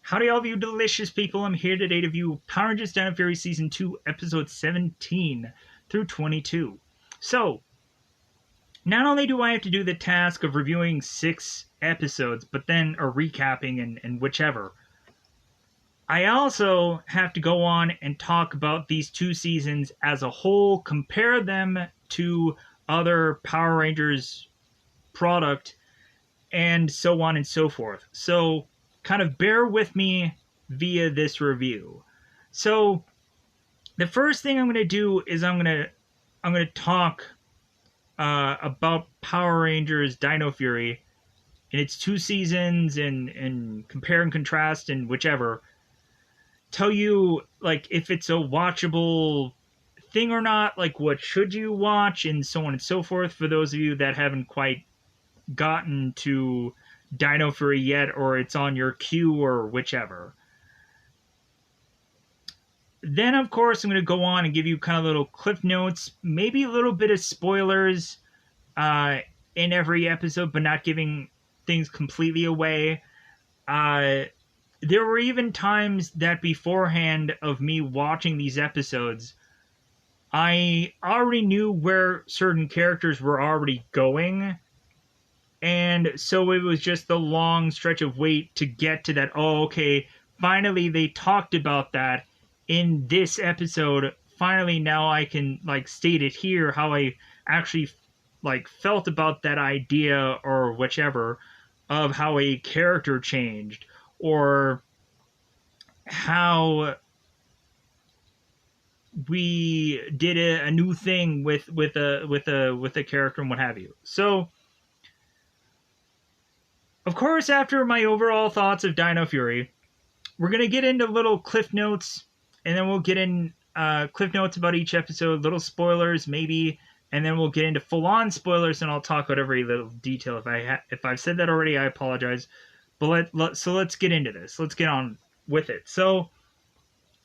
Howdy all of you delicious people, I'm here today to review Power Rangers Dino Fury Season 2, Episode 17 through 22. So, not only do I have to do the task of reviewing 6 episodes, or recapping and whichever, I also have to go on and talk about these 2 seasons as a whole, compare them to other Power Rangers product, and so on and so forth. So, kind of bear with me via this review. So, the first thing I'm going to do is I'm going to talk about Power Rangers Dino Fury in its 2 seasons and compare and contrast and whichever. Tell you like if it's a watchable thing or not, like what should you watch and so on and so forth for those of you that haven't quite gotten to Dino Fury yet, or it's on your queue or whichever. Then, of course, I'm going to go on and give you kind of little cliff notes, maybe a little bit of spoilers in every episode, but not giving things completely away. There were even times that beforehand of me watching these episodes, I already knew where certain characters were already going. And so it was just the long stretch of wait to get to that. Oh, okay, finally they talked about that in this episode. Finally, now I can like state it here how I actually like felt about that idea or whichever of how a character changed or how we did a new thing with a character and what have you. So, of course, after my overall thoughts of Dino Fury, we're going to get into little cliff notes, and then we'll get in cliff notes about each episode, little spoilers maybe, and then we'll get into full-on spoilers, and I'll talk about every little detail. If I've said that already, I apologize. But let's get into this. Let's get on with it. So,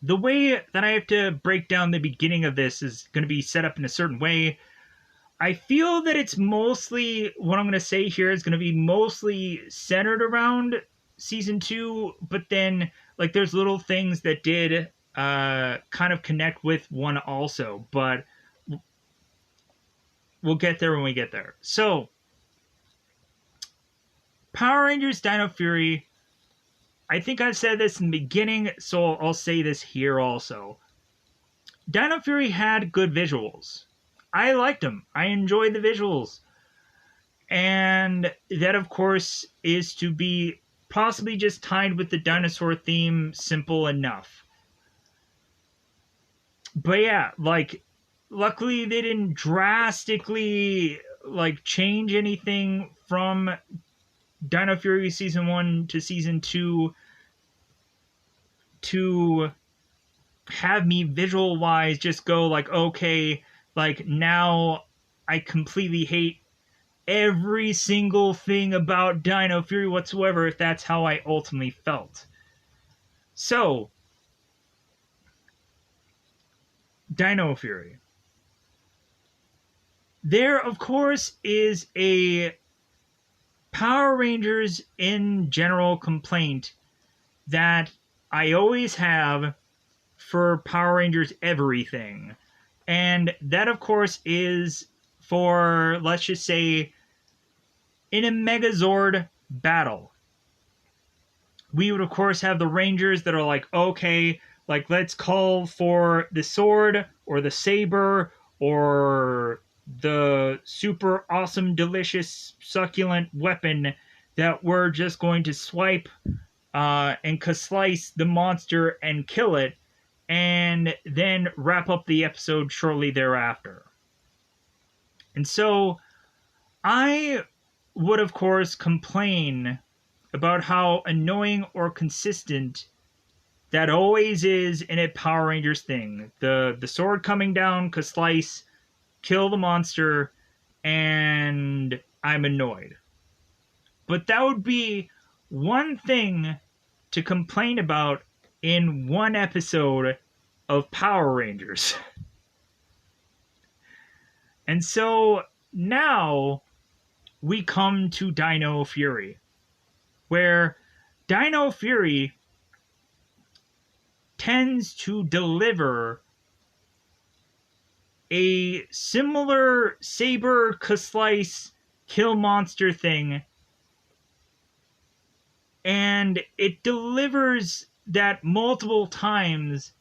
the way that I have to break down the beginning of this is going to be set up in a certain way. I feel that it's mostly, what I'm going to say here is going to be mostly centered around Season 2, but then, like, there's little things that did kind of connect with one also, but we'll get there when we get there. So, Power Rangers Dino Fury, I think I've said this in the beginning, so I'll say this here also. Dino Fury had good visuals. I liked them. I enjoyed the visuals. And that, of course, is to be possibly just tied with the dinosaur theme, simple enough. But yeah, like, luckily they didn't drastically, like, change anything from Dino Fury Season 1 to Season 2 to have me visual-wise just go like, okay, like, now I completely hate every single thing about Dino Fury whatsoever, if that's how I ultimately felt. So, Dino Fury. There, of course, is a Power Rangers in general complaint that I always have for Power Rangers everything. And that, of course, is for, let's just say, in a Megazord battle. We would, of course, have the Rangers that are like, okay, like, let's call for the sword, or the saber, or the super awesome, delicious, succulent weapon that we're just going to swipe and slice the monster and kill it, and then wrap up the episode shortly thereafter. And so, I would, of course, complain about how annoying or consistent that always is in a Power Rangers thing. The sword coming down, slice, kill the monster, and I'm annoyed. But that would be one thing to complain about in one episode of Power Rangers. And so now we come to Dino Fury, where Dino Fury tends to deliver a similar saber slice kill monster thing, and it delivers that multiple times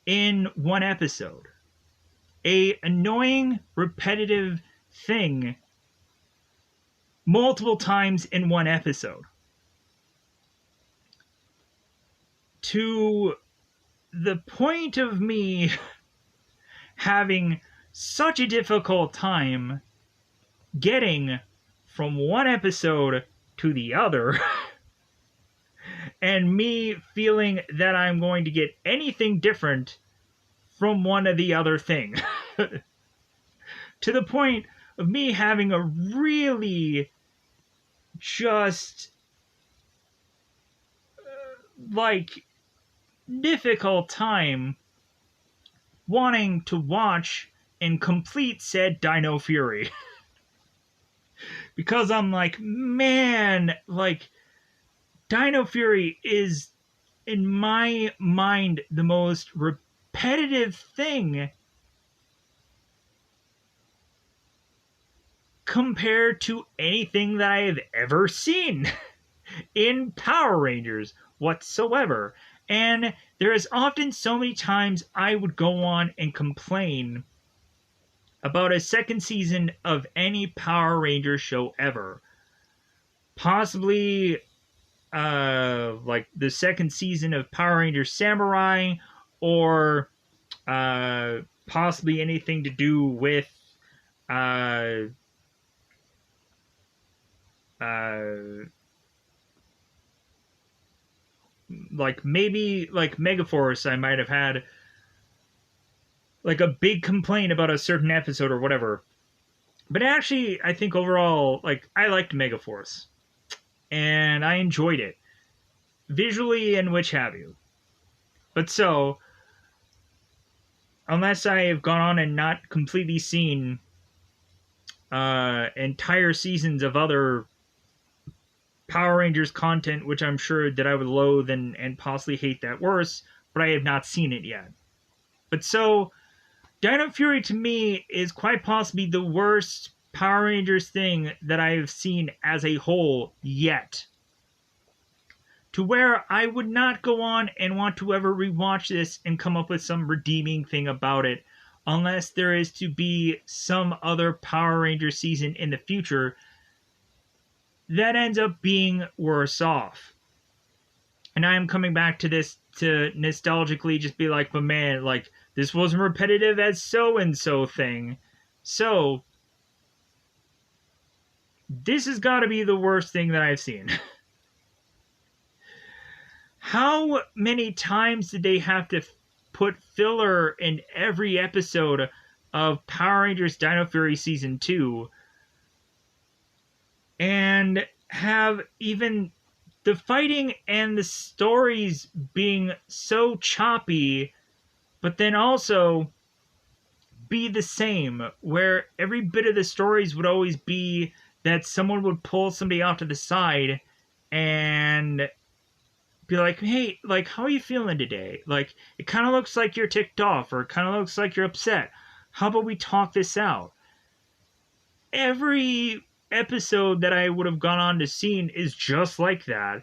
in one episode. A annoying, repetitive thing multiple times in one episode. To the point of me having such a difficult time getting from one episode to the other, and me feeling that I'm going to get anything different from one or the other thing. To the point of me having a really just difficult time wanting to watch and complete said Dino Fury. Because I'm like, man, Dino Fury is, in my mind, the most repetitive thing compared to anything that I have ever seen in Power Rangers whatsoever. And there is often so many times I would go on and complain about a second season of any Power Rangers show ever. Possibly the second season of Power Rangers Samurai, or possibly anything to do with maybe Megaforce. I might have had a big complaint about a certain episode or whatever. But actually, I think overall, I liked Megaforce. And I enjoyed it. Visually and which have you. But so, unless I have gone on and not completely seen entire seasons of other Power Rangers content, which I'm sure that I would loathe and possibly hate that worse, but I have not seen it yet. But so, Dino Fury to me is quite possibly the worst Power Rangers thing that I have seen as a whole yet. To where I would not go on and want to ever rewatch this and come up with some redeeming thing about it, unless there is to be some other Power Ranger season in the future that ends up being worse off. And I am coming back to this to nostalgically just be like, but man, this wasn't repetitive as so-and-so thing. So, this has got to be the worst thing that I've seen. How many times did they have to put filler in every episode of Power Rangers Dino Fury Season 2? And have even the fighting and the stories being so choppy, but then also be the same, where every bit of the stories would always be that someone would pull somebody off to the side and be like, hey, how are you feeling today? It kind of looks like you're ticked off, or it kind of looks like you're upset. How about we talk this out? Every episode that I would have gone on to see is just like that.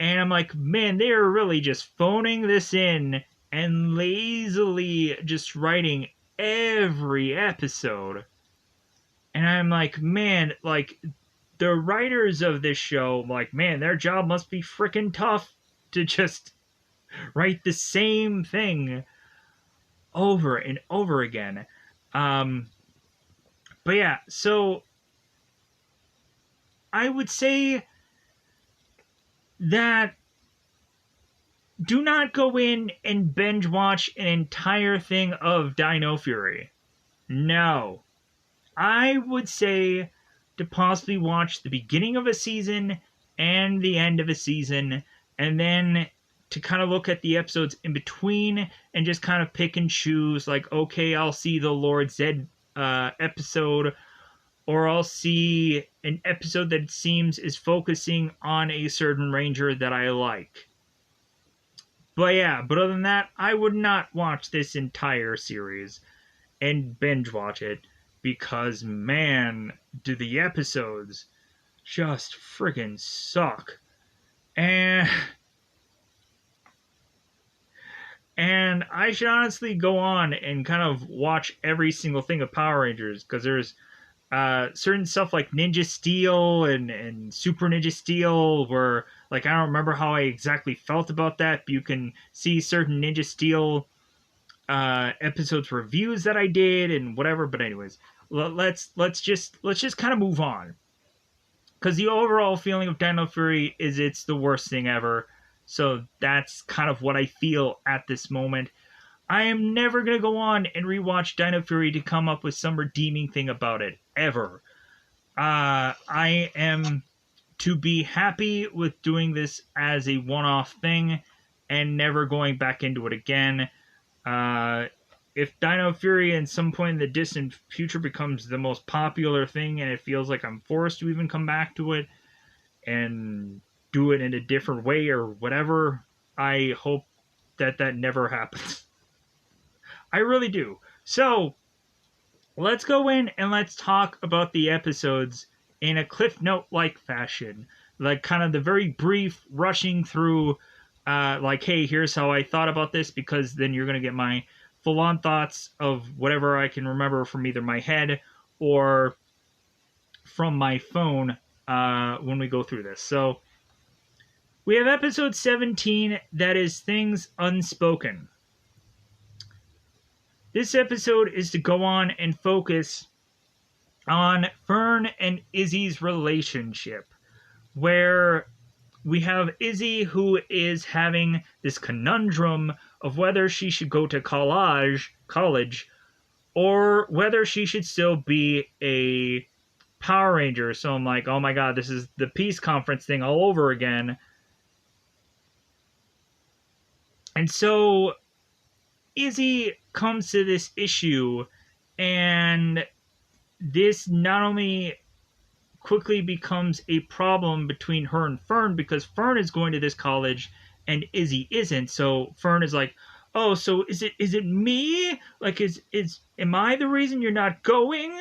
And I'm like, man, they are really just phoning this in and lazily just writing every episode. And I'm like, man, the writers of this show, man, their job must be freaking tough to just write the same thing over and over again. But yeah, so I would say that do not go in and binge watch an entire thing of Dino Fury. No. I would say to possibly watch the beginning of a season and the end of a season, and then to kind of look at the episodes in between and just kind of pick and choose, okay, I'll see the Lord Zed episode, or I'll see an episode that seems is focusing on a certain ranger that I like. But yeah, but other than that, I would not watch this entire series and binge watch it because, man, do the episodes just friggin' suck. And and I should honestly go on and kind of watch every single thing of Power Rangers because there's certain stuff like Ninja Steel and Super Ninja Steel where like I don't remember how I exactly felt about that, but you can see certain Ninja Steel episodes reviews that I did and whatever. But anyways, let's just kind of move on because the overall feeling of Dino Fury is it's the worst thing ever. So that's kind of what I feel at this moment. I am never gonna go on and rewatch Dino Fury to come up with some redeeming thing about it ever. I am to be happy with doing this as a one-off thing and never going back into it again. Uh, if Dino Fury at some point in the distant future becomes the most popular thing and it feels like I'm forced to even come back to it and do it in a different way or whatever, I hope that that never happens. I really do. So, let's go in and let's talk about the episodes in a cliff note like fashion. Like, kind of the very brief rushing through, like, hey, here's how I thought about this, because then you're going to get my full on thoughts of whatever I can remember from either my head or from my phone when we go through this. So, we have episode 17 that is Things Unspoken. This episode is to go on and focus on Fern and Izzy's relationship, where we have Izzy who is having this conundrum of whether she should go to college or whether she should still be a Power Ranger. So I'm like, oh my god, this is the peace conference thing all over again. And so Izzy comes to this issue, and this not only quickly becomes a problem between her and Fern because Fern is going to this college and Izzy isn't. So Fern is like, "Oh, so is it me? Like is am I the reason you're not going?"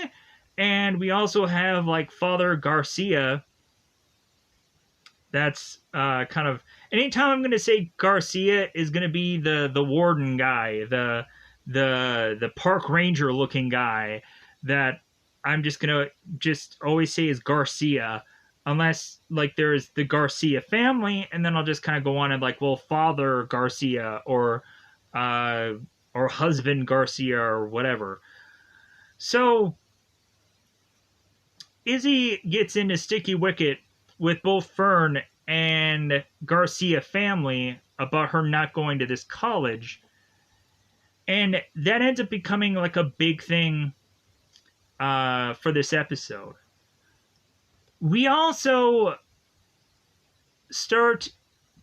And we also have like Father Garcia. That's kind of anytime I'm going to say Garcia is going to be the warden guy, the park ranger looking guy that I'm just going to just always say is Garcia unless like there's the Garcia family, and then I'll just kind of go on and like, well, Father Garcia uh or husband Garcia or whatever. So Izzy gets into sticky wicket with both Fern and Garcia family about her not going to this college. And that ends up becoming like a big thing for this episode. We also start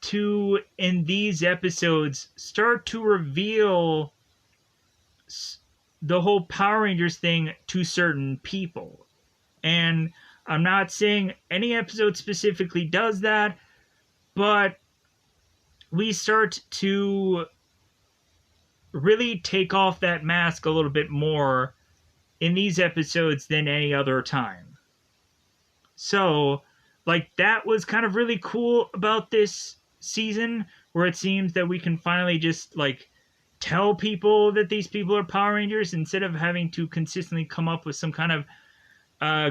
to, in these episodes, start to reveal the whole Power Rangers thing to certain people. And I'm not saying any episode specifically does that, but we start to really take off that mask a little bit more in these episodes than any other time. So, like, that was kind of really cool about this season, where it seems that we can finally just, like, tell people that these people are Power Rangers instead of having to consistently come up with some kind of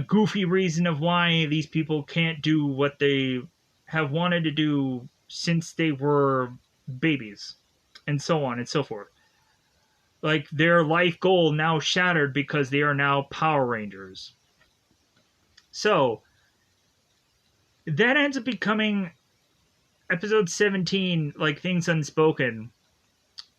goofy reason of why these people can't do what they have wanted to do since they were babies, and so on and so forth. Like their life goal now shattered because they are now Power Rangers. So that ends up becoming episode 17, like Things Unspoken.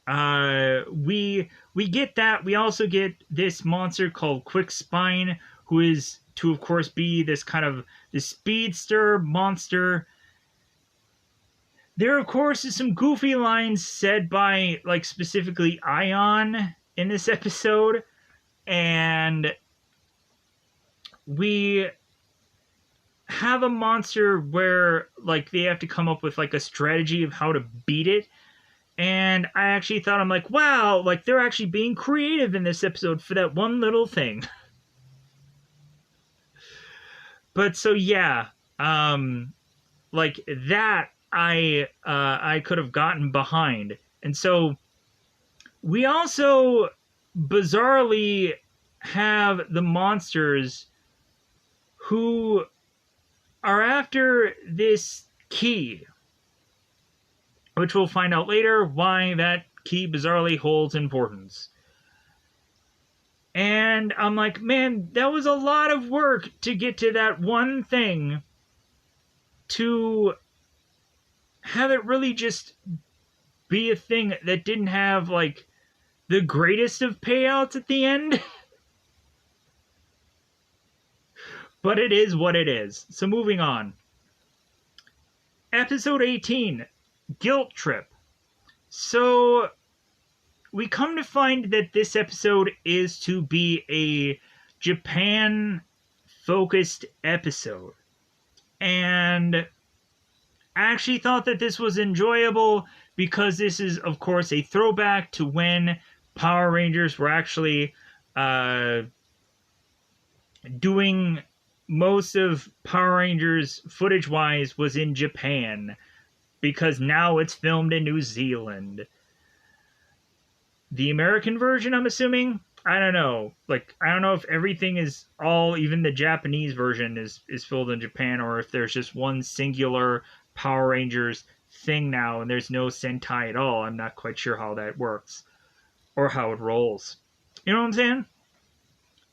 We get that. We also get this monster called Quick Spine, who is to, of course, be this kind of this speedster monster. There, of course, is some goofy lines said by, like, specifically Ion in this episode, and we have a monster where, like, they have to come up with, like, a strategy of how to beat it, And I actually thought, I'm like, wow, like they're actually being creative in this episode for that one little thing. But so yeah, like that I could have gotten behind. And so we also bizarrely have the monsters who are after this key, which we'll find out later why that key bizarrely holds importance. And I'm like, man, that was a lot of work to get to that one thing, to have it really just be a thing that didn't have like the greatest of payouts at the end. But it is what it is. So moving on. Episode 18, Guilt Trip. So we come to find that this episode is to be a Japan focused episode. And I actually thought that this was enjoyable because this is, of course, a throwback to when Power Rangers were actually doing most of Power Rangers footage-wise was in Japan, because now it's filmed in New Zealand. The American version, I'm assuming? I don't know. Like, I don't know if everything is all, even the Japanese version is filmed in Japan, or if there's just one singular Power Rangers thing now and there's no Sentai at all. I'm not quite sure how that works or how it rolls. You know what I'm saying?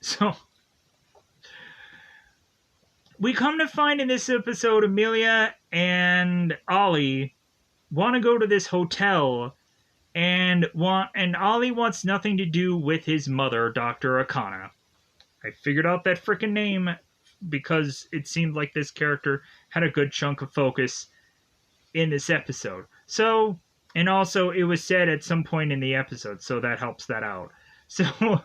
So we come to find in this episode Amelia and Ollie want to go to this hotel, and Ollie wants nothing to do with his mother, Dr. Akana. I figured out that frickin' name because it seemed like this character had a good chunk of focus in this episode. So, and also it was said at some point in the episode, so that helps that out. So,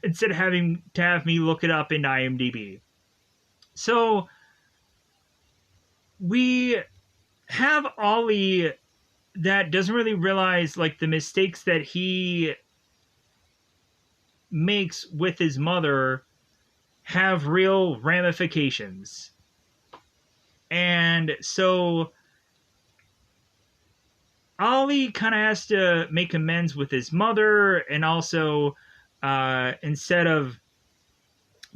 instead of having to have me look it up in IMDb. So, we have Ollie that doesn't really realize, like, the mistakes that he makes with his mother have real ramifications. And so Ollie kind of has to make amends with his mother, and also instead of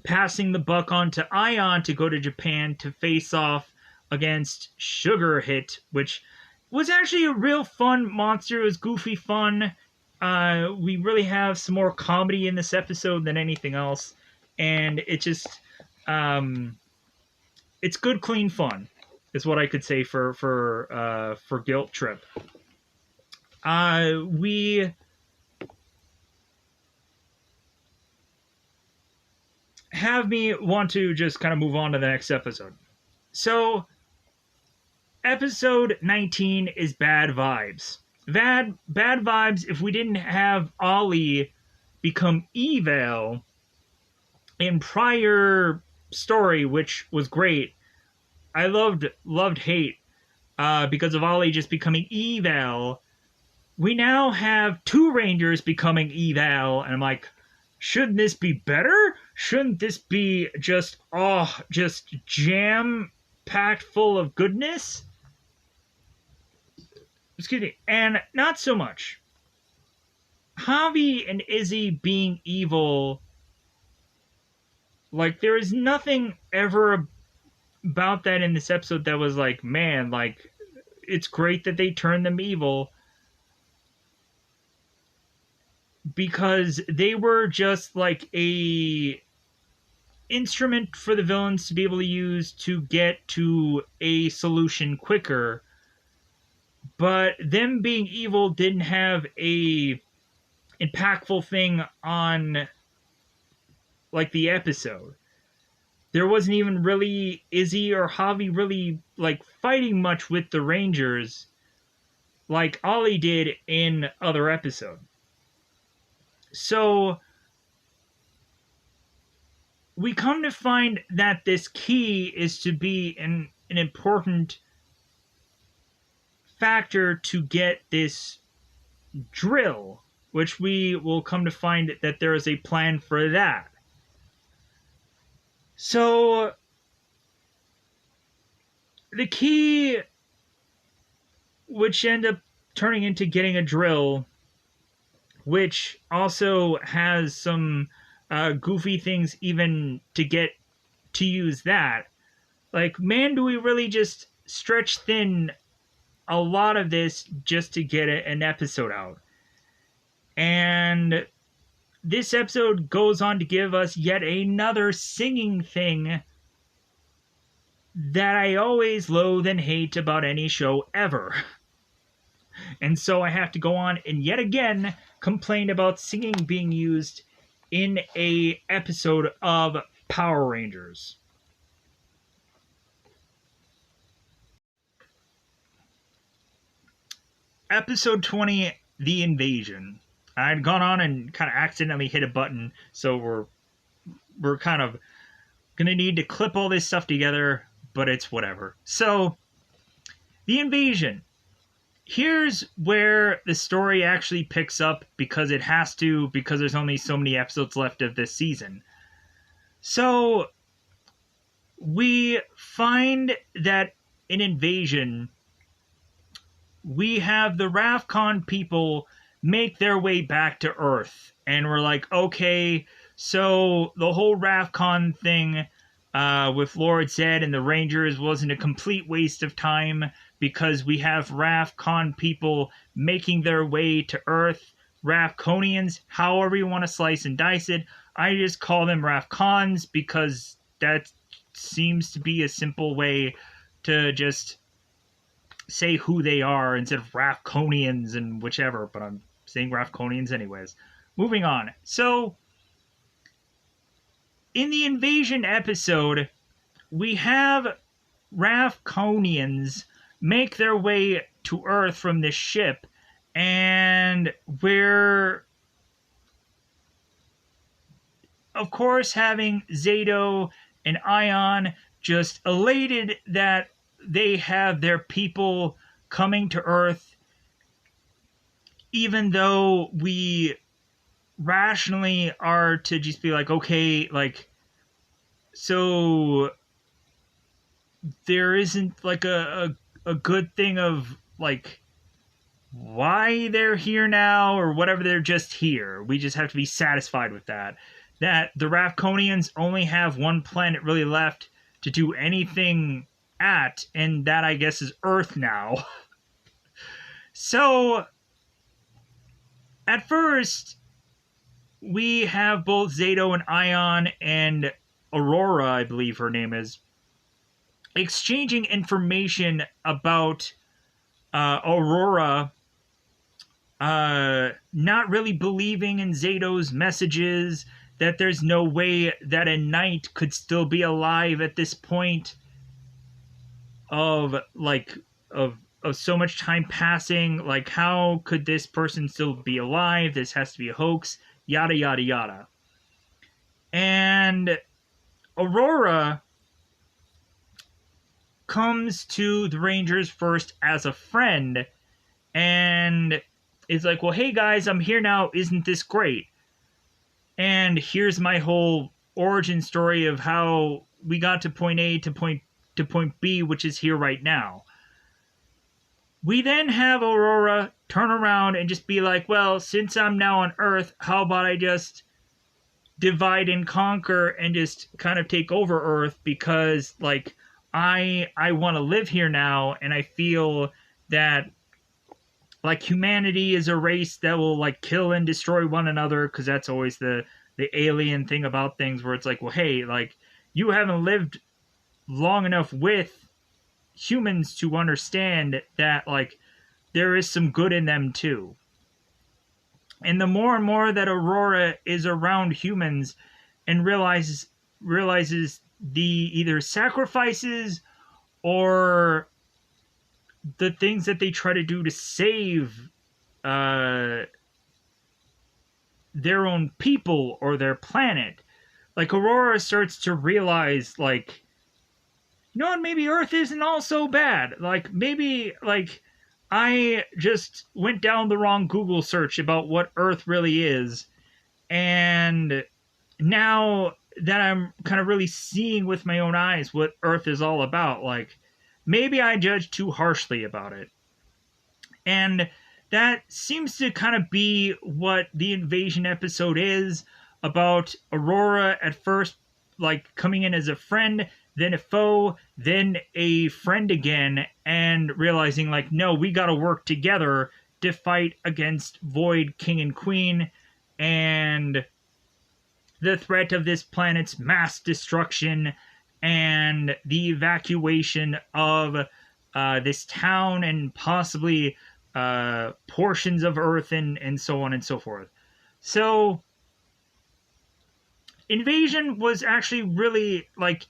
passing the buck on to Ion to go to Japan to face off against Sugar Hit, which was actually a real fun monster. It was goofy fun. We really have some more comedy in this episode than anything else, and it just it's good, clean fun is what I could say for Guilt Trip. We have me want to just kind of move on to the next episode. So, episode 19 is Bad Vibes. Bad Vibes, if we didn't have Ollie become evil in prior story, which was great. I loved Hate because of Ollie just becoming evil. We now have two Rangers becoming evil, and I'm like, shouldn't this be better? Shouldn't this be just jam-packed full of goodness? Excuse me. And not so much. Javi and Izzy being evil, like, there is nothing ever about that in this episode that was like, man, like, it's great that they turned them evil, because they were just like a instrument for the villains to be able to use to get to a solution quicker. But them being evil didn't have a impactful thing on, like, the episode. There wasn't even really Izzy or Javi really, like, fighting much with the Rangers like Ollie did in other episodes. So we come to find that this key is to be an important factor to get this drill, which we will come to find that there is a plan for that. So the key, which end up turning into getting a drill, which also has some goofy things even to get to use that. Like, man, do we really just stretch thin a lot of this just to get an episode out. And this episode goes on to give us yet another singing thing that I always loathe and hate about any show ever. And so I have to go on and yet again complain about singing being used in a episode of Power Rangers. Episode 20, The Invasion. I'd gone on and kind of accidentally hit a button, so we're kind of gonna need to clip all this stuff together, but it's whatever. So, The Invasion. Here's where the story actually picks up, because it has to, because there's only so many episodes left of this season. So, we find that in Invasion, we have the Rafcon people make their way back to Earth. And we're like, okay, so the whole Rafcon thing with Lord Zed and the Rangers wasn't a complete waste of time, because we have Rafcon people making their way to Earth. Rafconians, however you want to slice and dice it. I just call them Rafcons because that seems to be a simple way to just say who they are instead of Rafconians and whichever, but I'm saying Rafconians anyways. Moving on. So, in the Invasion episode, we have Rafconians make their way to Earth from this ship, and we're, of course, having Zato and Ion just elated that they have their people coming to Earth, even though we rationally are to just be like, okay, like, so there isn't like a good thing of like why they're here now or whatever, they're just here. We just have to be satisfied with that. That the Rafconians only have one planet really left to do anything at, and that I guess is Earth now. So, at first, we have both Zato and Ion and Aurora, I believe her name is, exchanging information about Aurora not really believing in Zato's messages, that there's no way that a knight could still be alive at this point of so much time passing. Like, how could this person still be alive? This has to be a hoax, yada yada yada. And Aurora comes to the Rangers first as a friend and is like, well, hey guys, I'm here now, isn't this great? And here's my whole origin story of how we got to point A to point B, which is here right now. We then have Aurora turn around and just be like, well, since I'm now on Earth, how about I just divide and conquer and just kind of take over Earth, because like I want to live here now, and I feel that like humanity is a race that will like kill and destroy one another, because that's always the alien thing about things, where it's like, well, hey, like you haven't lived long enough with humans to understand that like there is some good in them too. And the more and more that Aurora is around humans and realizes the either sacrifices or the things that they try to do to save their own people or their planet, like Aurora starts to realize, like, you know what, maybe Earth isn't all so bad. Like, maybe, like, I just went down the wrong Google search about what Earth really is. And now that I'm kind of really seeing with my own eyes what Earth is all about, like, maybe I judged too harshly about it. And that seems to kind of be what the invasion episode is about. Aurora at first, like, coming in as a friend, then a foe, then a friend again, and realizing, like, no, we gotta work together to fight against Void, King, and Queen, and the threat of this planet's mass destruction and the evacuation of this town and possibly portions of Earth and so on and so forth. So, Invasion was actually really, like,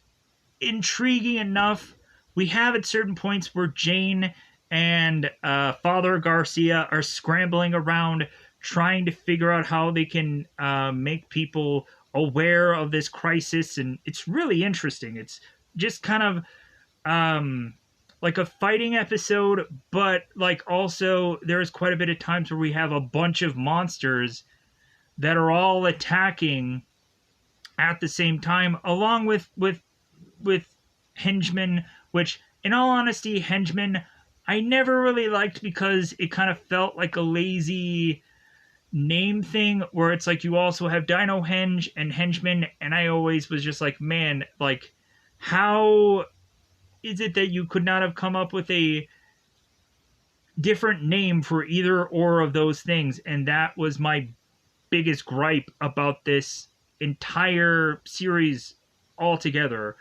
intriguing enough. We have at certain points where Jane and Father Garcia are scrambling around trying to figure out how they can make people aware of this crisis, and it's really interesting. It's just kind of like a fighting episode, but like also there's quite a bit of times where we have a bunch of monsters that are all attacking at the same time, along with henchmen, which, in all honesty, henchmen I never really liked because it kind of felt like a lazy name thing where it's like you also have Dino Henge and henchmen, and I always was just like, man, like, how is it that you could not have come up with a different name for either or of those things? And that was my biggest gripe about this entire series altogether.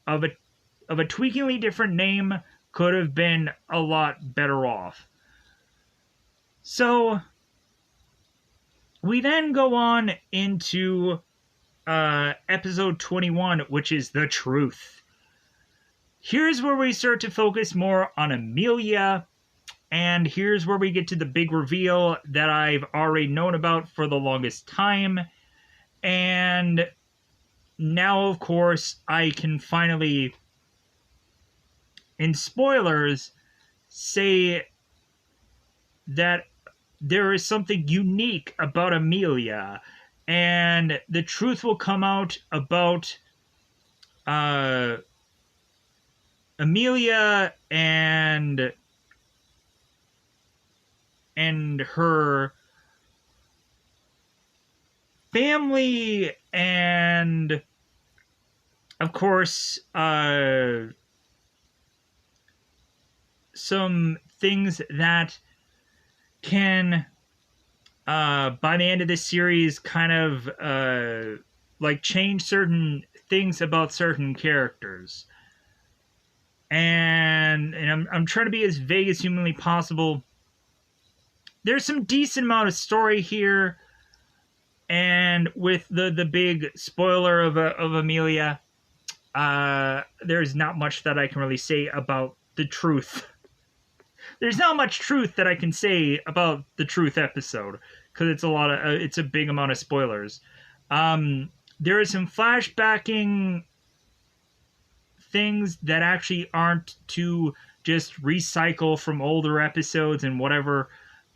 Of a tweakingly different name could have been a lot better off. So we then go on into episode 21, which is The Truth. Here's where we start to focus more on Amelia, and here's where we get to the big reveal that I've already known about for the longest time. And now, of course, I can finally, in spoilers, say that there is something unique about Amelia, and the truth will come out about Amelia and her family, and of course some things that can by the end of this series kind of like change certain things about certain characters. And I'm trying to be as vague as humanly possible. There's some decent amount of story here, and with the big spoiler of Amelia, there's not much that I can really say about the truth. There's not much truth that I can say about the truth episode because it's a big amount of spoilers. There is some flashbacking things that actually aren't to just recycle from older episodes and whatever.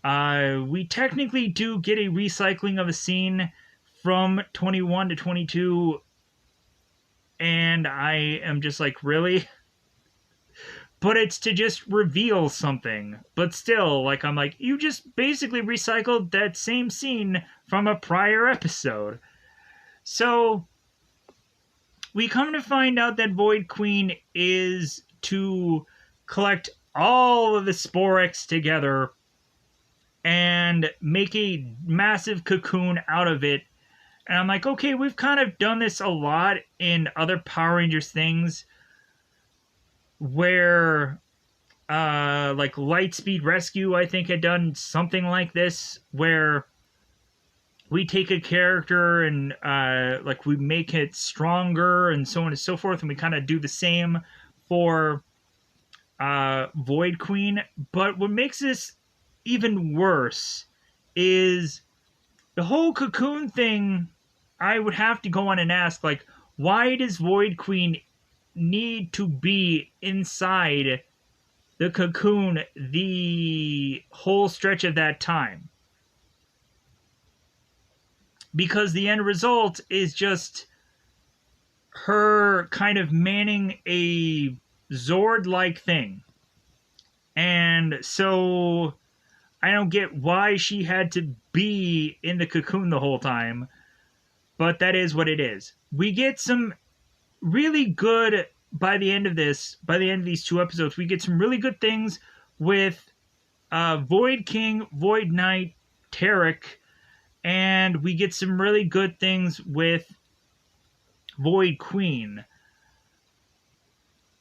We technically do get a recycling of a scene from 21 to 22, and I am just like, really? But it's to just reveal something. But still, like, I'm like, you just basically recycled that same scene from a prior episode. So we come to find out that Void Queen is to collect all of the Sporex together and make a massive cocoon out of it. And I'm like, okay, we've kind of done this a lot in other Power Rangers things where like Lightspeed Rescue, I think, had done something like this where we take a character and like we make it stronger and so on and so forth, and we kind of do the same for Void Queen. But what makes this even worse is the whole cocoon thing. I would have to go on and ask, like, why does Void Queen need to be inside the cocoon the whole stretch of that time. Because the end result is just her kind of manning a Zord-like thing. And so I don't get why she had to be in the cocoon the whole time, but that is what it is. We get some really good by the end of these 2 episodes, we get some really good things with Void King, Void Knight, Tarek, and we get some really good things with Void Queen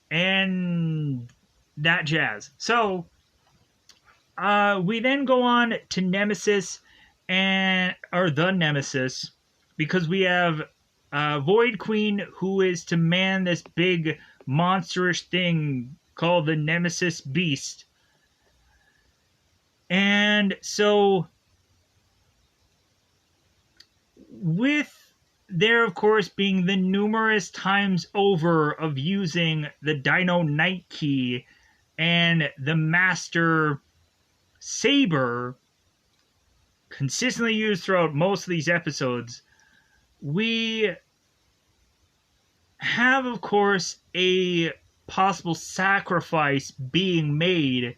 and that jazz. So we then go on to Nemesis the Nemesis, because we have Void Queen, who is to man this big monsterish thing called the Nemesis Beast. And so, with there, of course, being the numerous times over of using the Dino Night Key and the Master Saber, consistently used throughout most of these episodes, we have, of course, a possible sacrifice being made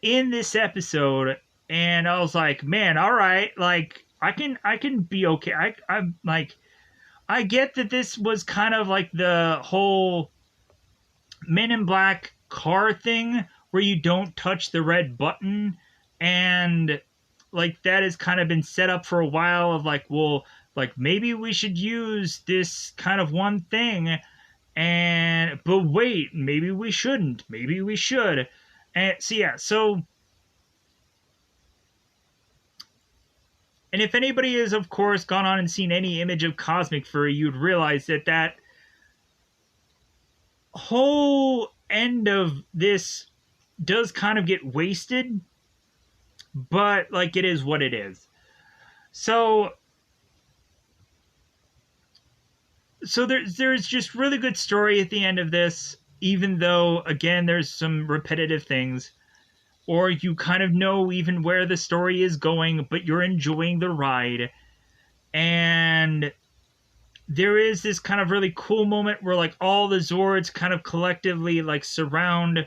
in this episode, and I was like, man, all right, like I can be okay. I'm like, I get that this was kind of like the whole Men in Black car thing where you don't touch the red button, and like that has kind of been set up for a while of like, well, like maybe we should use this kind of one thing, but wait, maybe we shouldn't, maybe we should. And so yeah, and if anybody has, of course, gone on and seen any image of Cosmic Fury, you'd realize that whole end of this does kind of get wasted, but like it is what it is. So there's just really good story at the end of this, even though again there's some repetitive things, or you kind of know even where the story is going, but you're enjoying the ride. And there is this kind of really cool moment where like all the Zords kind of collectively like surround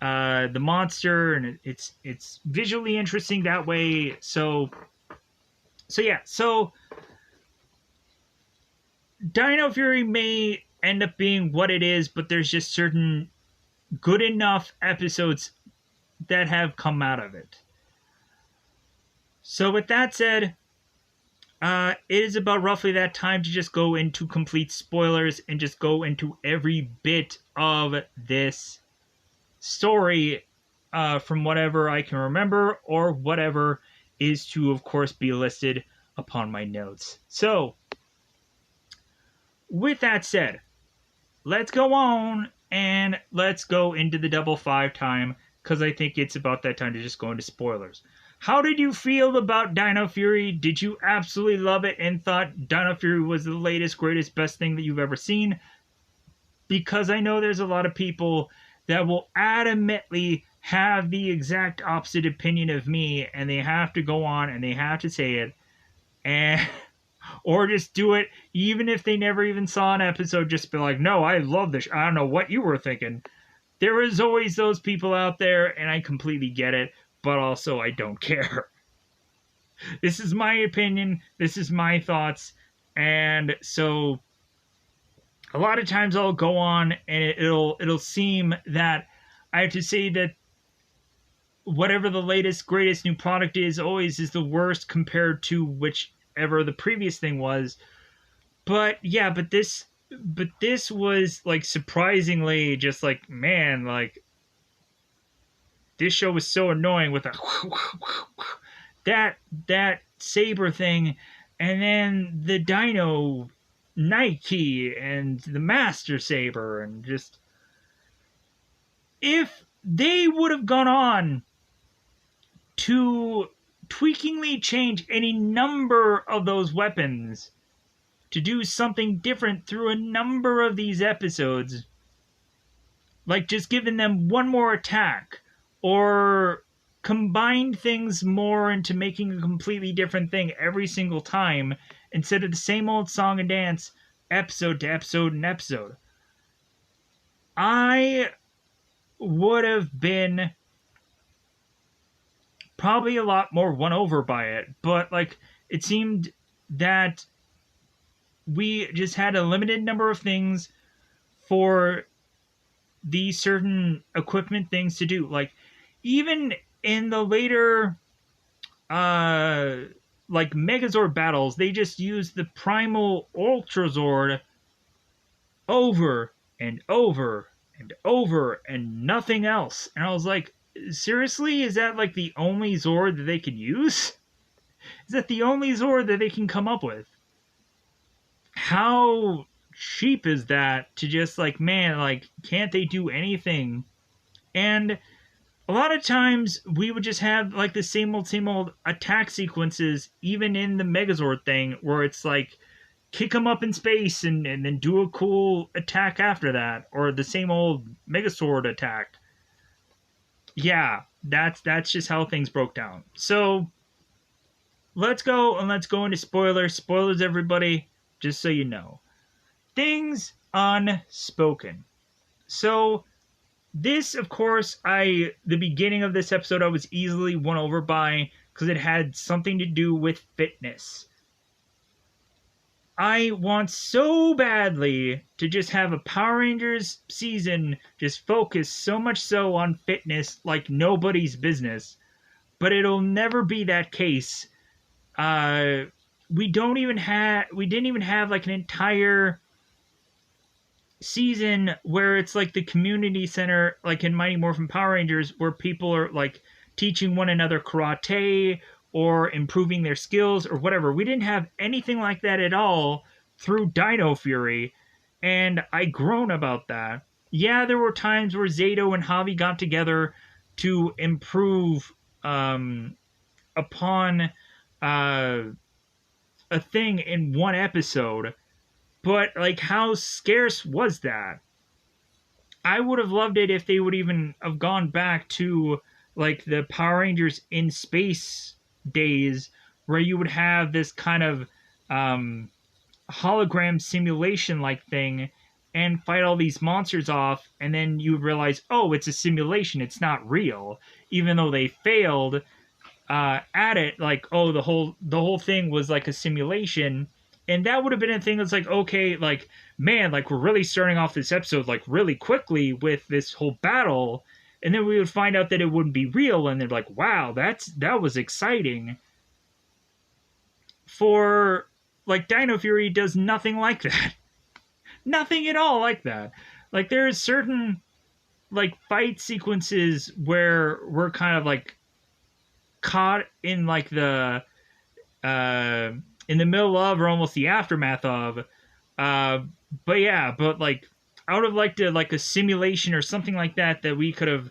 the monster, and it's visually interesting that way. So Dino Fury may end up being what it is, but there's just certain good enough episodes that have come out of it. So with that said, it is about roughly that time to just go into complete spoilers and just go into every bit of this story from whatever I can remember or whatever is to, of course, be listed upon my notes. So, with that said, let's go on and let's go into the double 5 time, because I think it's about that time to just go into spoilers. How did you feel about Dino Fury? Did you absolutely love it and thought Dino Fury was the latest, greatest, best thing that you've ever seen? Because I know there's a lot of people that will adamantly have the exact opposite opinion of me, and they have to go on and they have to say it, and or just do it even if they never even saw an episode, just be like, no, I love this. I don't know what you were thinking. There is always those people out there, and I completely get it, but also I don't care. This is my opinion, this is my thoughts, and so a lot of times I'll go on and it'll seem that I have to say that whatever the latest, greatest new product is always is the worst compared to whichever the previous thing was. But yeah, but this was like surprisingly just like, man, like this show was so annoying with that saber thing, and then the Dino Night Key and the Master Saber, and just if they would have gone on to tweakingly change any number of those weapons to do something different through a number of these episodes, like just giving them one more attack, or combine things more into making a completely different thing every single time instead of the same old song and dance episode to episode and episode. I would have been probably a lot more won over by it, but like it seemed that we just had a limited number of things for these certain equipment things to do. Like even in the later uh like Megazord battles, they just used the primal Ultrazord over and over and over and nothing else. And I was like, seriously? Is that like the only Zord that they can use? Is that the only Zord that they can come up with? How cheap is that to just like, man, like, can't they do anything? And a lot of times we would just have like the same old attack sequences, even in the Megazord thing, where it's like kick them up in space and then do a cool attack after that, or the same old Megazord attack. Yeah, that's just how things broke down. So let's go into spoilers. Spoilers, everybody, just so you know. Things unspoken. So this, of course, the beginning of this episode I was easily won over by because it had something to do with fitness. I want so badly to just have a Power Rangers season just focus so much so on fitness like nobody's business, but it'll never be that case. We didn't even have like an entire season where it's like the community center, like in Mighty Morphin Power Rangers, where people are like teaching one another karate or improving their skills or whatever. We didn't have anything like that at all through Dino Fury, and I groan about that. Yeah, there were times where Zato and Javi got together to improve upon a thing in one episode, but like how scarce was that? I would have loved it if they would even have gone back to like the Power Rangers in Space days, where you would have this kind of hologram simulation like thing and fight all these monsters off, and then you realize, oh, it's a simulation, it's not real, even though they failed at it. Like, oh, the whole thing was like a simulation. And that would have been a thing that's like, okay, like, man, like, we're really starting off this episode, like, really quickly with this whole battle. And then we would find out that it wouldn't be real. And they're like, wow, that was exciting. For, like, Dino Fury does nothing like that. Nothing at all like that. Like, there's certain, like, fight sequences where we're kind of, like, caught in, like, in the middle of or almost the aftermath of. But yeah, but like I would have liked like a simulation or something like that we could have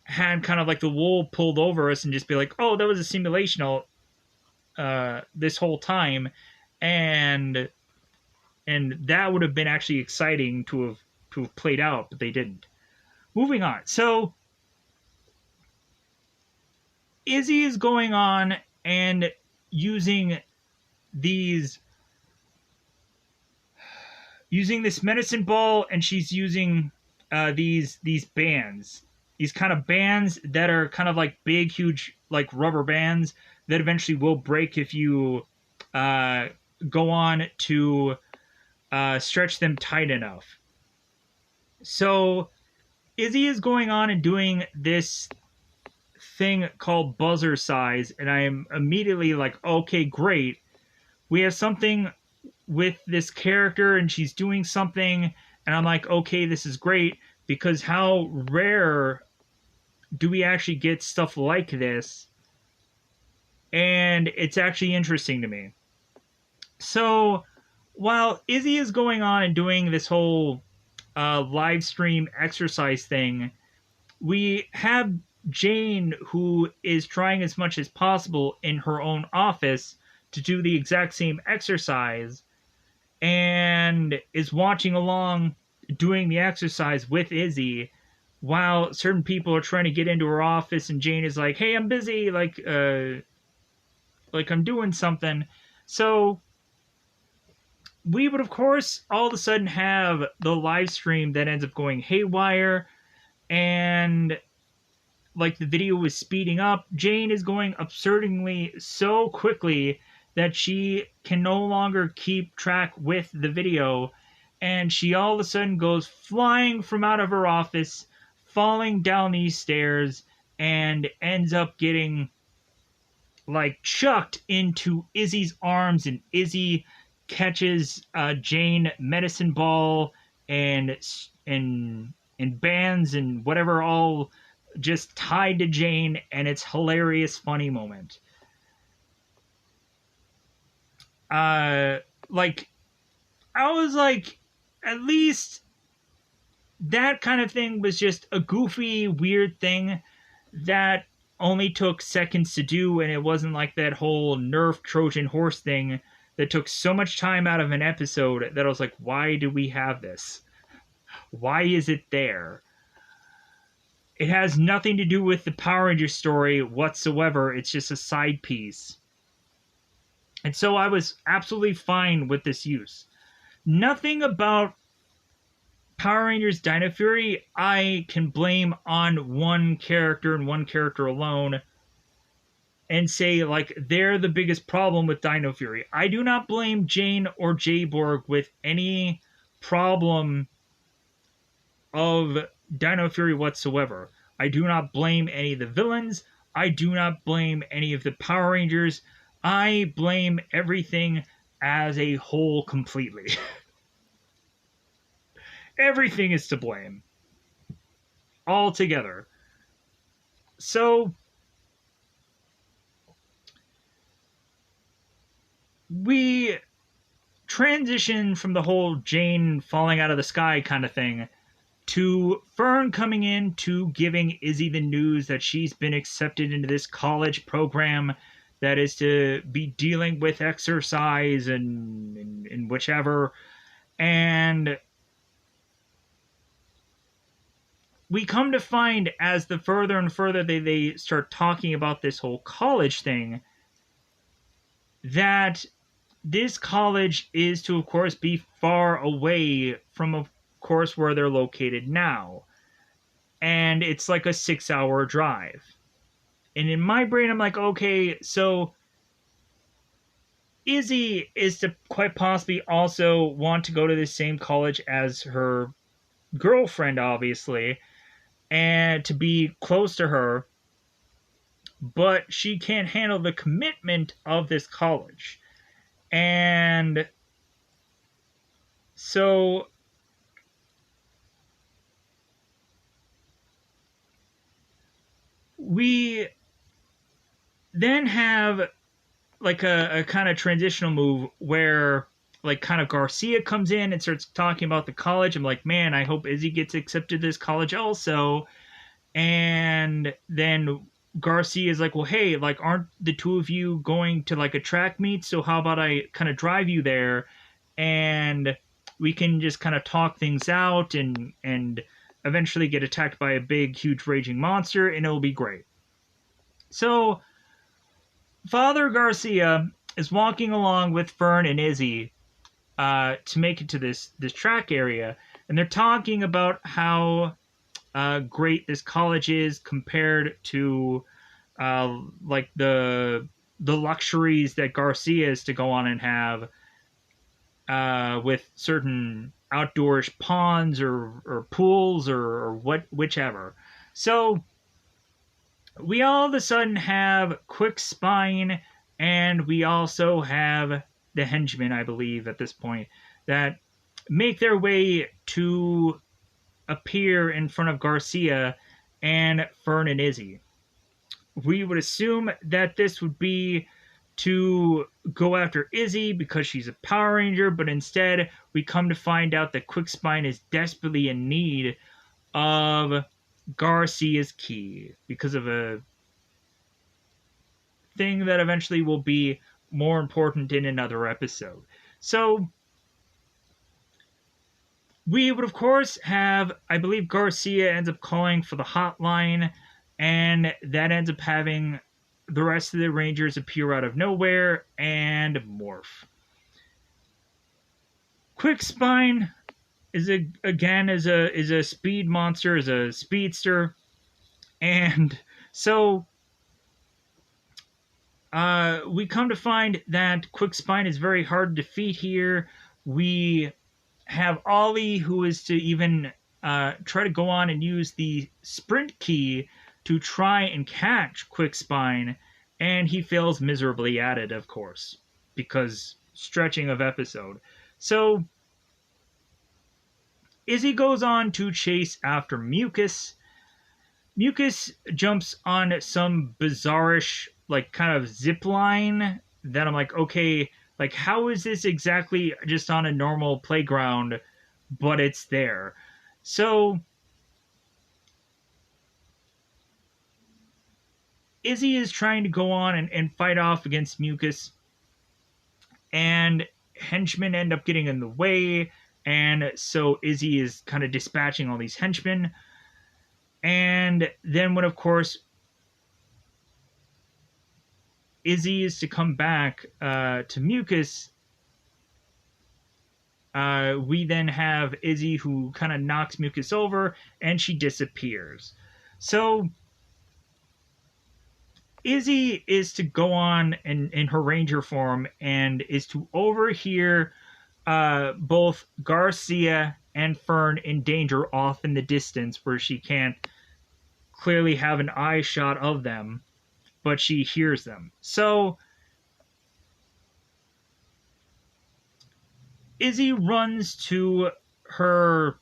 had kind of like the wool pulled over us and just be like, oh, that was a simulation all this whole time, and that would have been actually exciting to have played out, but they didn't. Moving on. So Izzy is going on and using this medicine ball, and she's using these bands, these kind of bands that are kind of like big, huge, like rubber bands that eventually will break if you go on to stretch them tight enough. So Izzy is going on and doing this thing called buzzer size, and I am immediately like, okay, great, we have something with this character and she's doing something, and I'm like, okay, this is great, because how rare do we actually get stuff like this? And it's actually interesting to me. So while Izzy is going on and doing this whole live stream exercise thing, we have Jane, who is trying as much as possible in her own office to do the exact same exercise, and is watching along doing the exercise with Izzy while certain people are trying to get into her office, and Jane is like, "Hey, I'm busy, like I'm doing something." So we would, of course, all of a sudden have the live stream that ends up going haywire, and like the video was speeding up. Jane is going absurdly so quickly that she can no longer keep track with the video, and she all of a sudden goes flying from out of her office, falling down these stairs, and ends up getting like chucked into Izzy's arms, and Izzy catches Jane medicine ball and and bands and whatever, all just tied to Jane, and it's hilarious, funny moment. Like I was like, at least that kind of thing was just a goofy, weird thing that only took seconds to do, and it wasn't like that whole Nerf Trojan horse thing that took so much time out of an episode that I was like, why do we have this? Why is it there? It has nothing to do with the Power Rangers story whatsoever. It's just a side piece. And so I was absolutely fine with this use. Nothing about Power Rangers Dino Fury I can blame on one character and one character alone and say, like, they're the biggest problem with Dino Fury. I do not blame Jane or Jayborg with any problem of Dino Fury whatsoever. I do not blame any of the villains. I do not blame any of the Power Rangers. I blame everything as a whole completely. Everything is to blame. All together. So, we transition from the whole Jane falling out of the sky kind of thing to Fern coming in to giving Izzy the news that she's been accepted into this college program that is to be dealing with exercise and whichever. And we come to find, as the further and further they start talking about this whole college thing, that this college is to, of course, be far away from, of course, where they're located now. And it's like a 6-hour drive. And in my brain, I'm like, okay, so Izzy is to quite possibly also want to go to the same college as her girlfriend, obviously, and to be close to her, but she can't handle the commitment of this college. And so we then have like a kind of transitional move where like kind of Garcia comes in and starts talking about the college. I'm like, man, I hope Izzy gets accepted to this college also. And then Garcia is like, well, hey, like, aren't the two of you going to like a track meet? So how about I kind of drive you there, and we can just kind of talk things out and eventually get attacked by a big, huge, raging monster, and it'll be great. So Father Garcia is walking along with Fern and Izzy to make it to this track area, and they're talking about how great this college is compared to like the luxuries that Garcia is to go on and have with certain outdoors ponds or pools or whichever. So we all of a sudden have Quick Spine, and we also have the henchmen, I believe, at this point, that make their way to appear in front of Garcia and Fern and Izzy. We would assume that this would be to go after Izzy because she's a Power Ranger, but instead we come to find out that Quickspine is desperately in need of Garcia's key because of a thing that eventually will be more important in another episode. So We would, of course, have, I believe Garcia ends up calling for the hotline, and that ends up having the rest of the Rangers appear out of nowhere and morph. Quickspine is a speed monster, is a speedster, and so we come to find that Quickspine is very hard to defeat here. We have Ollie, who is to even try to go on and use the sprint key to try and catch Quickspine, and he fails miserably at it, of course, because stretching of episode. So Izzy goes on to chase after Mucus. Mucus jumps on some bizarrish, like, kind of zip line that I'm like, okay, like, how is this exactly just on a normal playground, but it's there? So Izzy is trying to go on and fight off against Mucus, and henchmen end up getting in the way, and so Izzy is kind of dispatching all these henchmen. And then when, of course, Izzy is to come back to Mucus, we then have Izzy, who kind of knocks Mucus over, and she disappears. So Izzy is to go on in her ranger form and is to overhear both Garcia and Fern in danger off in the distance, where she can't clearly have an eye shot of them, but she hears them. So Izzy runs to her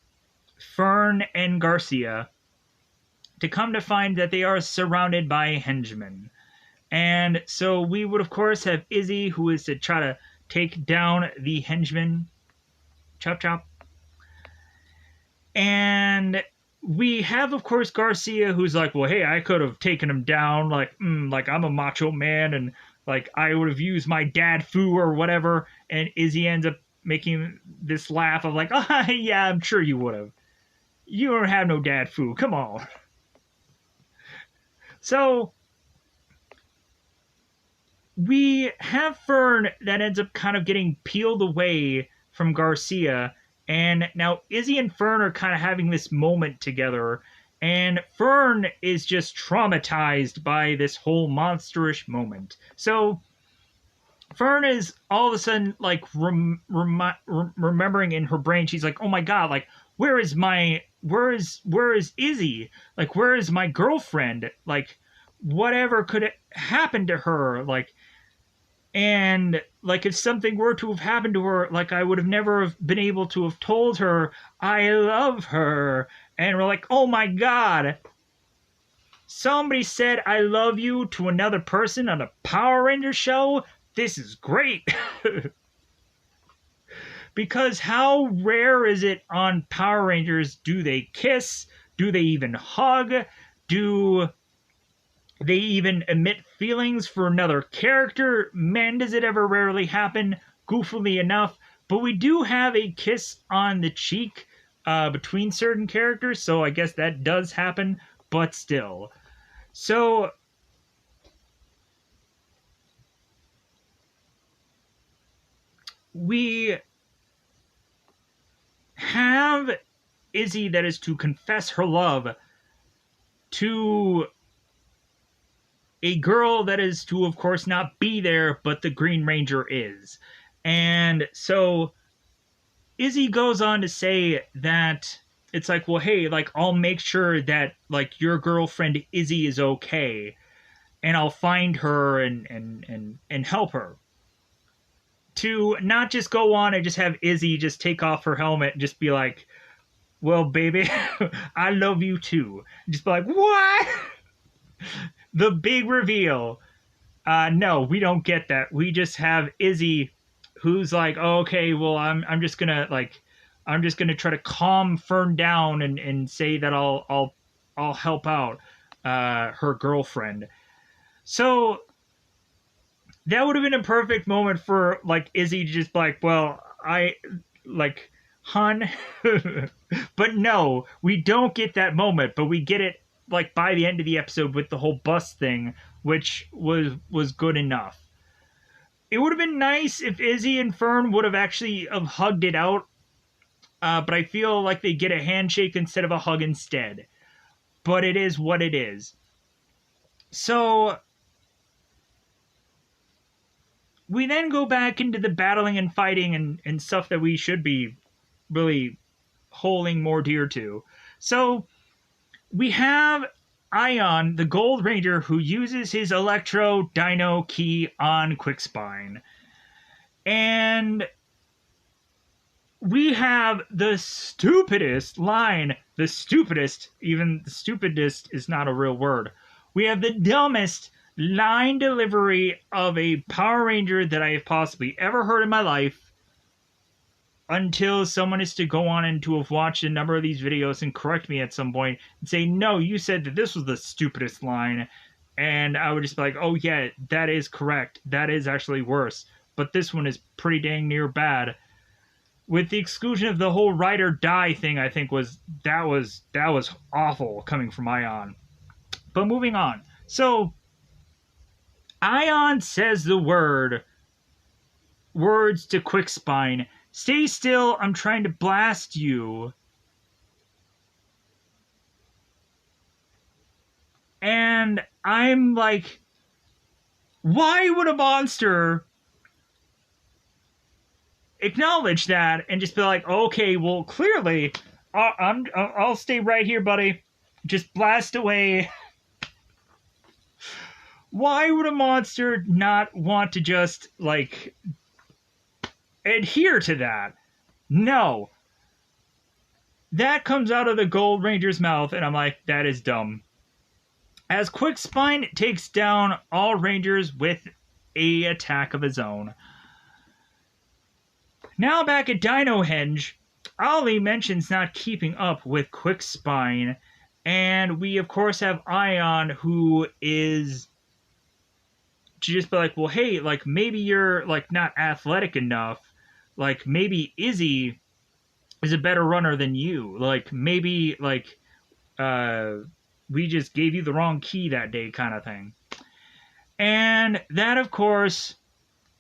Fern and Garcia, to come to find that they are surrounded by henchmen. And so we would, of course, have Izzy, who is to try to take down the henchmen. Chop, chop. And we have, of course, Garcia, who's like, well, hey, I could have taken him down. Like I'm a macho man, and like I would have used my dad foo or whatever. And Izzy ends up making this laugh of like, oh, yeah, I'm sure you would have. You don't have no dad foo. Come on. So we have Fern that ends up kind of getting peeled away from Garcia, and now Izzy and Fern are kind of having this moment together, and Fern is just traumatized by this whole monsterish moment. So Fern is all of a sudden like remembering in her brain. She's like, "Oh my god! Like, where is Izzy? Like, where is my girlfriend? Like, whatever could happen to her? Like, and like if something were to have happened to her, like I would have never have been able to have told her I love her." And we're like, "Oh my god! Somebody said I love you to another person on a Power Ranger show? This is great." Because how rare is it on Power Rangers? Do they kiss? Do they even hug? Do they even emit feelings for another character? Man, does it ever rarely happen, goofily enough. But we do have a kiss on the cheek between certain characters, so I guess that does happen, but still. So we have Izzy that is to confess her love to a girl that is to, of course, not be there, but the Green Ranger is. And so Izzy goes on to say that it's like, well, hey, like, I'll make sure that, like, your girlfriend Izzy is okay, and I'll find her and help her. To not just go on and just have Izzy just take off her helmet and just be like, well, baby, I love you too. Just be like, what? The big reveal. No, we don't get that. We just have Izzy, who's like, oh, okay, well, I'm just gonna try to calm Fern down and say that I'll help out her girlfriend. So that would have been a perfect moment for like Izzy to just be like, well, I like hun. But no, we don't get that moment, but we get it like by the end of the episode with the whole bus thing, which was good enough. It would have been nice if Izzy and Fern would have actually have hugged it out, but I feel like they get a handshake instead of a hug instead. But it is what it is. So we then go back into the battling and fighting and stuff that we should be really holding more dear to. So we have Ion, the Gold Ranger, who uses his Electro Dino key on Quickspine. And we have the stupidest line. The stupidest, even the stupidest is not a real word. We have the dumbest line delivery of a Power Ranger that I have possibly ever heard in my life, until someone is to go on and to have watched a number of these videos and correct me at some point and say, no, you said that this was the stupidest line. And I would just be like, oh yeah, that is correct. That is actually worse. But this one is pretty dang near bad. With the exclusion of the whole ride or die thing, I think that was awful coming from Ion. But moving on. So Ion says the words to Quickspine. Stay still, I'm trying to blast you. And I'm like, why would a monster acknowledge that and just be like, okay, well, clearly, I'll stay right here, buddy. Just blast away. Why would a monster not want to just, like, adhere to that? No. That comes out of the Gold Ranger's mouth, and I'm like, that is dumb. As Quickspine takes down all Rangers with a attack of his own. Now back at Dino Henge, Ollie mentions not keeping up with Quickspine, and we of course have Ion, who is to just be like, well, hey, like, maybe you're, like, not athletic enough. Like, maybe Izzy is a better runner than you. Like, maybe, like, we just gave you the wrong key that day kind of thing. And that, of course,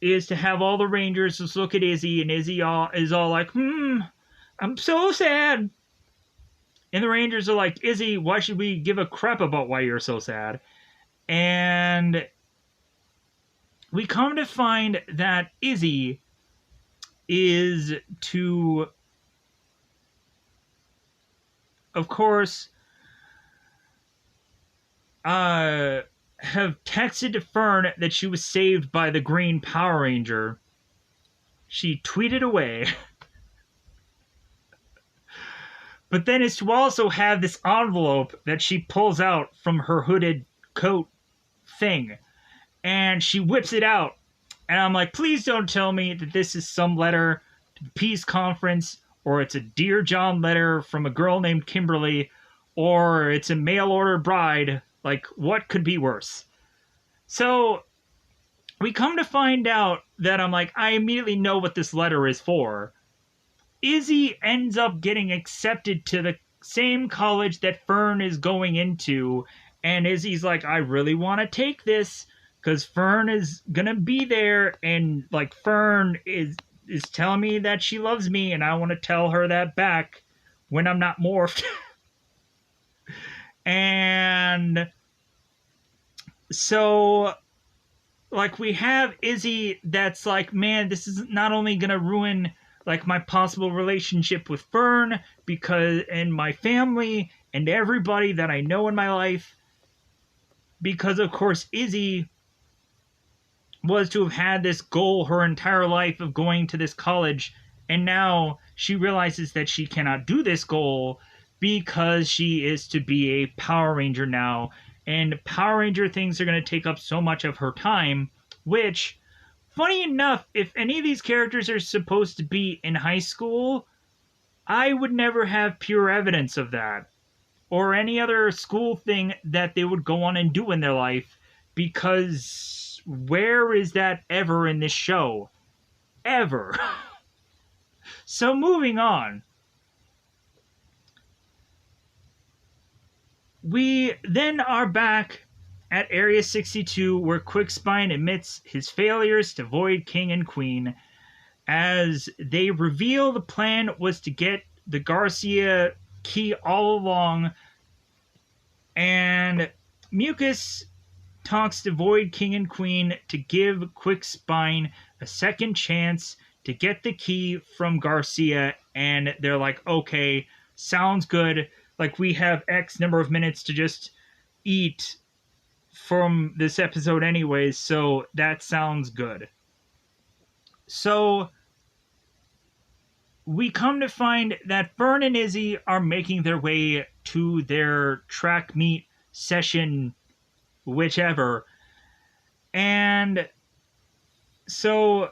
is to have all the Rangers just look at Izzy, and Izzy is all like, I'm so sad. And the Rangers are like, Izzy, why should we give a crap about why you're so sad? And we come to find that Izzy is to, of course, have texted to Fern that she was saved by the Green Power Ranger. She tweeted away. But then is to also have this envelope that she pulls out from her hooded coat thing. And she whips it out. And I'm like, please don't tell me that this is some letter to the peace conference, or it's a Dear John letter from a girl named Kimberly, or it's a mail-order bride. Like, what could be worse? So, we come to find out that I'm like, I immediately know what this letter is for. Izzy ends up getting accepted to the same college that Fern is going into, and Izzy's like, I really want to take this, because Fern is gonna be there, and, like, Fern is telling me that she loves me, and I want to tell her that back when I'm not morphed. And so, like, we have Izzy that's like, man, this is not only gonna ruin, like, my possible relationship with Fern, and my family, and everybody that I know in my life, because, of course, Izzy was to have had this goal her entire life of going to this college, and now she realizes that she cannot do this goal because she is to be a Power Ranger now, and Power Ranger things are going to take up so much of her time, which, funny enough, if any of these characters are supposed to be in high school, I would never have pure evidence of that, or any other school thing that they would go on and do in their life, because where is that ever in this show? Ever. So moving on. We then are back at Area 62 where Quickspine admits his failures to void King and Queen as they reveal the plan was to get the Garcia key all along, and Mucus talks to Void King and Queen to give Quickspine a second chance to get the key from Garcia, and they're like, okay, sounds good. Like, we have X number of minutes to just eat from this episode anyways, so that sounds good. So we come to find that Fern and Izzy are making their way to their track meet session, whichever. And so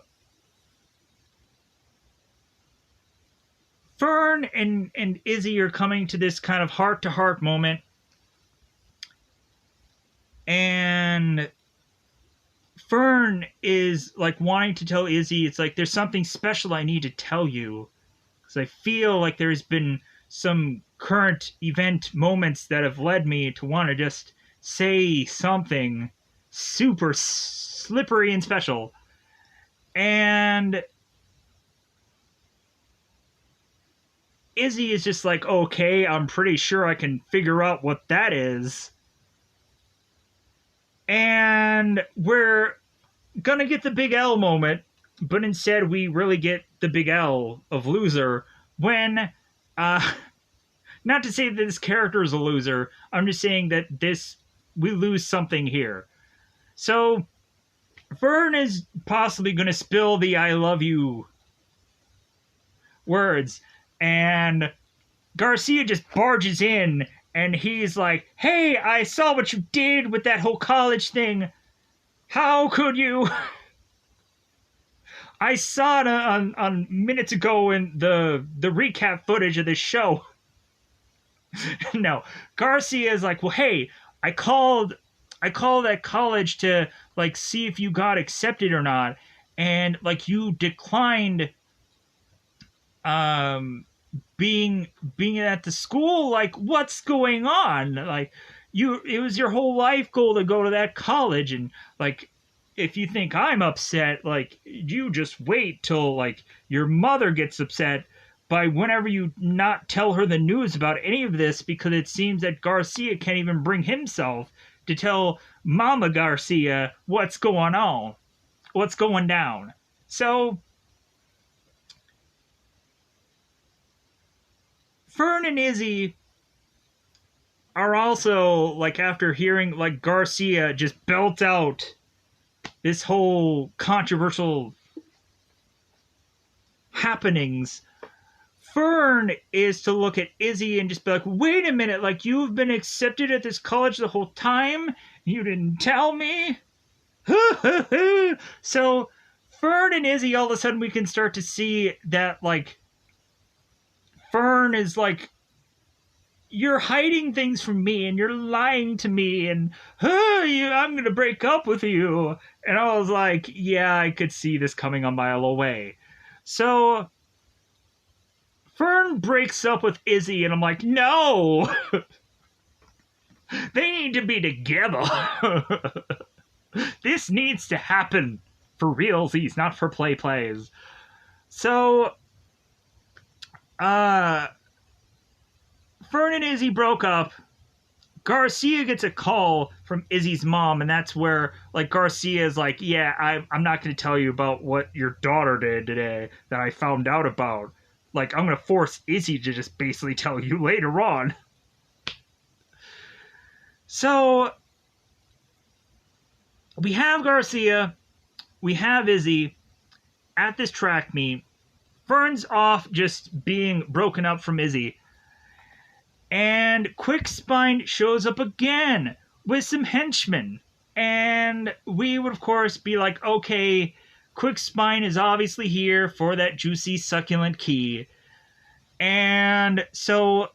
Fern and Izzy are coming to this kind of heart-to-heart moment. And Fern is like wanting to tell Izzy, it's like, there's something special I need to tell you. Because I feel like there's been some current event moments that have led me to want to just say something super slippery and special. And Izzy is just like, okay, I'm pretty sure I can figure out what that is. And we're gonna get the big L moment, but instead we really get the big L of loser when, not to say that this character is a loser, I'm just saying that we lose something here. So, Fern is possibly gonna spill the I love you words, and Garcia just barges in, and he's like, hey, I saw what you did with that whole college thing. How could you? I saw it on minutes ago in the recap footage of this show. No, Garcia is like, well, hey, I called that college to like see if you got accepted or not, and like you declined being at the school. Like, what's going on? Like, it was your whole life goal to go to that college, and like, if you think I'm upset, like, you just wait till like your mother gets upset by whenever you not tell her the news about any of this, because it seems that Garcia can't even bring himself to tell Mama Garcia what's going on, what's going down. So Fern and Izzy are also, like, after hearing, like, Garcia just belt out this whole controversial happenings, Fern is to look at Izzy and just be like, wait a minute, like, you've been accepted at this college the whole time? You didn't tell me? So, Fern and Izzy, all of a sudden we can start to see that, like, Fern is like, you're hiding things from me, and you're lying to me, and I'm gonna break up with you. And I was like, yeah, I could see this coming a mile away. So Fern breaks up with Izzy, and I'm like, no! They need to be together. This needs to happen for realsies, not for plays. So Fern and Izzy broke up. Garcia gets a call from Izzy's mom, and that's where, like, Garcia is like, yeah, I'm not going to tell you about what your daughter did today that I found out about. Like, I'm going to force Izzy to just basically tell you later on. So we have Garcia, we have Izzy at this track meet. Fern's off just being broken up from Izzy. And Quickspine shows up again with some henchmen. And we would, of course, be like, okay, Quickspine is obviously here for that juicy, succulent key. And so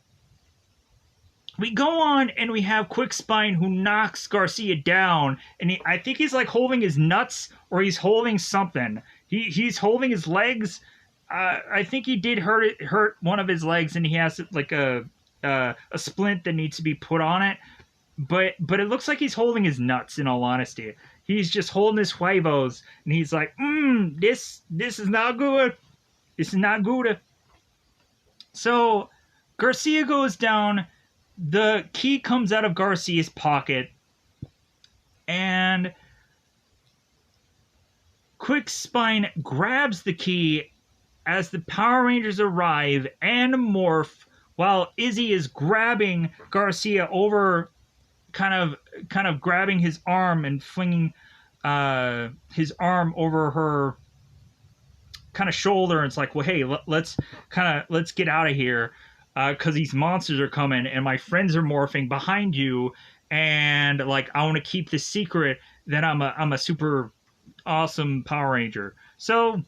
we go on and we have Quickspine who knocks Garcia down. And I think he's like holding his nuts, or he's holding something. He's holding his legs. I think he did hurt one of his legs, and he has like a splint that needs to be put on it. But it looks like he's holding his nuts. In all honesty, he's just holding his huevos, and he's like, this is not good. This is not good. So Garcia goes down. The key comes out of Garcia's pocket, and Quick Spine grabs the key as the Power Rangers arrive and morph, while Izzy is grabbing Garcia over, kind of grabbing his arm and flinging his arm over her kind of shoulder. And it's like, well, hey, let's get out of here, because these monsters are coming and my friends are morphing behind you, and like I want to keep the secret that I'm a super awesome Power Ranger. So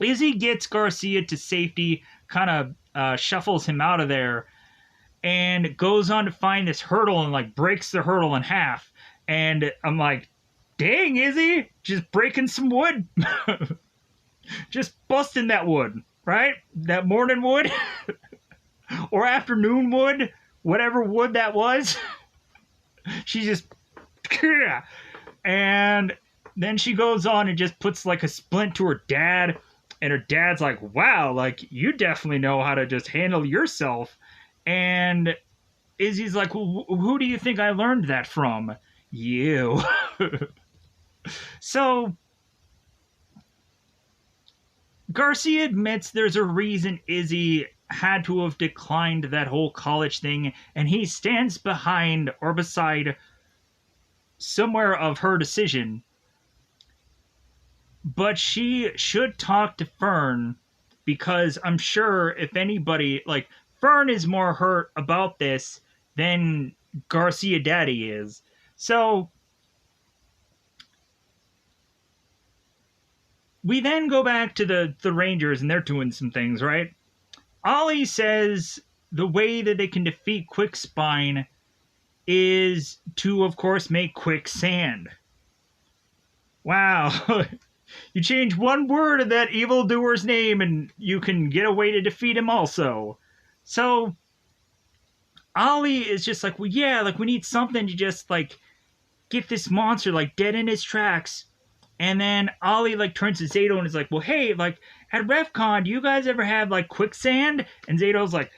Izzy gets Garcia to safety, kind of shuffles him out of there, and goes on to find this hurdle and like breaks the hurdle in half. And I'm like, dang, Izzy, just breaking some wood. Just busting that wood, right? That morning wood or afternoon wood, whatever wood that was. She just, and then she goes on and just puts like a splint to her dad, and her dad's like, wow, like you definitely know how to just handle yourself. And Izzy's like, well, who do you think I learned that from? You. So Garcia admits there's a reason Izzy had to have declined that whole college thing, and he stands behind or beside somewhere of her decision. But she should talk to Fern, because I'm sure if anybody, like, Fern is more hurt about this than Garcia Daddy is. So we then go back to the Rangers, and they're doing some things, right? Ollie says the way that they can defeat Quick Spine is to, of course, make quicksand. Wow. You change one word of that evildoer's name and you can get a way to defeat him also. So Ollie is just like, well, yeah, like we need something to just like get this monster like dead in his tracks. And then Ollie like turns to Zato and is like, well, hey, like at RefCon, do you guys ever have like quicksand? And Zato's like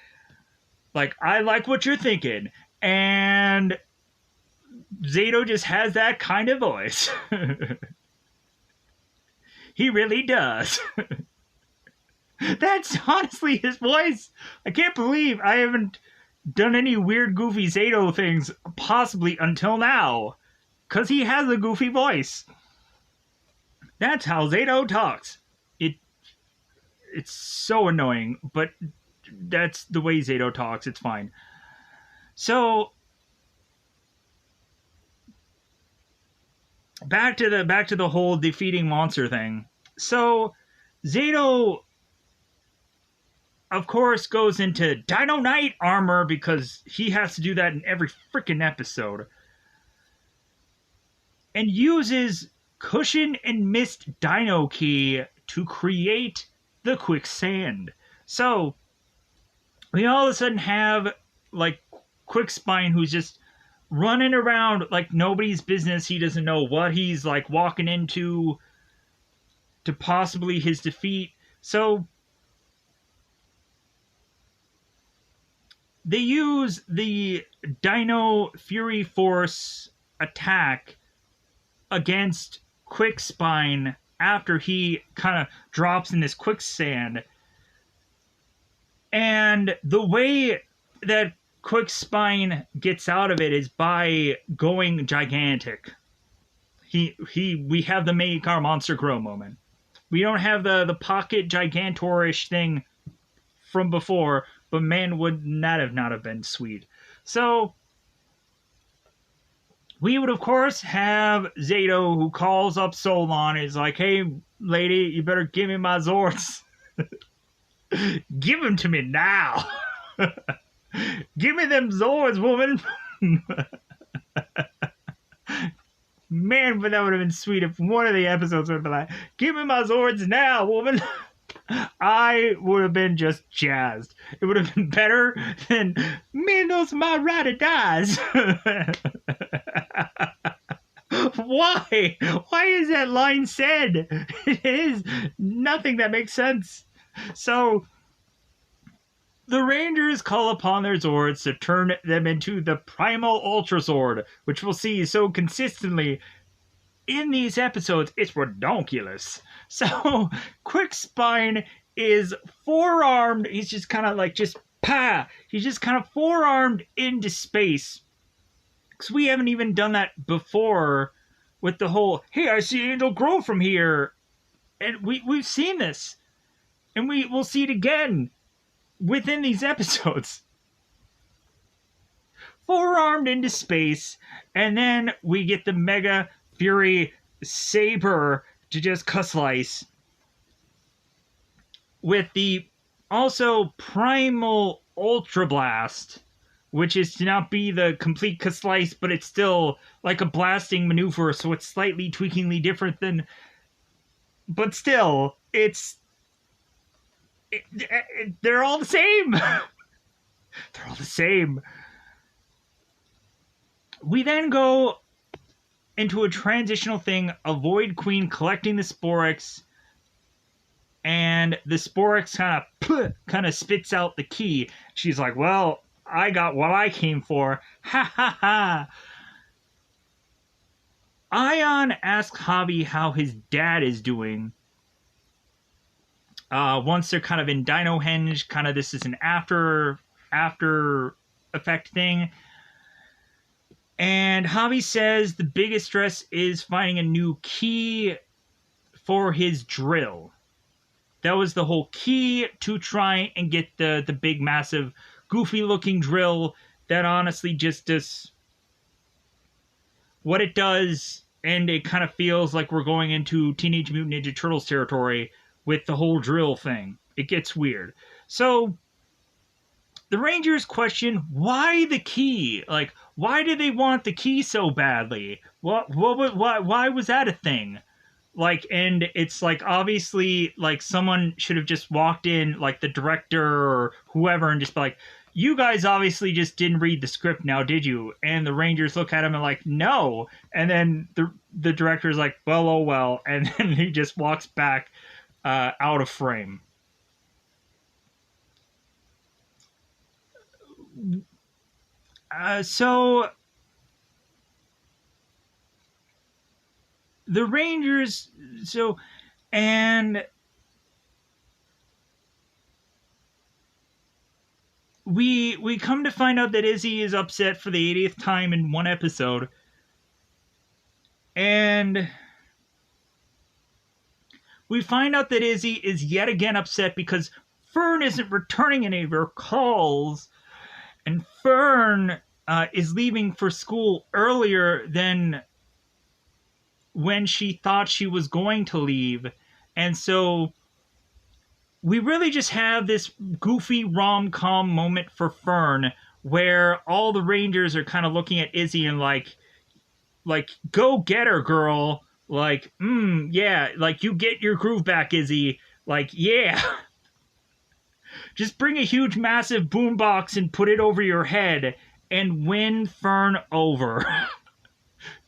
I like what you're thinking. And Zato just has that kind of voice. He really does. That's honestly his voice. I can't believe I haven't done any weird, goofy Zato things, possibly until now. Because he has a goofy voice. That's how Zato talks. It's so annoying, but that's the way Zato talks. It's fine. So back to the whole defeating monster thing. So Zato, of course, goes into Dino Knight armor because he has to do that in every freaking episode, and uses Cushion and Mist Dino Key to create the quicksand. So we all of a sudden have like Quick Spine, who's just running around like nobody's business. He doesn't know what he's like walking into to possibly his defeat. So they use the Dino Fury Force attack against Quick Spine after he kind of drops in this quicksand. And the way that Quick Spine gets out of it is by going gigantic. We have the Make Our Monster Grow moment. We don't have the pocket gigantorish thing from before, but man, would not have been sweet. So we would, of course, have Zato, who calls up Solon, and is like, hey, lady, you better give me my Zords. Give them to me now. Give me them Zords, woman. Man, but that would have been sweet if one of the episodes would have been like, give me my Zords now, woman. I would have been just jazzed. It would have been better than, man, those are my ride or dies. Why? Why is that line said? It is nothing that makes sense. So, the Rangers call upon their Zords to turn them into the Primal Ultra Zord, which we'll see so consistently in these episodes. It's redonkulous. So, Quick Spine is four-armed. He's just kind of like, he's just kind of four-armed into space. Because we haven't even done that before with the whole, hey, I see Angel grow from here. And we've seen this. And we'll see it again within these episodes. Four-armed into space, and then we get the Mega Fury Saber to just cuss-slice. With the also Primal Ultra Blast, which is to not be the complete cuss-slice, but it's still like a blasting maneuver, so it's slightly tweakingly different than... But still, they're all the same. They're all the same. We then go into a transitional thing, avoid Queen collecting the Sporix, and the Sporix kind of spits out the key. She's like, well, I got what I came for. Ha ha ha. Ion asks Javi how his dad is doing. Once they're kind of in Dino Henge, kind of this is an after effect thing. And Javi says the biggest stress is finding a new key for his drill. That was the whole key to try and get the big, massive, goofy-looking drill that honestly just does what it does, and it kind of feels like we're going into Teenage Mutant Ninja Turtles territory with the whole drill thing. It gets weird. So, the Rangers question, why the key? Like, why did they want the key so badly? Why was that a thing? Like, and it's like, obviously, like, someone should have just walked in, like, the director or whoever, and just be like, you guys obviously just didn't read the script now, did you? And the Rangers look at him and like, no. And then the director's like, well, oh well. And then he just walks back out of frame. So the Rangers, and we come to find out that Izzy is upset for the 80th time in one episode. And we find out that Izzy is yet again upset because Fern isn't returning any of her calls. And Fern is leaving for school earlier than when she thought she was going to leave. And so we really just have this goofy rom-com moment for Fern where all the Rangers are kind of looking at Izzy and like, go get her, girl. Like, yeah, like, you get your groove back, Izzy. Like, yeah. Just bring a huge, massive boombox and put it over your head and win Fern over.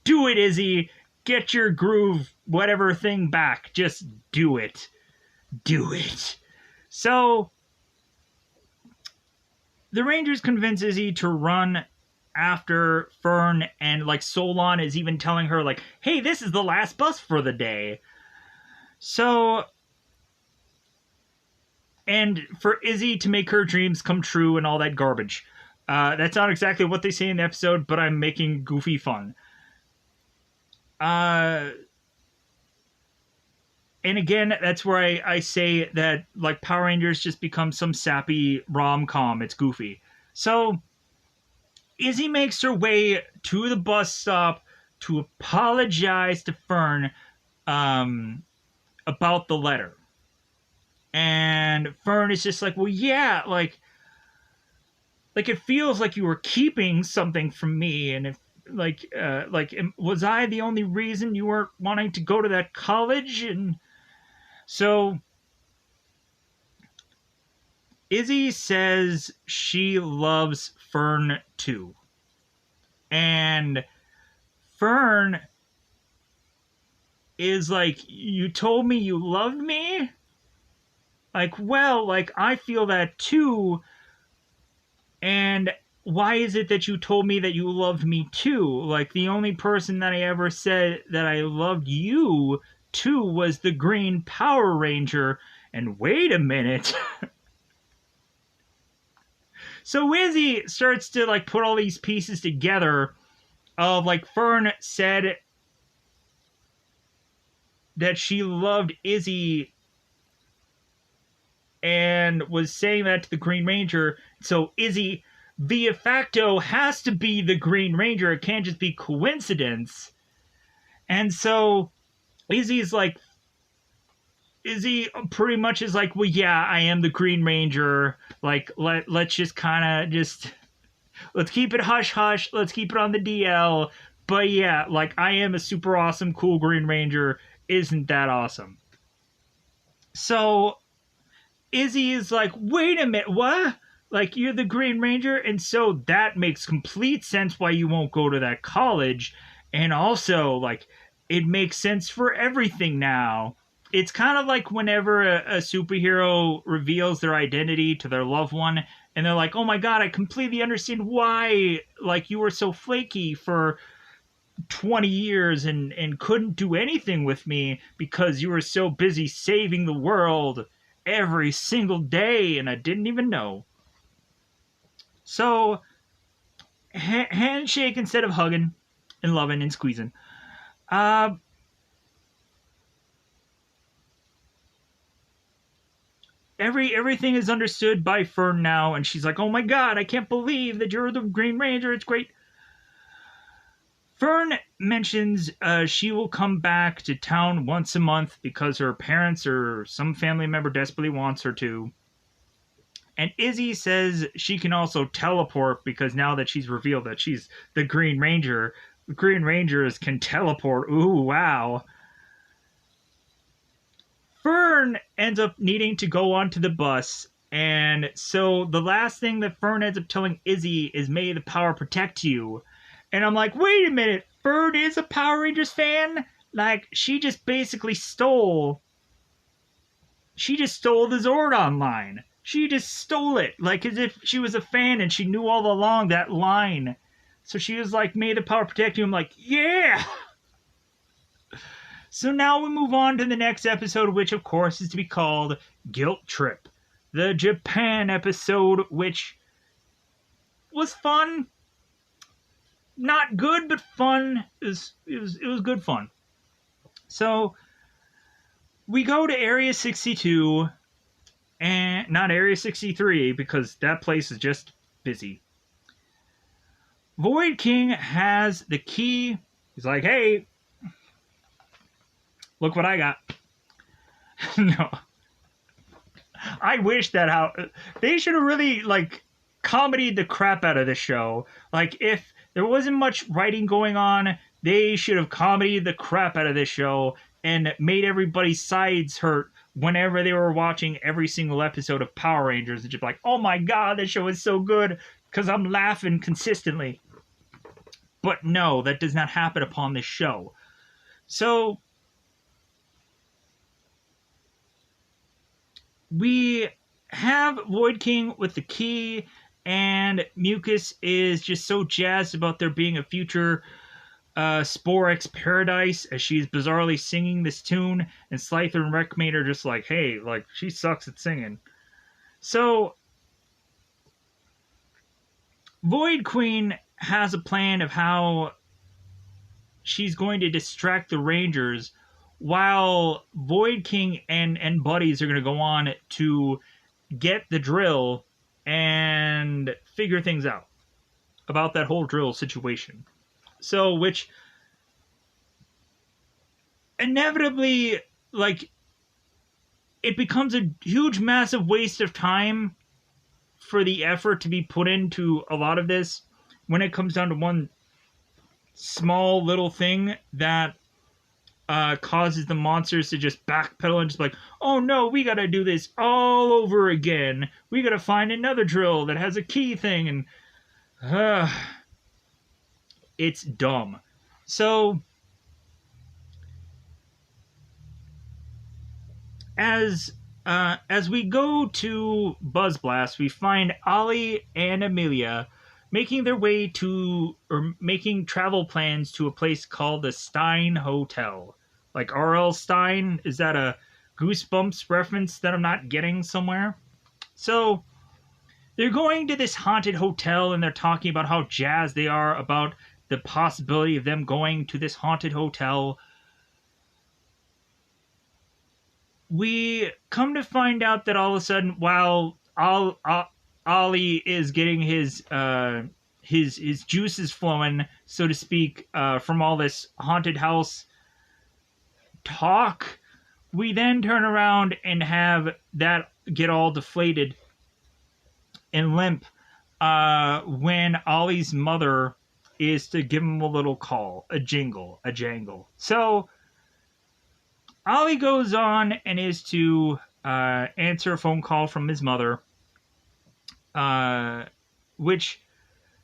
Do it, Izzy. Get your groove, whatever thing back. Just do it. Do it. So, the Rangers convince Izzy to run after Fern, and like Solon is even telling her like, hey, this is the last bus for the day. So, and for Izzy to make her dreams come true and all that garbage. That's not exactly what they say in the episode, but I'm making goofy fun. And again, that's where I say that like Power Rangers just become some sappy rom-com. It's goofy. So Izzy makes her way to the bus stop to apologize to Fern about the letter. And Fern is just like, well, yeah, like it feels like you were keeping something from me, and if was I the only reason you weren't wanting to go to that college? And so Izzy says she loves Fern too. And Fern is like, you told me you loved me? Like, well, like, I feel that too. And why is it that you told me that you loved me too? Like, the only person that I ever said that I loved you too was the Green Power Ranger. And wait a minute. So Izzy starts to, like, put all these pieces together of, like, Fern said that she loved Izzy and was saying that to the Green Ranger. So Izzy, via facto, has to be the Green Ranger. It can't just be coincidence. And so Izzy pretty much is like, well, yeah, I am the Green Ranger. Like, let's just kind of just, let's keep it hush hush. Let's keep it on the DL. But yeah, like, I am a super awesome, cool Green Ranger. Isn't that awesome? So Izzy is like, wait a minute, what? Like, you're the Green Ranger? And so that makes complete sense why you won't go to that college. And also, like, it makes sense for everything now. It's kind of like whenever a superhero reveals their identity to their loved one, and they're like, oh my god, I completely understand why, like, you were so flaky for 20 years and couldn't do anything with me because you were so busy saving the world every single day and I didn't even know. So, handshake instead of hugging and loving and squeezing. Everything is understood by Fern now, and she's like, oh my god, I can't believe that you're the Green Ranger, it's great. Fern mentions she will come back to town once a month because her parents or some family member desperately wants her to. And Izzy says she can also teleport because now that she's revealed that she's the Green Ranger, the Green Rangers can teleport. Ooh, wow. Fern ends up needing to go onto the bus, and so the last thing that Fern ends up telling Izzy is, may the power protect you. And I'm like, wait a minute, Fern is a Power Rangers fan? Like, she just basically stole the Zordon line. She just stole it, like as if she was a fan and she knew all along that line. So she was like, may the power protect you. I'm like, yeah! So now we move on to the next episode, which of course is to be called Guilt Trip. The Japan episode, which was fun. Not good, but fun. It was good fun. So we go to Area 62, and not Area 63, because that place is just busy. Void King has the key. He's like, hey, look what I got. No. I wish that they should have really, like, comedied the crap out of this show. Like, if there wasn't much writing going on, they should have comedied the crap out of this show and made everybody's sides hurt whenever they were watching every single episode of Power Rangers. And just like, oh my god, this show is so good because I'm laughing consistently. But no, that does not happen upon this show. So we have Void King with the key, and Mucus is just so jazzed about there being a future Sporex paradise as she's bizarrely singing this tune, and Slifer and Wreckmate are just like, hey, like, she sucks at singing. So Void Queen has a plan of how she's going to distract the Rangers while Void King and buddies are going to go on to get the drill and figure things out about that whole drill situation. So, which inevitably, like, it becomes a huge, massive waste of time for the effort to be put into a lot of this when it comes down to one small little thing that causes the monsters to just backpedal and just like, oh no, we gotta do this all over again. We gotta find another drill that has a key thing, and it's dumb. So as we go to Buzz Blast, we find Ollie and Amelia making their way to, or making travel plans to, a place called the Stein Hotel. Like R.L. Stein? Is that a Goosebumps reference that I'm not getting somewhere? So they're going to this haunted hotel and they're talking about how jazzed they are about the possibility of them going to this haunted hotel. We come to find out that all of a sudden, while Ollie is getting his juices flowing, so to speak, from all this haunted house talk, we then turn around and have that get all deflated and limp when Ollie's mother is to give him a little call, a jangle. So Ollie goes on and is to answer a phone call from his mother, which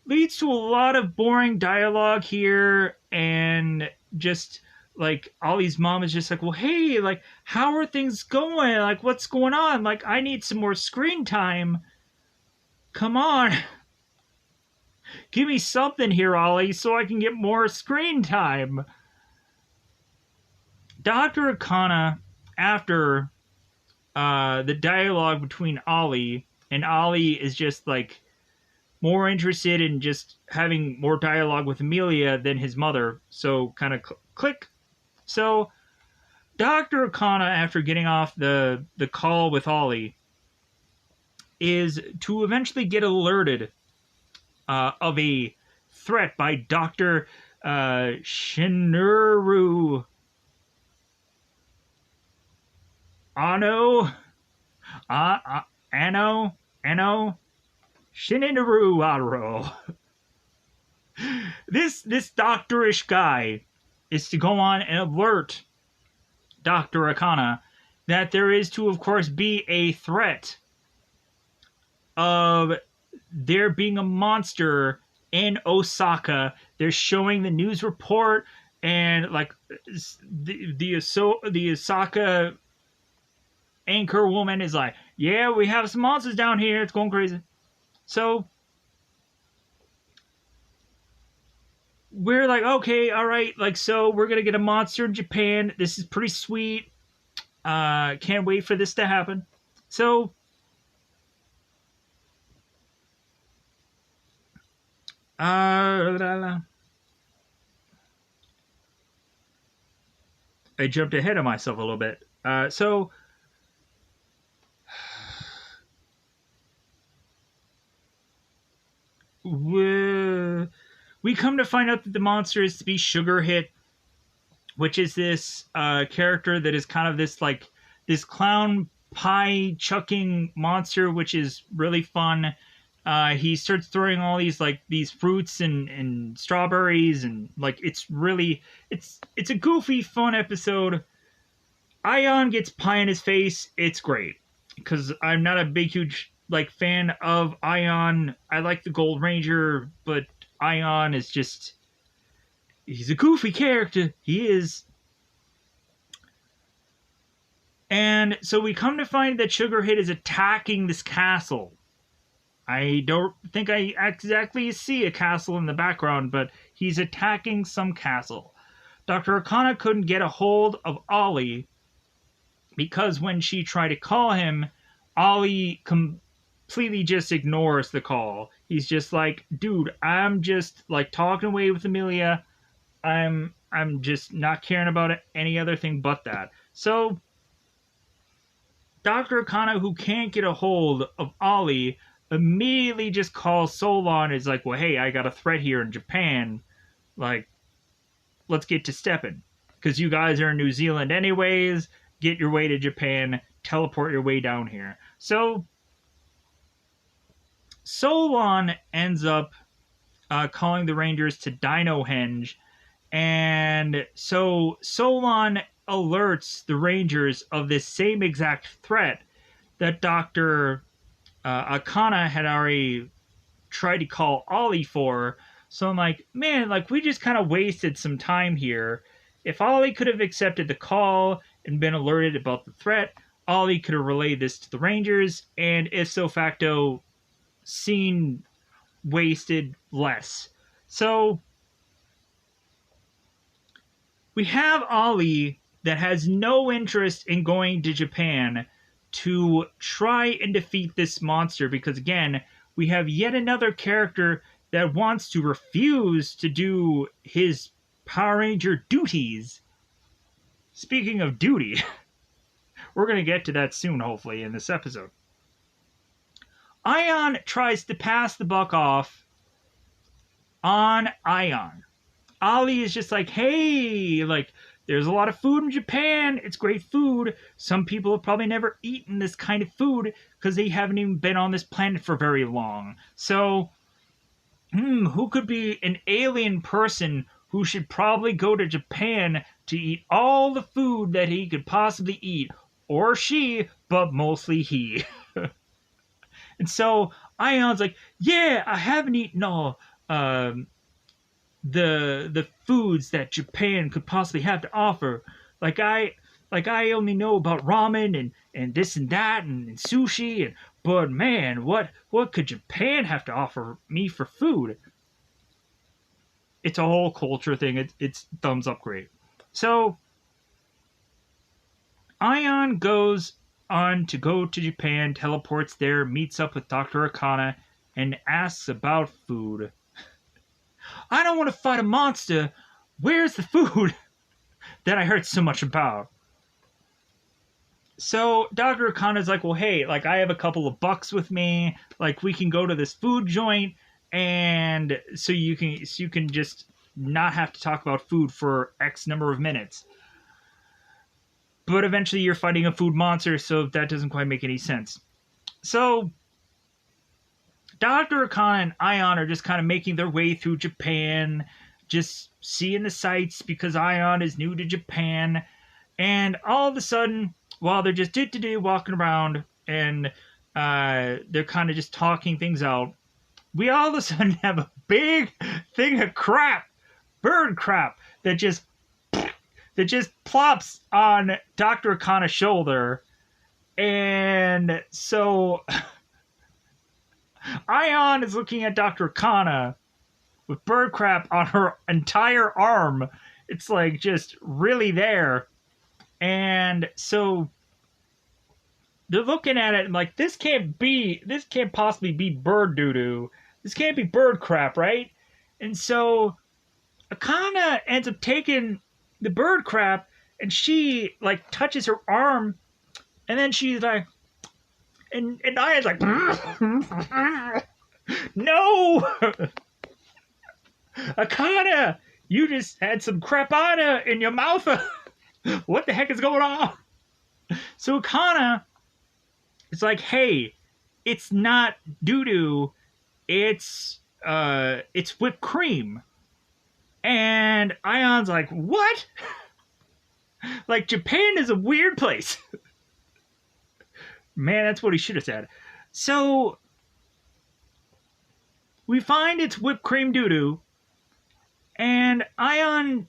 leads to a lot of boring dialogue here, and just like Ollie's mom is just like, well, hey, like, how are things going? Like, what's going on? Like, I need some more screen time. Come on. Give me something here, Ollie, so I can get more screen time. Dr. Akana, after the dialogue between Ollie, and Ollie is just like more interested in just having more dialogue with Amelia than his mother, so kind of click. So Dr. Akana, after getting off the call with Ollie, is to eventually get alerted of a threat by Dr. Shinuru Ano Shinuru Aro. This doctorish guy is to go on and alert Dr. Akana that there is to, of course, be a threat of there being a monster in Osaka. They're showing the news report, and like the Osaka anchor woman is like, yeah, we have some monsters down here. It's going crazy. So we're like, okay, all right. Like, so we're going to get a monster in Japan. This is pretty sweet. Can't wait for this to happen. So I jumped ahead of myself a little bit. So we come to find out that the monster is to be Sugar Hit, which is this character that is kind of this clown pie chucking monster, which is really fun. He starts throwing all these fruits and strawberries, and like it's a goofy, fun episode. Ion gets pie in his face. It's great because I'm not a big, huge fan of Ion. I like the Gold Ranger, but Ion is just, he's a goofy character. He is. And so we come to find that Sugar Hit is attacking this castle. I don't think I exactly see a castle in the background, but he's attacking some castle. Dr. Akana couldn't get a hold of Ollie because when she tried to call him, Ollie completely just ignores the call. He's just like, dude, I'm just talking away with Amelia. I'm just not caring about any other thing but that. So Dr. Akana, who can't get a hold of Ollie, immediately just calls Solon and is like, well, hey, I got a threat here in Japan. Like, let's get to stepping. Because you guys are in New Zealand anyways. Get your way to Japan. Teleport your way down here. So Solon ends up calling the Rangers to Dino henge. And so Solon alerts the Rangers of this same exact threat that Dr. Akana had already tried to call Ollie for. So I'm like, man, like we just kind of wasted some time here. If Ollie could have accepted the call and been alerted about the threat, Ollie could have relayed this to the Rangers, and if so facto, scene wasted less. So we have Ollie that has no interest in going to Japan to try and defeat this monster because, again, we have yet another character that wants to refuse to do his Power Ranger duties. Speaking of duty, we're going to get to that soon, hopefully, in this episode. Ion tries to pass the buck off on Ion. Ollie is just like, hey, like, there's a lot of food in Japan. It's great food. Some people have probably never eaten this kind of food because they haven't even been on this planet for very long. So, who could be an alien person who should probably go to Japan to eat all the food that he could possibly eat? Or she, but mostly he. And so Ion's like, yeah, I haven't eaten all the foods that Japan could possibly have to offer. Like I only know about ramen and this and that and sushi, but man, what could Japan have to offer me for food? It's a whole culture thing. It's thumbs up great. So Ion goes on to go to Japan, teleports there, meets up with Dr. Akana, and asks about food. I don't want to fight a monster. Where's the food that I heard so much about? So Dr. Akana's like, well, hey, like I have a couple of bucks with me. Like we can go to this food joint, and so you can just not have to talk about food for X number of minutes. But eventually you're fighting a food monster, so that doesn't quite make any sense. So Dr. Akana and Ion are just kind of making their way through Japan, just seeing the sights because Ion is new to Japan. And all of a sudden, while they're just walking around and they're kind of just talking things out, we all of a sudden have a big thing of crap, bird crap, that just plops on Dr. Akana's shoulder. And so Ion is looking at Dr. Akana with bird crap on her entire arm. It's like just really there. And so they're looking at it and like, this can't possibly be bird doo-doo. This can't be bird crap, right? And so Akana ends up taking the bird crap and she like touches her arm, and then she's like, and Ion's like, no! Akana, you just had some crapana in your mouth. What the heck is going on? So Akana is like, hey, it's not doo-doo, it's whipped cream. And Ion's like, what? Like, Japan is a weird place. Man, that's what he should have said. So we find it's whipped cream doo-doo, and Ion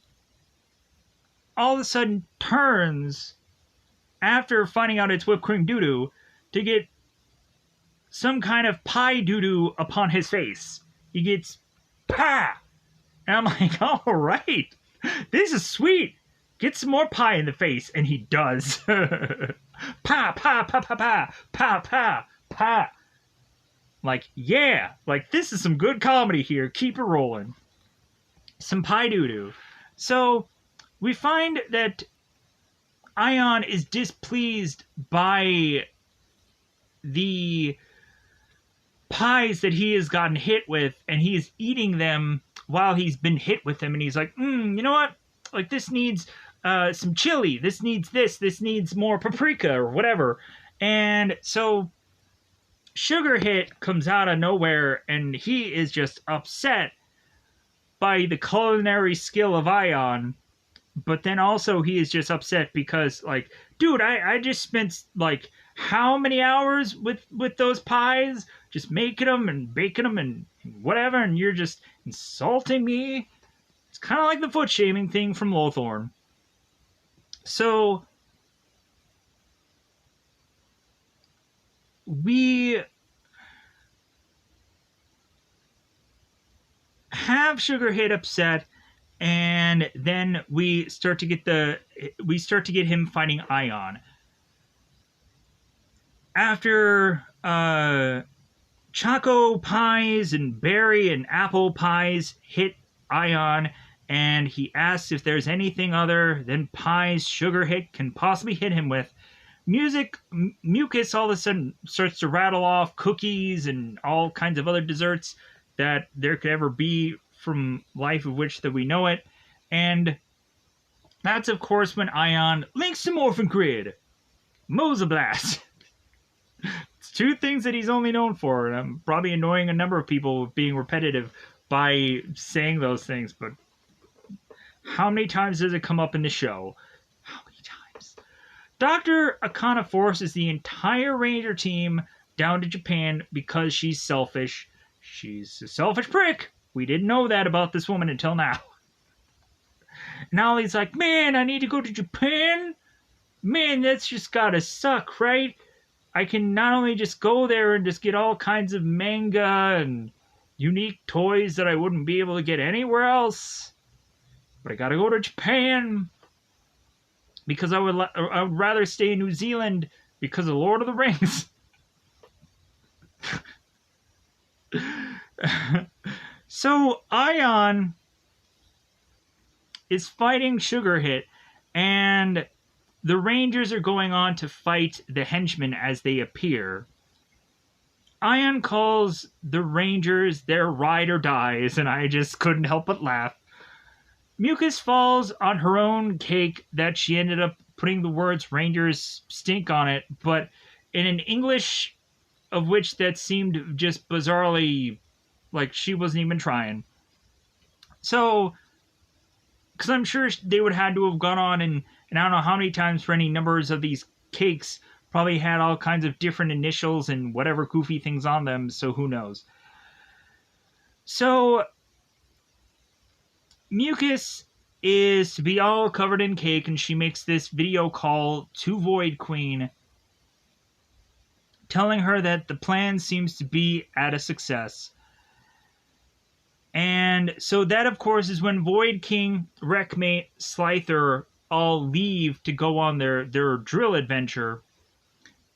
all of a sudden turns after finding out it's whipped cream doo-doo to get some kind of pie doo-doo upon his face. He gets pa! And I'm like, all right, this is sweet. Get some more pie in the face. And he does. Pa, pa, pa, pa, pa, pa, pa, pa. Like, yeah, like this is some good comedy here. Keep it rolling. Some pie doo-doo. So we find that Ion is displeased by the pies that he has gotten hit with, and he is eating them while he's been hit with them, and he's like, you know what? Like, this needs some chili. This needs this. This needs more paprika or whatever. And so Sugar Hit comes out of nowhere, and he is just upset by the culinary skill of Ion, but then also he is just upset because, like, dude, I just spent like how many hours with those pies, just making them and baking them and whatever, and you're just insulting me. It's kind of like the foot shaming thing from Lothorn. So we have Sugar Hit upset, and then we start to get him fighting Ion. After Choco pies and berry and apple pies hit Ion, and he asks if there's anything other than pies Sugar Hit can possibly hit him with, Mucus all of a sudden starts to rattle off cookies and all kinds of other desserts that there could ever be from life of which that we know it. And that's, of course, when Ion links to Morphin Grid. Mosablast. It's two things that he's only known for, and I'm probably annoying a number of people with being repetitive by saying those things, but how many times does it come up in the show? How many times? Dr. Akana forces the entire Ranger team down to Japan because she's selfish. She's a selfish prick. We didn't know that about this woman until now. And Ollie's like, man, I need to go to Japan? Man, that's just gotta suck, right? I can not only just go there and just get all kinds of manga and unique toys that I wouldn't be able to get anywhere else, but I gotta go to Japan because I would rather stay in New Zealand because of Lord of the Rings. So Ion is fighting Sugar Hit, and the Rangers are going on to fight the henchmen as they appear. Ion calls the Rangers their ride or dies, and I just couldn't help but laugh. Mucus falls on her own cake that she ended up putting the words Rangers stink on it, but in an English of which that seemed just bizarrely like she wasn't even trying. So, because I'm sure they would have had to have gone on and I don't know how many times for any numbers of these cakes probably had all kinds of different initials and whatever goofy things on them, so who knows. So, Mucus is to be all covered in cake, and she makes this video call to Void Queen, telling her that the plan seems to be at a success. And so that, of course, is when Void King, Wreckmate, Slifer all leave to go on their drill adventure.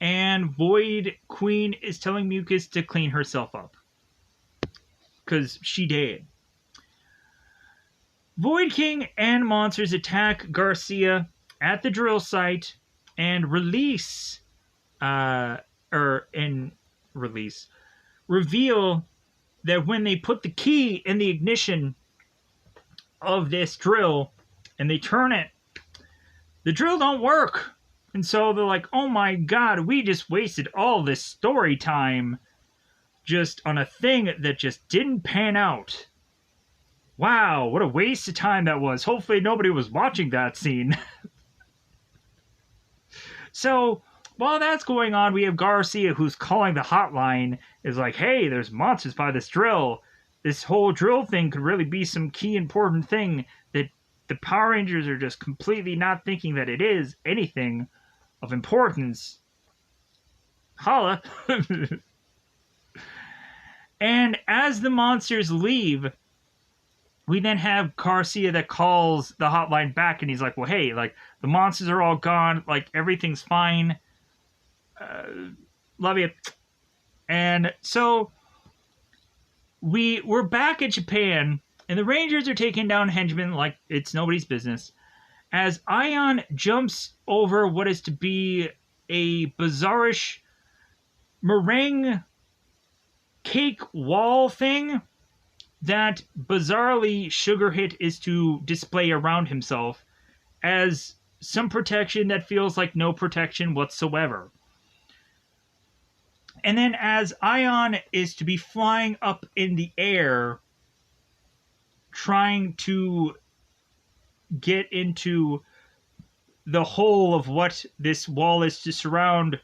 And Void Queen is telling Mucus to clean herself up, because she did. Void King and monsters attack Garcia at the drill site and reveal that when they put the key in the ignition of this drill and they turn it, the drill don't work. And so they're like, oh my god, we just wasted all this story time just on a thing that just didn't pan out. Wow, what a waste of time that was. Hopefully nobody was watching that scene. So, while that's going on, we have Garcia, who's calling the hotline, is like, hey, there's monsters by this drill. This whole drill thing could really be some key important thing that the Power Rangers are just completely not thinking that it is anything of importance. Holla. And as the monsters leave, we then have Garcia that calls the hotline back, and he's like, well, hey, like, the monsters are all gone, like, everything's fine. Love you. And so we're back at Japan, and the Rangers are taking down henchmen like it's nobody's business, as Ion jumps over what is to be a bizarrish meringue cake wall thing that bizarrely Sugar Hit is to display around himself as some protection that feels like no protection whatsoever. And then as Ion is to be flying up in the air, trying to get into the whole of what this wall is to surround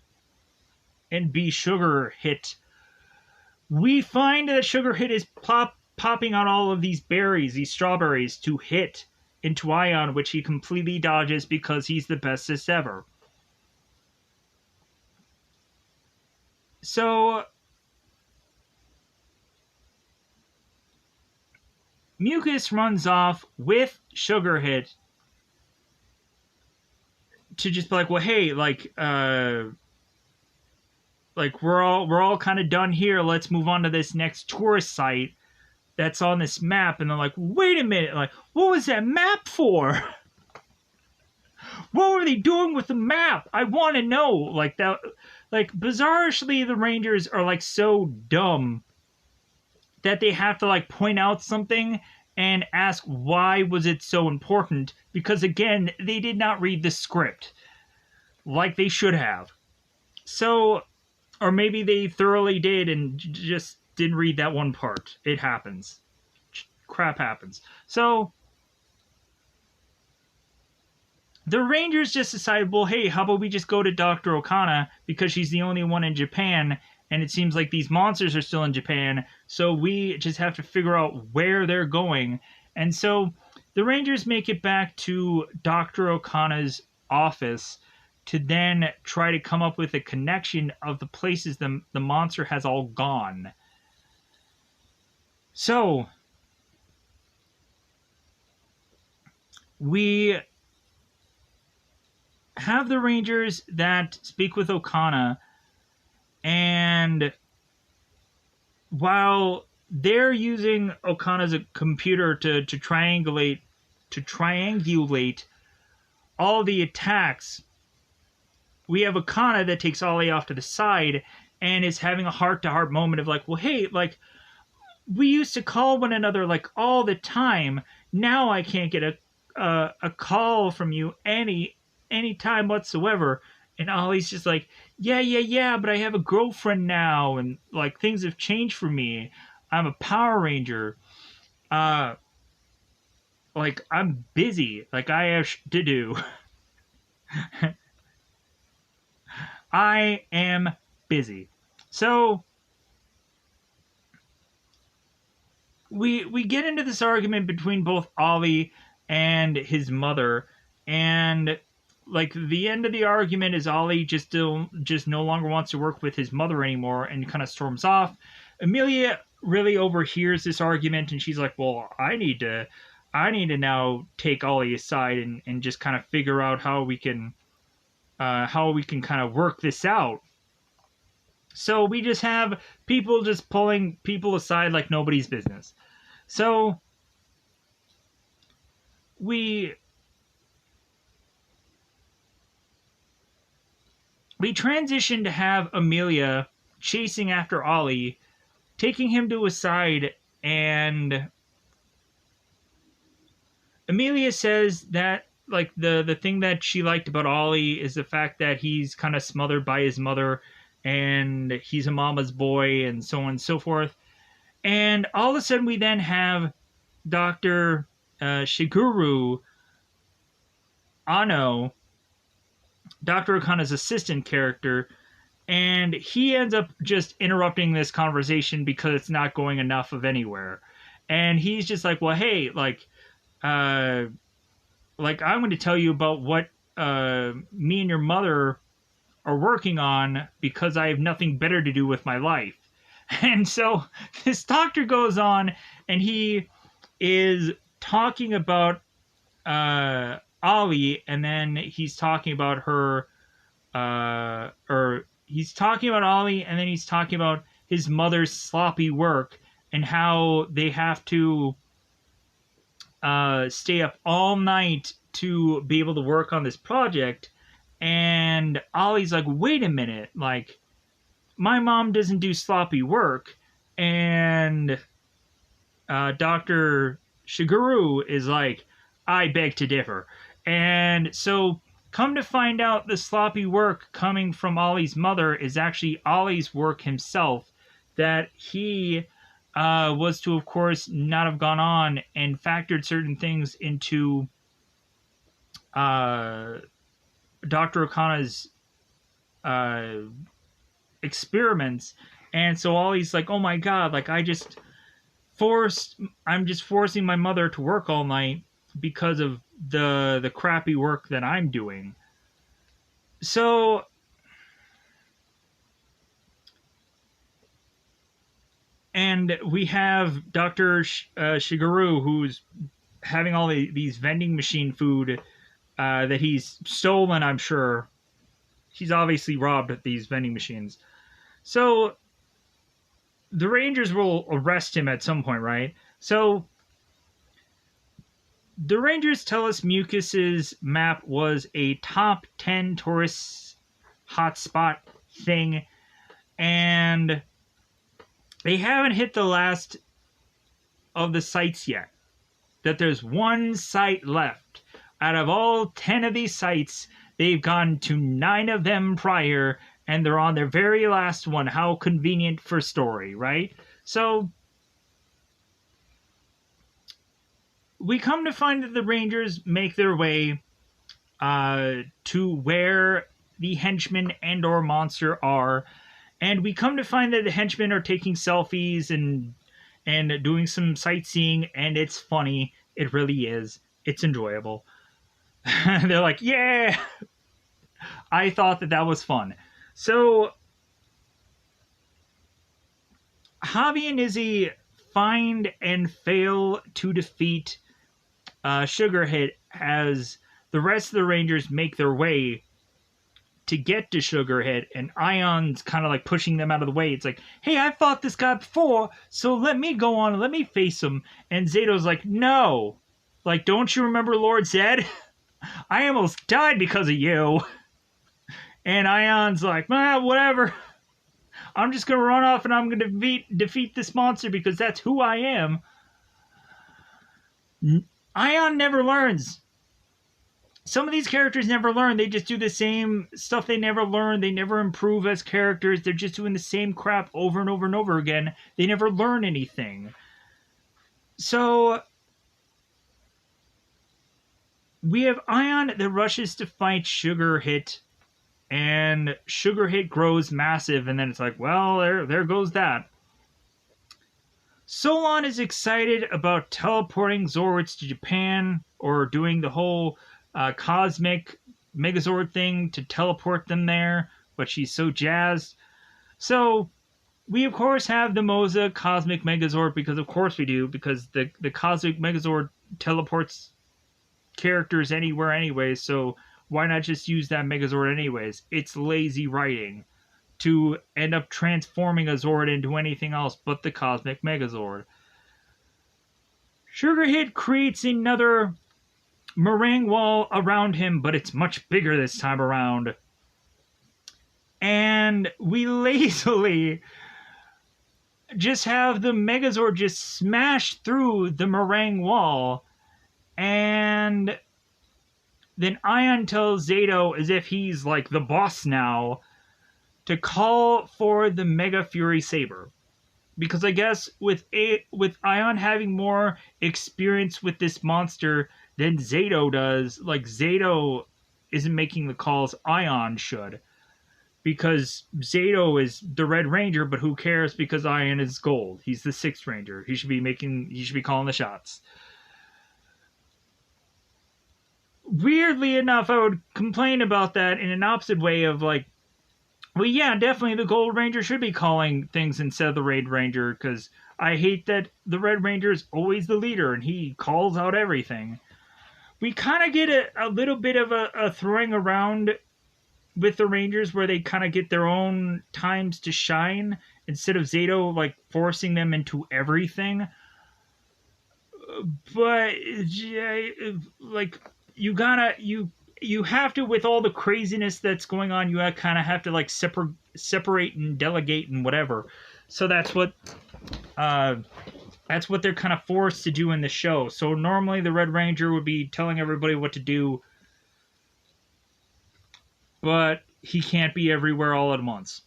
and be Sugar Hit, we find that Sugar Hit is popping out all of these berries, these strawberries, to hit into Ion, which he completely dodges because he's the bestest ever. So Mucus runs off with Sugar Hit to just be like, well, hey, like we're all kind of done here. Let's move on to this next tourist site that's on this map. And they're like, wait a minute, like, what was that map for? What were they doing with the map? I want to know. Like that, like bizarrely, the Rangers are like so dumb that they have to like point out something and ask why was it so important, because again, they did not read the script like they should have. So, or maybe they thoroughly did and just didn't read that one part. It happens. Crap happens. So the Rangers just decided, well, hey, how about we just go to Dr. Okana because she's the only one in Japan, and it seems like these monsters are still in Japan, so we just have to figure out where they're going. And so the Rangers make it back to Dr. Okana's office to then try to come up with a connection of the places the monster has all gone. So we have the Rangers that speak with Okana, and while they're using Okana's computer to triangulate all the attacks, we have Okana that takes Ollie off to the side and is having a heart-to-heart moment of like, well, hey, like, we used to call one another like all the time. Now I can't get a call from you any time whatsoever. And Ollie's just like, yeah, but I have a girlfriend now, and like things have changed for me. I'm a Power Ranger. Like I'm busy. Like I have to do. I am busy. So we get into this argument between both Ollie and his mother, and like the end of the argument is Ollie just no longer wants to work with his mother anymore and kind of storms off. Amelia really overhears this argument, and she's like, well, I need to now take Ollie aside and just kind of figure out how we can kind of work this out. So we just have people just pulling people aside like nobody's business. So we transition to have Amelia chasing after Ollie, taking him to a side, and Amelia says that like the thing that she liked about Ollie is the fact that he's kind of smothered by his mother and he's a mama's boy and so on and so forth. And all of a sudden we then have Dr. Shigeru Ano, Dr. Okana's assistant character, and he ends up just interrupting this conversation because it's not going enough of anywhere. And he's just like, well, hey, like I'm going to tell you about what me and your mother are working on because I have nothing better to do with my life. And so this doctor goes on and he is talking about Ollie, and then he's talking about her, or he's talking about Ollie, and then he's talking about his mother's sloppy work and how they have to stay up all night to be able to work on this project. And Ollie's like, wait a minute, like, my mom doesn't do sloppy work. And Dr. Shigeru is like, I beg to differ. And so come to find out, the sloppy work coming from Ollie's mother is actually Ollie's work himself, that he was to, of course, not have gone on and factored certain things into uh, Dr. Okana's uh, experiments. And so all he's like, oh my god, like I'm just forcing my mother to work all night because of the crappy work that I'm doing. So and we have Dr. Shigeru, who's having all these vending machine food that he's stolen, I'm sure. He's obviously robbed these vending machines. So the Rangers will arrest him at some point, right? So the Rangers tell us Mucus's map was a top 10 tourist hotspot thing, and they haven't hit the last of the sites yet. That there's one site left. Out of all 10 of these sites, they've gone to 9 of them prior, and they're on their very last one. How convenient for story, right? So we come to find that the Rangers make their way to where the henchmen and or monster are, and we come to find that the henchmen are taking selfies and doing some sightseeing, and it's funny. It really is. It's enjoyable. They're like, yeah! I thought that was fun. So Javi and Izzy find and fail to defeat Sugarhit as the rest of the Rangers make their way to get to Sugarhit, and Ion's kind of like pushing them out of the way. It's like, hey, I fought this guy before, so let me go on and let me face him. And Zato's like, no. Like, don't you remember Lord Zed? I almost died because of you. And Ion's like, whatever. I'm just going to run off and I'm going to defeat this monster because that's who I am. Ion never learns. Some of these characters never learn. They just do the same stuff they never learn. They never improve as characters. They're just doing the same crap over and over and over again. They never learn anything. So we have Ion that rushes to fight Sugarhit, and Sugarhit grows massive, and then it's like, well, there goes that. Solon is excited about teleporting Zords to Japan, or doing the whole cosmic Megazord thing to teleport them there, but she's so jazzed. So we of course have the Moza Cosmic Megazord, because of course we do, because the Cosmic Megazord teleports characters anywhere anyway, so why not just use that Megazord anyways? It's lazy writing to end up transforming a Zord into anything else but the Cosmic Megazord. Sugarhit creates another meringue wall around him, but it's much bigger this time around. And we lazily just have the Megazord just smash through the meringue wall, and then Ion tells Zato, as if he's like the boss now, to call for the Mega Fury Saber. Because I guess with Ion having more experience with this monster than Zato does, like, Zato isn't making the calls, Ion should. Because Zato is the Red Ranger, but who cares, because Ion is gold. He's the 6th Ranger. He should be calling the shots. Weirdly enough, I would complain about that in an opposite way of like, well, yeah, definitely the Gold Ranger should be calling things instead of the Red Ranger, because I hate that the Red Ranger is always the leader and he calls out everything. We kind of get a little bit of a throwing around with the Rangers where they kind of get their own times to shine instead of Zato like forcing them into everything. But like, you have to, with all the craziness that's going on, you kind of have to like separate and delegate and whatever. So that's what they're kind of forced to do in the show. So normally the Red Ranger would be telling everybody what to do, but he can't be everywhere all at once,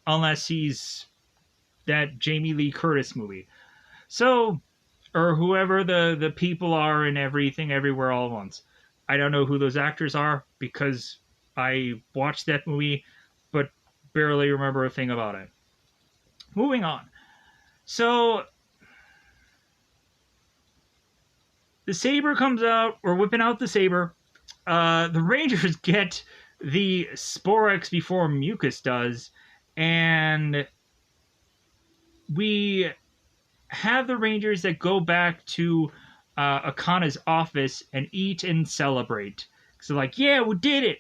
unless he's that Jamie Lee Curtis movie. So, or whoever the people are in Everything Everywhere All at Once. I don't know who those actors are because I watched that movie, but barely remember a thing about it. Moving on. So the saber comes out. We're whipping out the saber. The Rangers get the Sporex before Mucus does, and we have the Rangers that go back to Akana's office and eat and celebrate. So, like, yeah, we did it.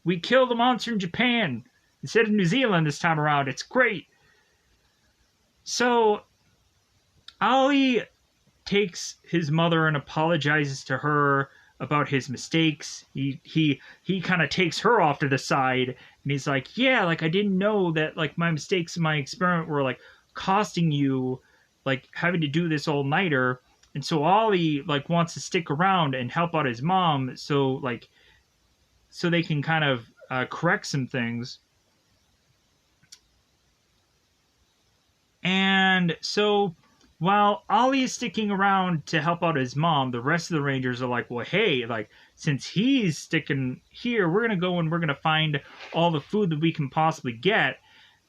We killed the monster in Japan instead of New Zealand this time around. It's great. So, Ollie takes his mother and apologizes to her about his mistakes. He kind of takes her off to the side and he's like, yeah, like I didn't know that like my mistakes in my experiment were like costing you like having to do this all-nighter. And so Ollie like wants to stick around and help out his mom so they can kind of correct some things. And so while Ollie is sticking around to help out his mom, the rest of the Rangers are like, well, hey, like, since he's sticking here, we're going to go and we're going to find all the food that we can possibly get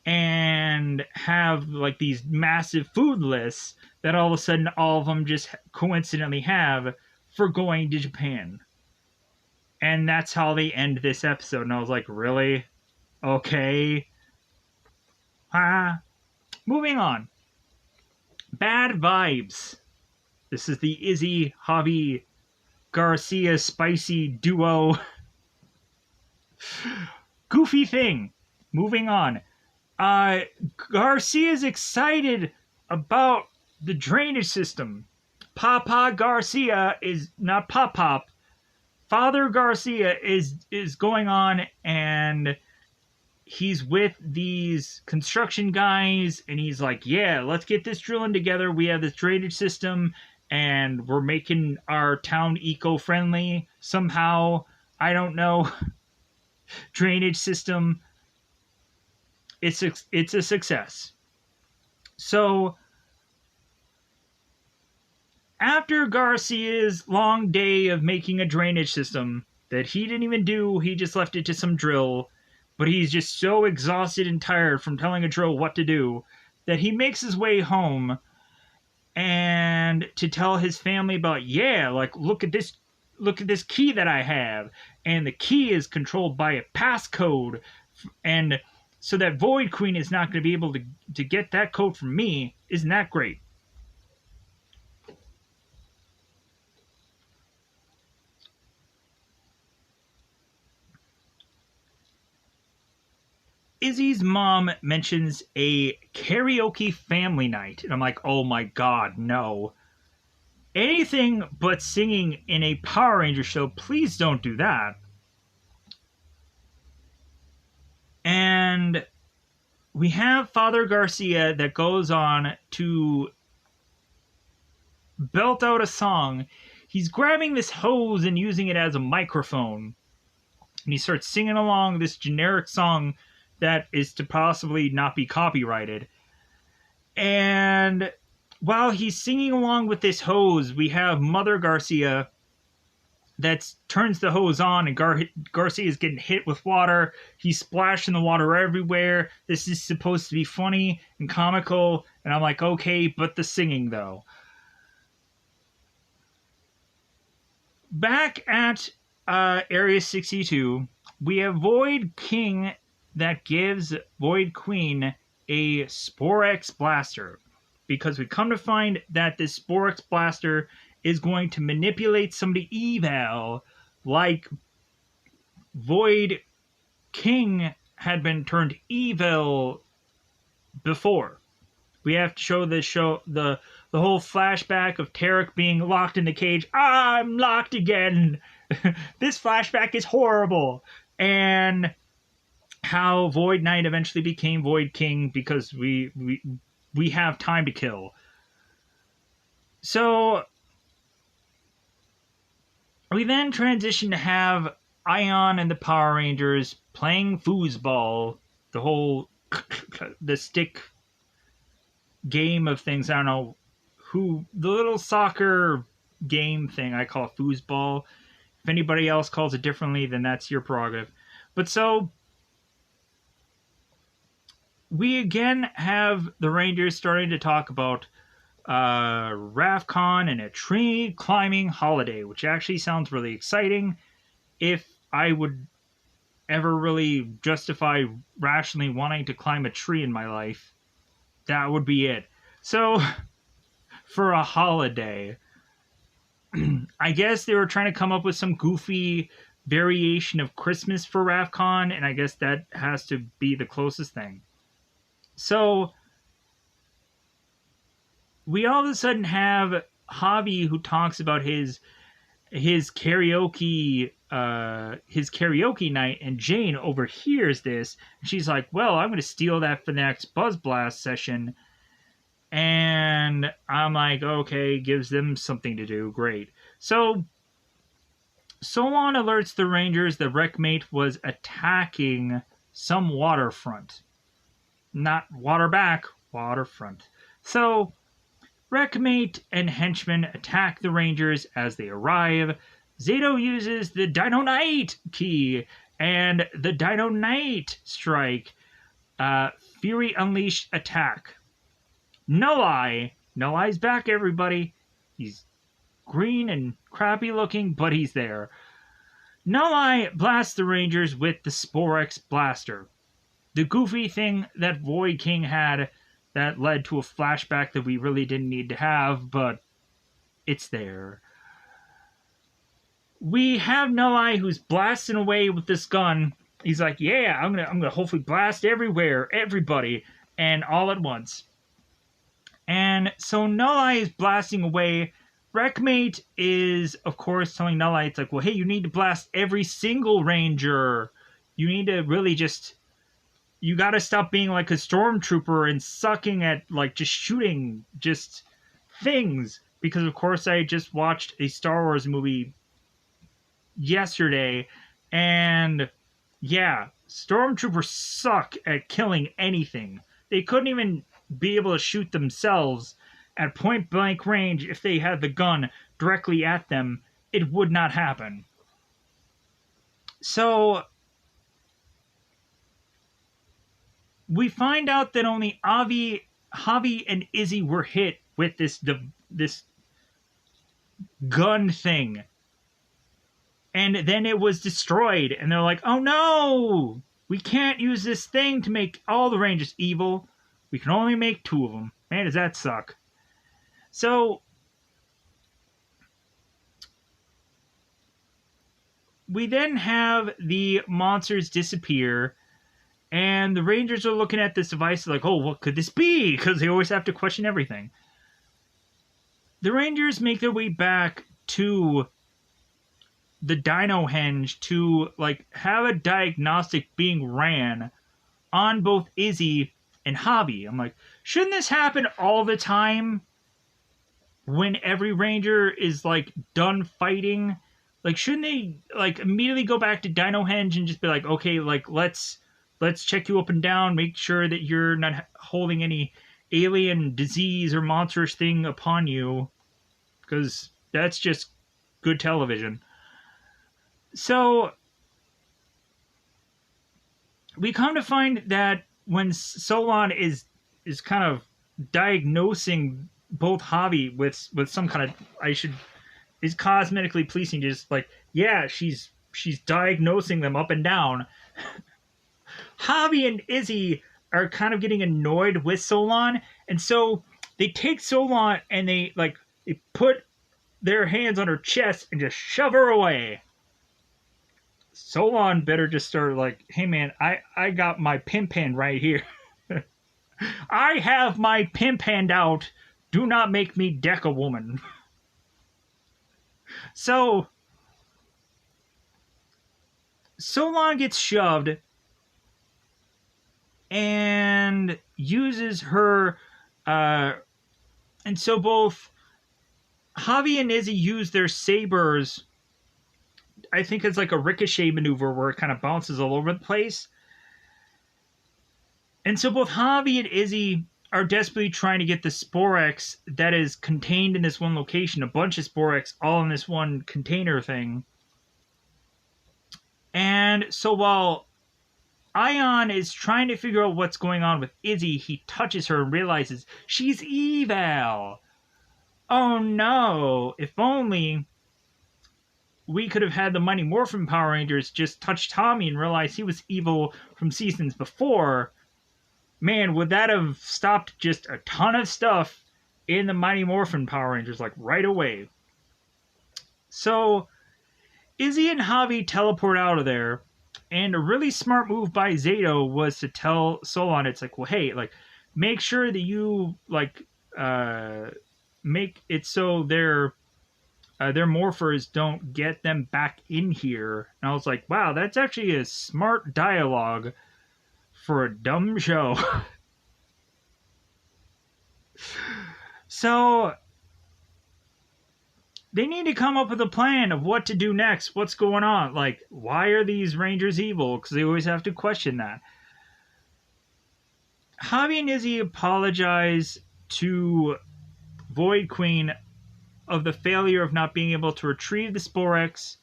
and have, like, these massive food lists that all of a sudden all of them just coincidentally have for going to Japan. And that's how they end this episode. And I was like, really? Okay. Moving on. Bad Vibes. This is the Izzy, Javi, Garcia spicy duo. Goofy thing. Moving on. Garcia's excited about the drainage system. Papa Garcia is not Pop. Father Garcia is going on and he's with these construction guys and he's like, yeah, let's get this drilling together. We have this drainage system and we're making our town eco-friendly somehow. I don't know. Drainage system. It's a success. So after Garcia's long day of making a drainage system that he didn't even do, he just left it to some drill, but he's just so exhausted and tired from telling a drill what to do that he makes his way home and to tell his family about, yeah, like, look at this key that I have. And the key is controlled by a passcode. And so that Void Queen is not going to be able to get that code from me. Isn't that great? Izzy's mom mentions a karaoke family night. And I'm like, oh my god, no. Anything but singing in a Power Ranger show, please don't do that. And we have Father Garcia that goes on to belt out a song. He's grabbing this hose and using it as a microphone. And he starts singing along this generic song that is to possibly not be copyrighted. And while he's singing along with this hose, we have Mother Garcia that turns the hose on, and Garcia is getting hit with water. He's splashing the water everywhere. This is supposed to be funny and comical, and I'm like, okay, but the singing, though. Back at Area 62, we have Void King that gives Void Queen a Sporex blaster, because we come to find that this Sporex blaster is going to manipulate somebody evil, like Void King had been turned evil before. We have to show the whole flashback of Tarek being locked in the cage. I'm locked again. This flashback is horrible. And how Void Knight eventually became Void King because we have time to kill. So we then transition to have Ion and the Power Rangers playing foosball. The stick game of things. I don't know the little soccer game thing I call foosball. If anybody else calls it differently, then that's your prerogative. But so we again have the Rangers starting to talk about RAFCON and a tree climbing holiday, which actually sounds really exciting. If I would ever really justify rationally wanting to climb a tree in my life, that would be it. So, for a holiday, I guess they were trying to come up with some goofy variation of Christmas for RAFCON, and I guess that has to be the closest thing. So, we all of a sudden have Javi who talks about his karaoke night, and Jane overhears this, and she's like, well, I'm going to steal that for the next Buzz Blast session. And I'm like, okay, gives them something to do. Great. So Solon alerts the Rangers the wreckmate was attacking some waterfront. Not waterback, waterfront. So wreckmate and henchmen attack the Rangers as they arrive. Zato uses the Dino Knight key and the Dino Knight strike. Fury Unleashed attack. Null-Eye's back, everybody. He's green and crappy looking, but he's there. Null-Eye blasts the Rangers with the Sporex blaster. The goofy thing that Void King had that led to a flashback that we really didn't need to have, but it's there. We have Null-Eye who's blasting away with this gun. He's like, yeah, I'm gonna hopefully blast everywhere, everybody, and all at once. And so Null-Eye is blasting away. Wreckmate is, of course, telling Null-Eye, it's like, well, hey, you need to blast every single Ranger. You need to really just... You gotta stop being like a stormtrooper and sucking at, like, just shooting just things. Because, of course, I just watched a Star Wars movie yesterday. And, yeah, stormtroopers suck at killing anything. They couldn't even be able to shoot themselves at point blank range if they had the gun directly at them. It would not happen. So we find out that only Javi and Izzy were hit with this gun thing. And then it was destroyed. And they're like, oh no! We can't use this thing to make all the Rangers evil. We can only make 2 of them. Man, does that suck. So we then have the monsters disappear, and the Rangers are looking at this device like, oh, what could this be? Because they always have to question everything. The Rangers make their way back to the Dino Henge to, like, have a diagnostic being ran on both Izzy and Javi. I'm like, shouldn't this happen all the time? When every Ranger is, like, done fighting? Like, shouldn't they, like, immediately go back to Dino Henge and just be like, okay, like, let's check you up and down, make sure that you're not holding any alien disease or monstrous thing upon you, because that's just good television. So we come to find that when Solon is kind of diagnosing both Javi with some kind of, is cosmetically pleasing, just like, yeah, she's diagnosing them up and down. Javi and Izzy are kind of getting annoyed with Solon, and so they take Solon and they put their hands on her chest and just shove her away. Solon better just start like, hey man, I got my pimp hand right here. I have my pimp hand out. Do not make me deck a woman. So Solon gets shoved and uses her, and so both Javi and Izzy use their sabers. I think it's like a ricochet maneuver where it kind of bounces all over the place. And so both Javi and Izzy are desperately trying to get the Sporex that is contained in this one location, a bunch of Sporex all in this one container thing. And so while Ion is trying to figure out what's going on with Izzy, he touches her and realizes she's evil. Oh no, if only we could have had the Mighty Morphin Power Rangers just touch Tommy and realize he was evil from seasons before. Man, would that have stopped just a ton of stuff in the Mighty Morphin Power Rangers, like right away. So, Izzy and Javi teleport out of there, and a really smart move by Zato was to tell Solon, it's like, well, hey, like, make sure that you, like, make it so their morphers don't get them back in here. And I was like, wow, that's actually a smart dialogue for a dumb show. So they need to come up with a plan of what to do next. What's going on? Like, why are these Rangers evil? Because they always have to question that. Javi and Izzy apologize to Void Queen of the failure of not being able to retrieve the Sporex.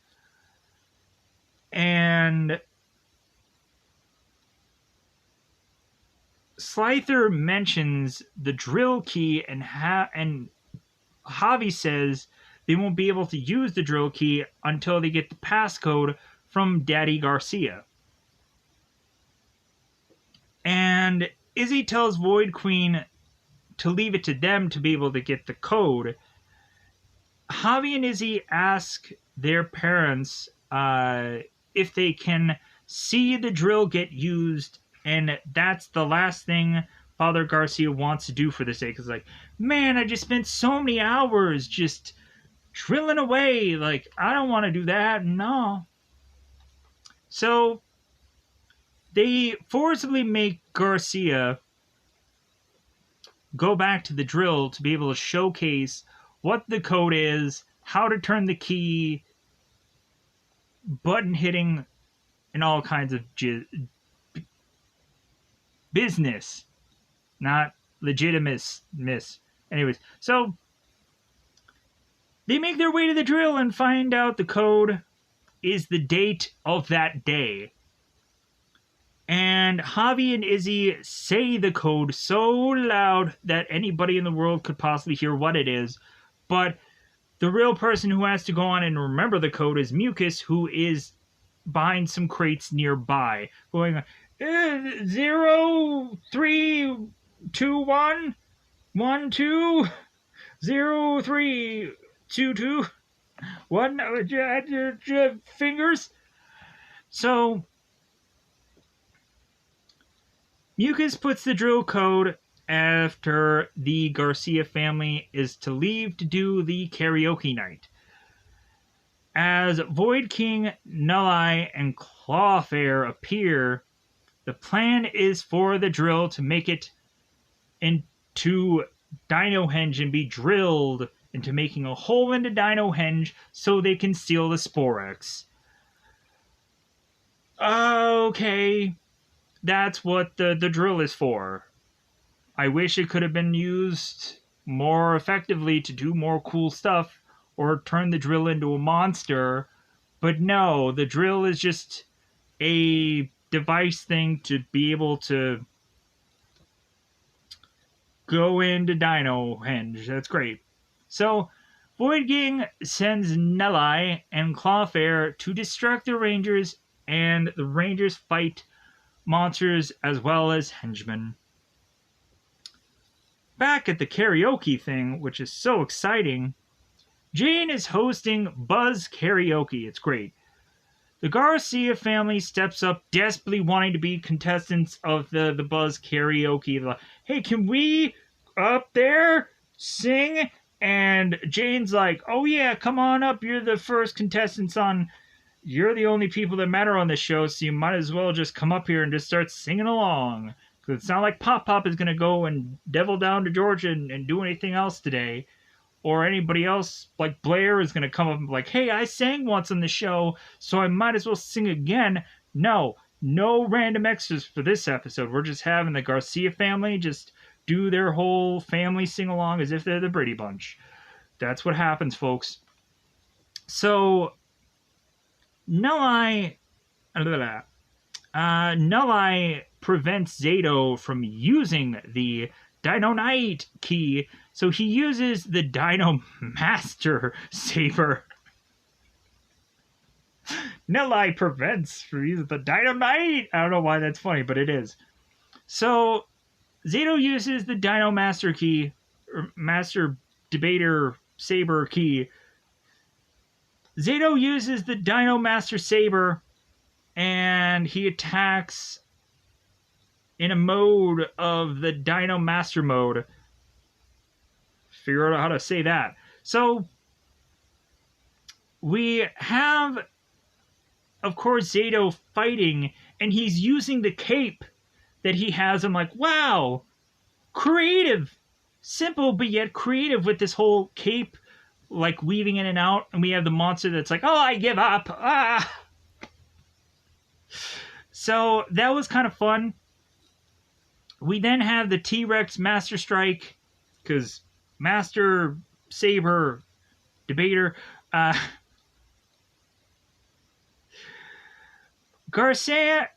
And Slyther mentions the drill key, and Javi says they won't be able to use the drill key until they get the passcode from Daddy Garcia. And Izzy tells Void Queen to leave it to them to be able to get the code. Javi and Izzy ask their parents if they can see the drill get used, and that's the last thing Father Garcia wants to do for this day. Because, like, man, I just spent so many hours just drilling away. Like, I don't want to do that. No. So they forcibly make Garcia go back to the drill to be able to showcase what the code is, how to turn the key, button hitting, and all kinds of business. Not legitimate miss. Anyways, so they make their way to the drill and find out the code is the date of that day. And Javi and Izzy say the code so loud that anybody in the world could possibly hear what it is. But the real person who has to go on and remember the code is Mucus, who is behind some crates nearby, going 0 3 2 1 1 2 0 3 2 2 1 fingers. So Mucus puts the drill code after the Garcia family is to leave to do the karaoke night. As Void King, Null-Eye, and Clawfare appear, the plan is for the drill to make it into Dino Henge and be drilled into making a hole into Dino Henge so they can steal the Sporex. Okay, that's what the drill is for. I wish it could have been used more effectively to do more cool stuff or turn the drill into a monster. But no, the drill is just a device thing to be able to go into Dino Henge. That's great. So, Void King sends Null-Eye and Clawfare to distract the Rangers, and the Rangers fight monsters as well as henchmen. Back at the karaoke thing, which is so exciting, Jane is hosting Buzz Karaoke. It's great. The Garcia family steps up, desperately wanting to be contestants of the Buzz Karaoke. Hey, can we up there sing? And Jane's like, oh yeah, come on up. You're the first contestants on. You're the only people that matter on this show, so you might as well just come up here and just start singing along. Because it's not like Pop Pop is going to go and devil down to Georgia and do anything else today. Or anybody else, like Blair, is going to come up and be like, hey, I sang once on the show, so I might as well sing again. No random extras for this episode. We're just having the Garcia family just do their whole family sing along as if they're the Brady Bunch. That's what happens, folks. So Nulleye prevents Zato from using the Dino Knight key, so he uses the Dino Master Saber. Nulleye prevents from using the Dino Knight. I don't know why that's funny, but it is. So Zato uses the Dino Master key, or Master Debater Saber key. Zato uses the Dino Master Saber, and he attacks in a mode of the Dino Master mode. Figure out how to say that. So we have, of course, Zato fighting, and he's using the cape that he has. I'm like, wow, creative. Simple, but yet creative with this whole cape, like weaving in and out. And we have the monster that's like, oh, I give up. Ah. So that was kind of fun. We then have the T-Rex Master Strike, because Master Saber Debater. Garcia.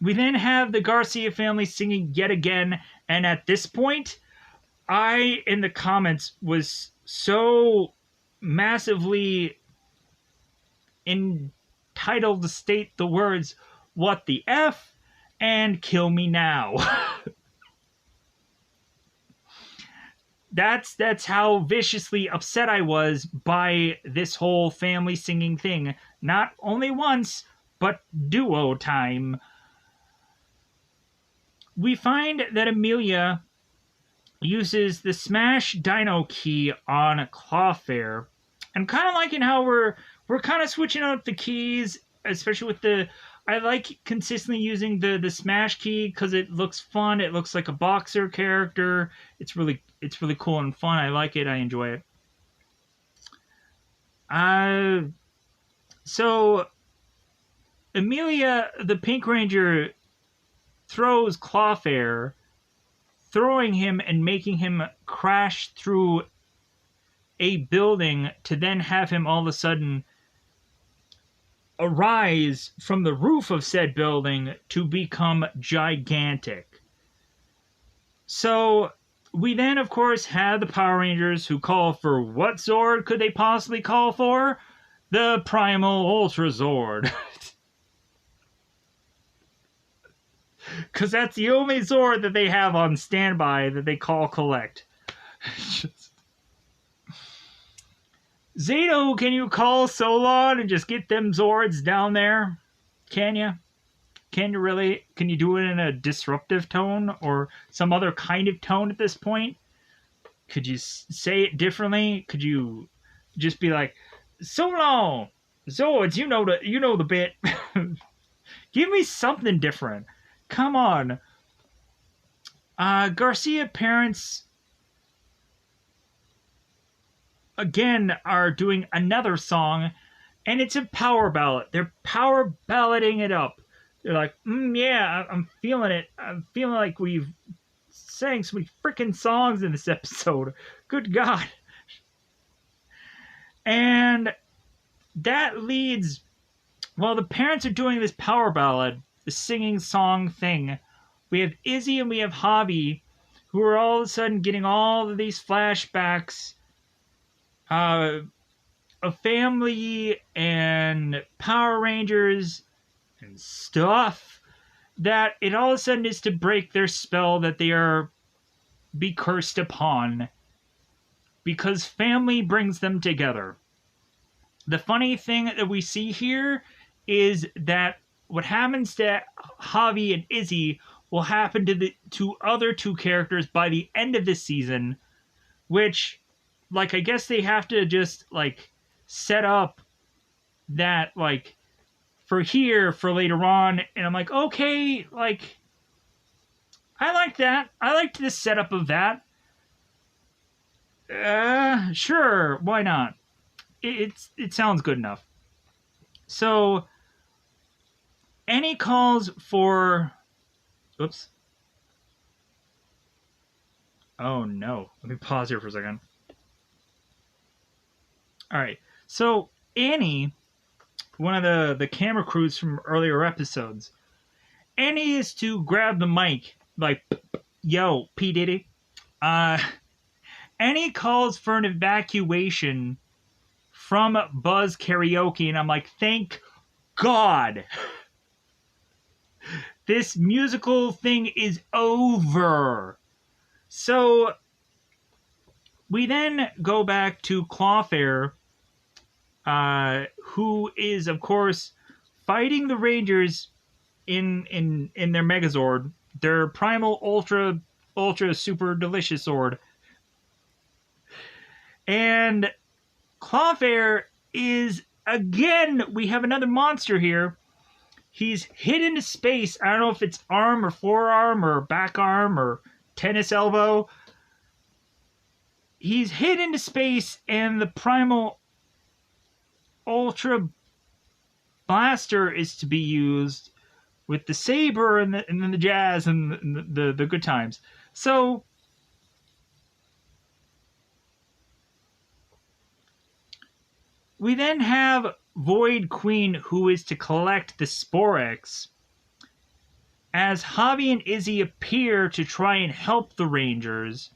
We then have the Garcia family singing yet again, and at this point, I, in the comments, was so massively entitled to state the words, "What the F?" and "Kill me now." That's how viciously upset I was by this whole family singing thing. Not only once, but duo time. We find that Amelia uses the Smash Dino key on Clawfare. I'm kind of liking how we're kind of switching up the keys, especially with the... I like consistently using the Smash key because it looks fun. It looks like a boxer character. It's really cool and fun. I like it. I enjoy it. So Amelia, the Pink Ranger, throws Clawfare, throwing him and making him crash through a building to then have him all of a sudden arise from the roof of said building to become gigantic. So we then, of course, have the Power Rangers who call for what Zord could they possibly call for? The Primal Ultra Zord. Because that's the only Zord that they have on standby that they call collect. Zato, can you call Solon and just get them Zords down there? Can you? Can you really? Can you do it in a disruptive tone or some other kind of tone at this point? Could you say it differently? Could you just be like, Solon, Zords, you know the bit. Give me something different. Come on. Garcia parents again are doing another song, and it's a power ballad. They're power ballading it up. They're like, yeah, I'm feeling it. I'm feeling like we've sang so many freaking songs in this episode. Good God. And that leads, while the parents are doing this power ballad, the singing song thing, we have Izzy and we have Javi, who are all of a sudden getting all of these flashbacks of family and Power Rangers and stuff, that it all of a sudden is to break their spell that they are be cursed upon, because family brings them together. The funny thing that we see here is that what happens to Javi and Izzy will happen to the other two characters by the end of this season, which, like, I guess they have to just, like, set up that, like, for here, for later on, and I'm like, okay, like, I like that. I liked the setup of that. Sure, why not? It sounds good enough. So, Any calls for... Oops. Oh, no. Let me pause here for a second. All right. So, Annie, one of the camera crews from earlier episodes, Annie is to grab the mic, like, yo, P. Diddy. Annie calls for an evacuation from Buzz Karaoke, and I'm like, thank God. This musical thing is over. So we then go back to Clawfair, who is, of course, fighting the Rangers in their Megazord, their primal ultra super delicious sword. And Clawfair is, again, we have another monster here. He's hit into space. I don't know if it's arm or forearm or back arm or tennis elbow. He's hit into space, and the primal ultra blaster is to be used with the saber and then the jazz and the good times. So we then have Void Queen, who is to collect the Sporex, as Javi and Izzy appear to try and help the Rangers.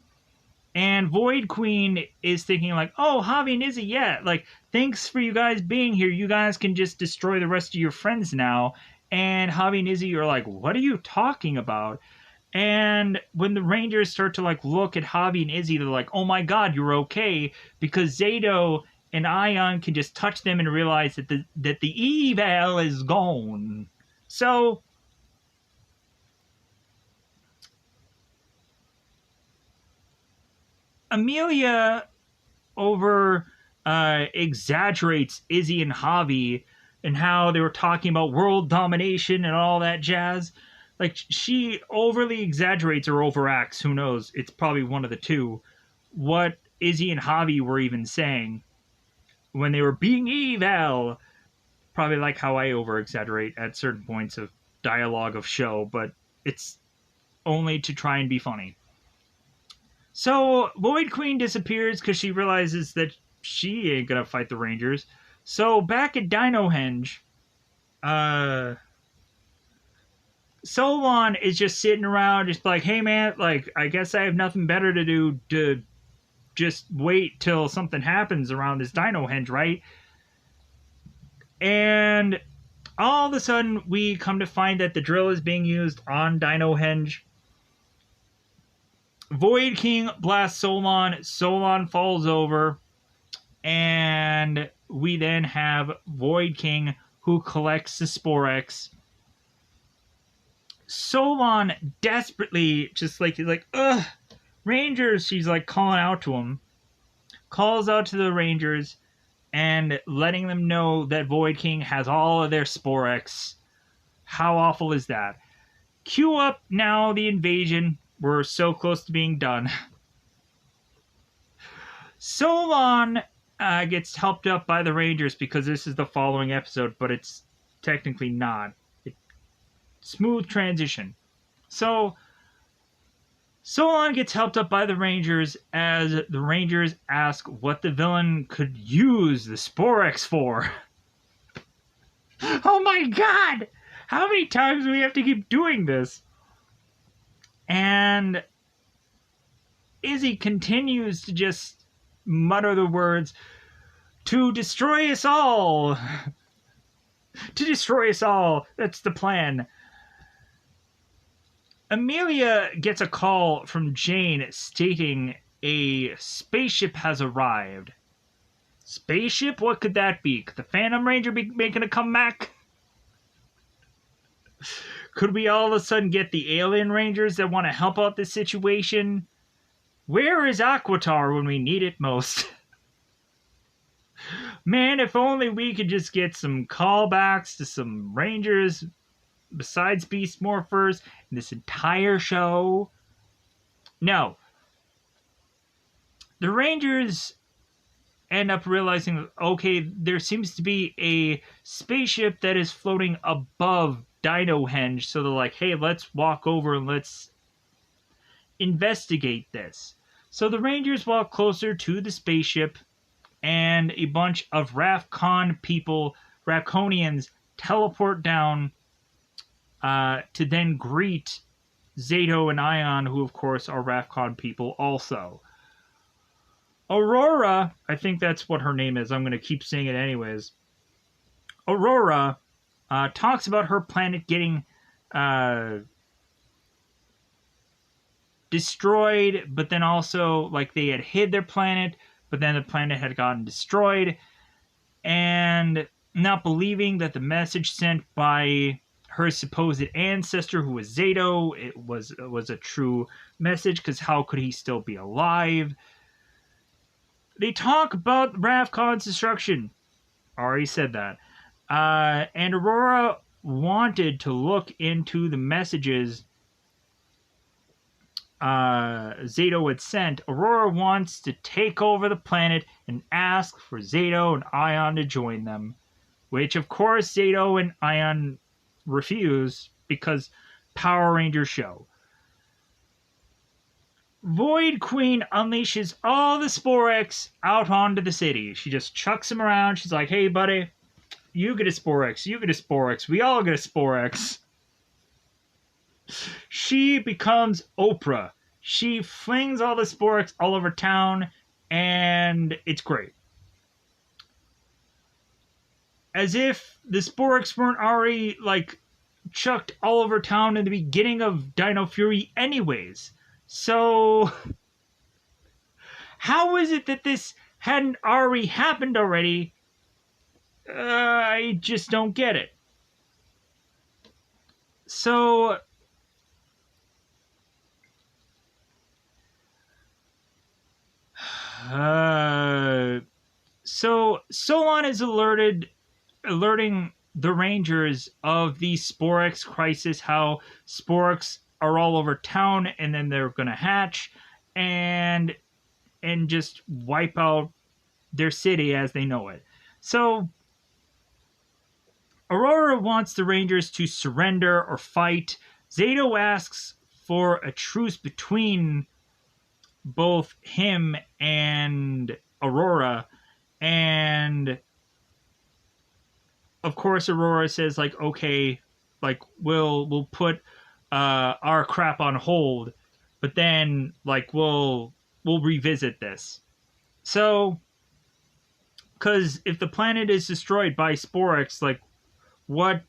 And Void Queen is thinking like, oh, Javi and Izzy, yeah, like, thanks for you guys being here. You guys can just destroy the rest of your friends now. And Javi and Izzy are like, what are you talking about? And when the Rangers start to like look at Javi and Izzy, they're like, oh my God, you're okay. Because Zato and Ion can just touch them and realize that the evil is gone. So Amelia exaggerates Izzy and Javi and how they were talking about world domination and all that jazz. Like, she overly exaggerates or overacts, who knows, it's probably one of the two, what Izzy and Javi were even saying when they were being evil. Probably like how I over-exaggerate at certain points of dialogue of show, but it's only to try and be funny. So Void Queen disappears because she realizes that she ain't gonna fight the Rangers. So back at Dino Henge, Solon is just sitting around, just like, hey man, like, I guess I have nothing better to do to just wait till something happens around this Dino Henge, right? And all of a sudden, we come to find that the drill is being used on Dino Henge. Void King blasts Solon. Solon falls over. And we then have Void King, who collects the Sporex. Solon desperately, just like, he's like, ugh, Rangers, she's like calling out to him. Calls out to the Rangers and letting them know that Void King has all of their Sporex. How awful is that? Cue up now the invasion. We're so close to being done. Solon gets helped up by the Rangers because this is the following episode, but it's technically not. Smooth transition. So Solon gets helped up by the Rangers as the Rangers ask what the villain could use the Sporex for. Oh my God! How many times do we have to keep doing this? And Izzy continues to just mutter the words, to destroy us all. To destroy us all. That's the plan. Amelia gets a call from Jane stating a spaceship has arrived. Spaceship? What could that be? Could the Phantom Ranger be making a comeback? Could we all of a sudden get the Alien Rangers that want to help out this situation? Where is Aquitar when we need it most? Man, if only we could just get some callbacks to some Rangers besides Beast Morphers in this entire show. No. The Rangers end up realizing, okay, there seems to be a spaceship that is floating above Dino henge, so they're like, hey, let's walk over and let's investigate this. So the Rangers walk closer to the spaceship, and a bunch of Rafconians teleport down to then greet Zato and Ion, who of course are Rafcon people also. Aurora, I think that's what her name is. I'm going to keep saying it anyways. Aurora talks about her planet getting destroyed, but then also like they had hid their planet, but then the planet had gotten destroyed, and not believing that the message sent by her supposed ancestor, who was Zato, it was a true message, because how could he still be alive? They talk about Rafcon's destruction. Already said that. And Aurora wanted to look into the messages Zato had sent. Aurora wants to take over the planet and ask for Zato and Ion to join them, which of course Zato and Ion refuse because Power Ranger show. Void Queen unleashes all the Sporex out onto the city. She just chucks them around. She's like, hey buddy, you get a Sporex, you get a Sporex, we all get a Sporex. She becomes Oprah. She flings all the Sporex all over town, and it's great. As if the Sporex weren't already, like, chucked all over town in the beginning of Dino Fury anyways. So, how is it that this hadn't already happened already? I just don't get it. So, Solon is alerting the Rangers of the Sporex crisis, how Sporex are all over town, and then they're gonna hatch and just wipe out their city as they know it. So Aurora wants the Rangers to surrender or fight. Zato asks for a truce between both him and Aurora, and of course Aurora says like, okay, like we'll put our crap on hold, but then like we'll revisit this. So because if the planet is destroyed by Sporex, like what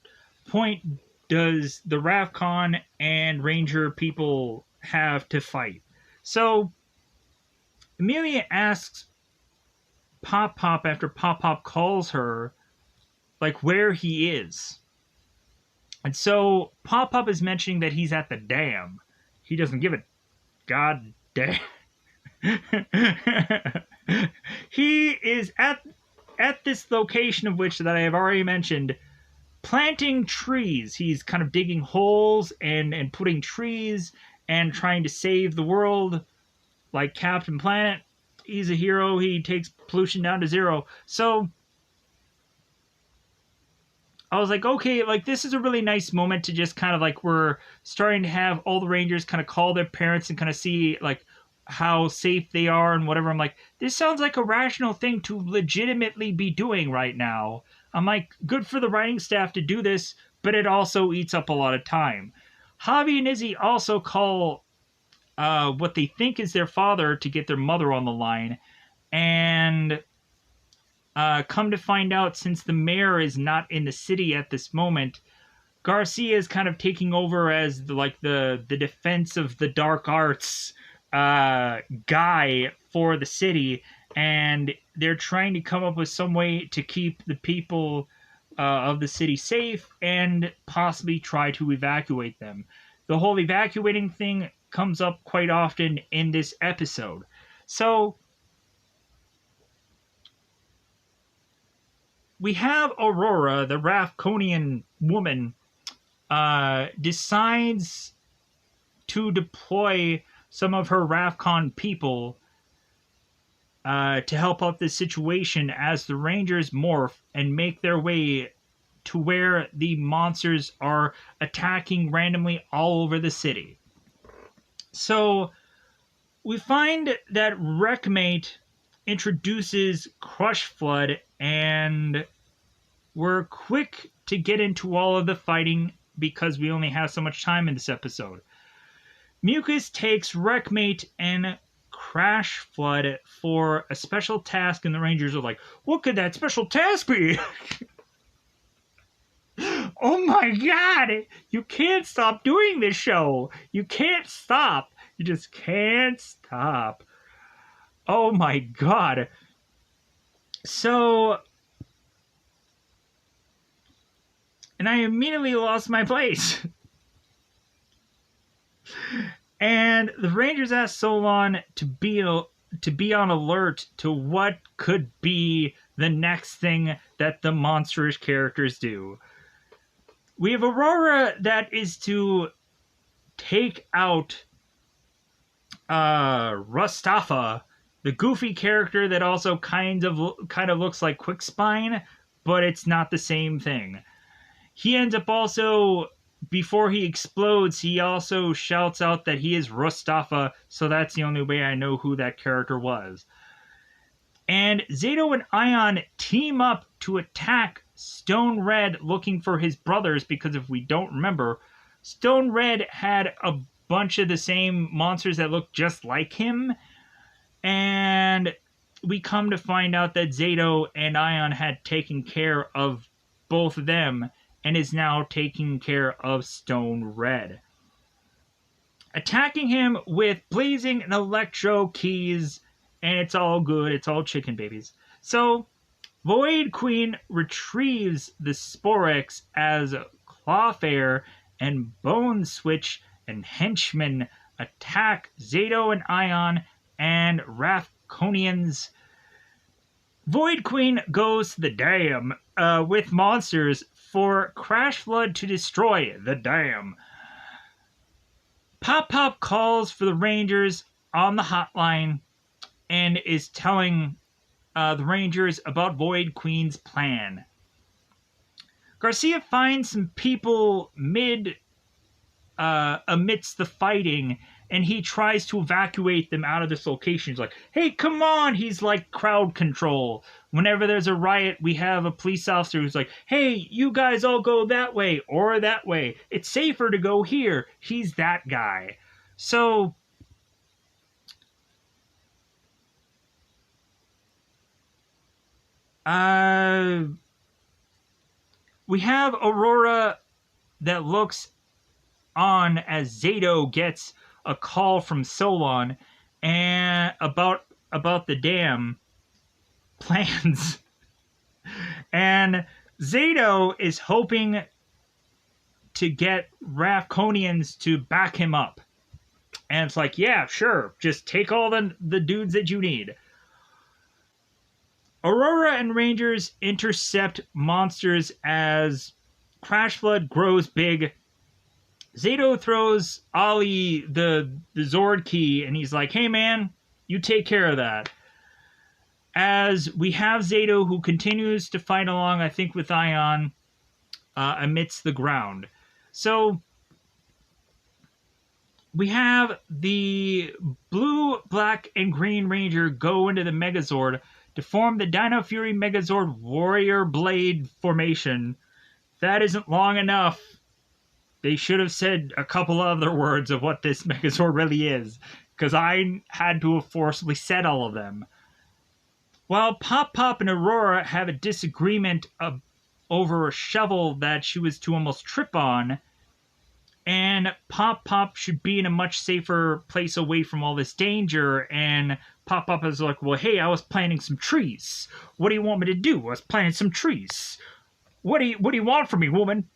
point does the Rafcon and Ranger people have to fight? So Amelia asks Pop Pop after Pop Pop calls her, like, where he is. And so Pop Pop is mentioning that he's at the dam. He doesn't give a god damn. He is at this location of which that I have already mentioned, planting trees. He's kind of digging holes and putting trees and trying to save the world. Like Captain Planet, he's a hero. He takes pollution down to zero. So I was like, okay, like this is a really nice moment to just kind of like we're starting to have all the Rangers kind of call their parents and kind of see like how safe they are and whatever. I'm like, this sounds like a rational thing to legitimately be doing right now. I'm like, good for the writing staff to do this, but it also eats up a lot of time. Javi and Izzy also call what they think is their father to get their mother on the line, and come to find out, since the mayor is not in the city at this moment, Garcia is kind of taking over as the defense of the dark arts guy for the city, and they're trying to come up with some way to keep the people of the city safe and possibly try to evacuate them. The whole evacuating thing comes up quite often in this episode. So we have Aurora, the Rafconian woman, decides to deploy some of her Rafcon people to help out this situation as the Rangers morph and make their way to where the monsters are attacking randomly all over the city. So we find that Wreckmate introduces Crush Flood, and we're quick to get into all of the fighting because we only have so much time in this episode. Mucus takes Wreckmate and Crash Flood for a special task, and the Rangers are like, what could that special task be? Oh my god! You can't stop doing this show! You can't stop! You just can't stop. Oh my god. So... and I immediately lost my place. And the Rangers asked Solon to be on alert to what could be the next thing that the monstrous characters do. We have Aurora that is to take out Rustafa, the goofy character that also kind of looks like Quickspine, but it's not the same thing. He ends up also, before he explodes, he also shouts out that he is Rustafa, so that's the only way I know who that character was. And Zato and Ion team up to attack Stone Red looking for his brothers, because if we don't remember, Stone Red had a bunch of the same monsters that looked just like him, and we come to find out that Zato and Ion had taken care of both of them, and is now taking care of Stone Red. Attacking him with Blazing and Electro keys, and it's all good, it's all chicken babies. So, Void Queen retrieves the Sporix as Clawfare and Bone Switch and Henchmen attack Zato and Ion and Rafconians. Void Queen goes to the dam with monsters for Crash Flood to destroy the dam. Pop Pop calls for the Rangers on the hotline and is telling the Rangers about Void Queen's plan. Garcia finds some people amidst the fighting, and he tries to evacuate them out of this location. He's like, hey, come on! He's like crowd control. Whenever there's a riot, we have a police officer who's like, hey, you guys all go that way or that way. It's safer to go here. He's that guy. So... we have Aurora that looks on as Zato gets a call from Solon and about the dam plans. And Zato is hoping to get Rafconians to back him up. And it's like, yeah, sure, just take all the dudes that you need. Aurora and Rangers intercept monsters as Crash Flood grows big. Zato throws Ollie the Zord key, and he's like, hey man, you take care of that. As we have Zato, who continues to fight along, I think, with Ion amidst the ground. So we have the blue, black, and green Ranger go into the Megazord to form the Dino Fury Megazord Warrior Blade formation. That isn't long enough. They should have said a couple other words of what this Megazord really is, because I had to have forcibly said all of them. While Pop Pop and Aurora have a disagreement over a shovel that she was to almost trip on, and Pop Pop should be in a much safer place away from all this danger, and Pop Pop is like, well, hey, I was planting some trees. What do you want me to do? I was planting some trees. What do you want from me, woman?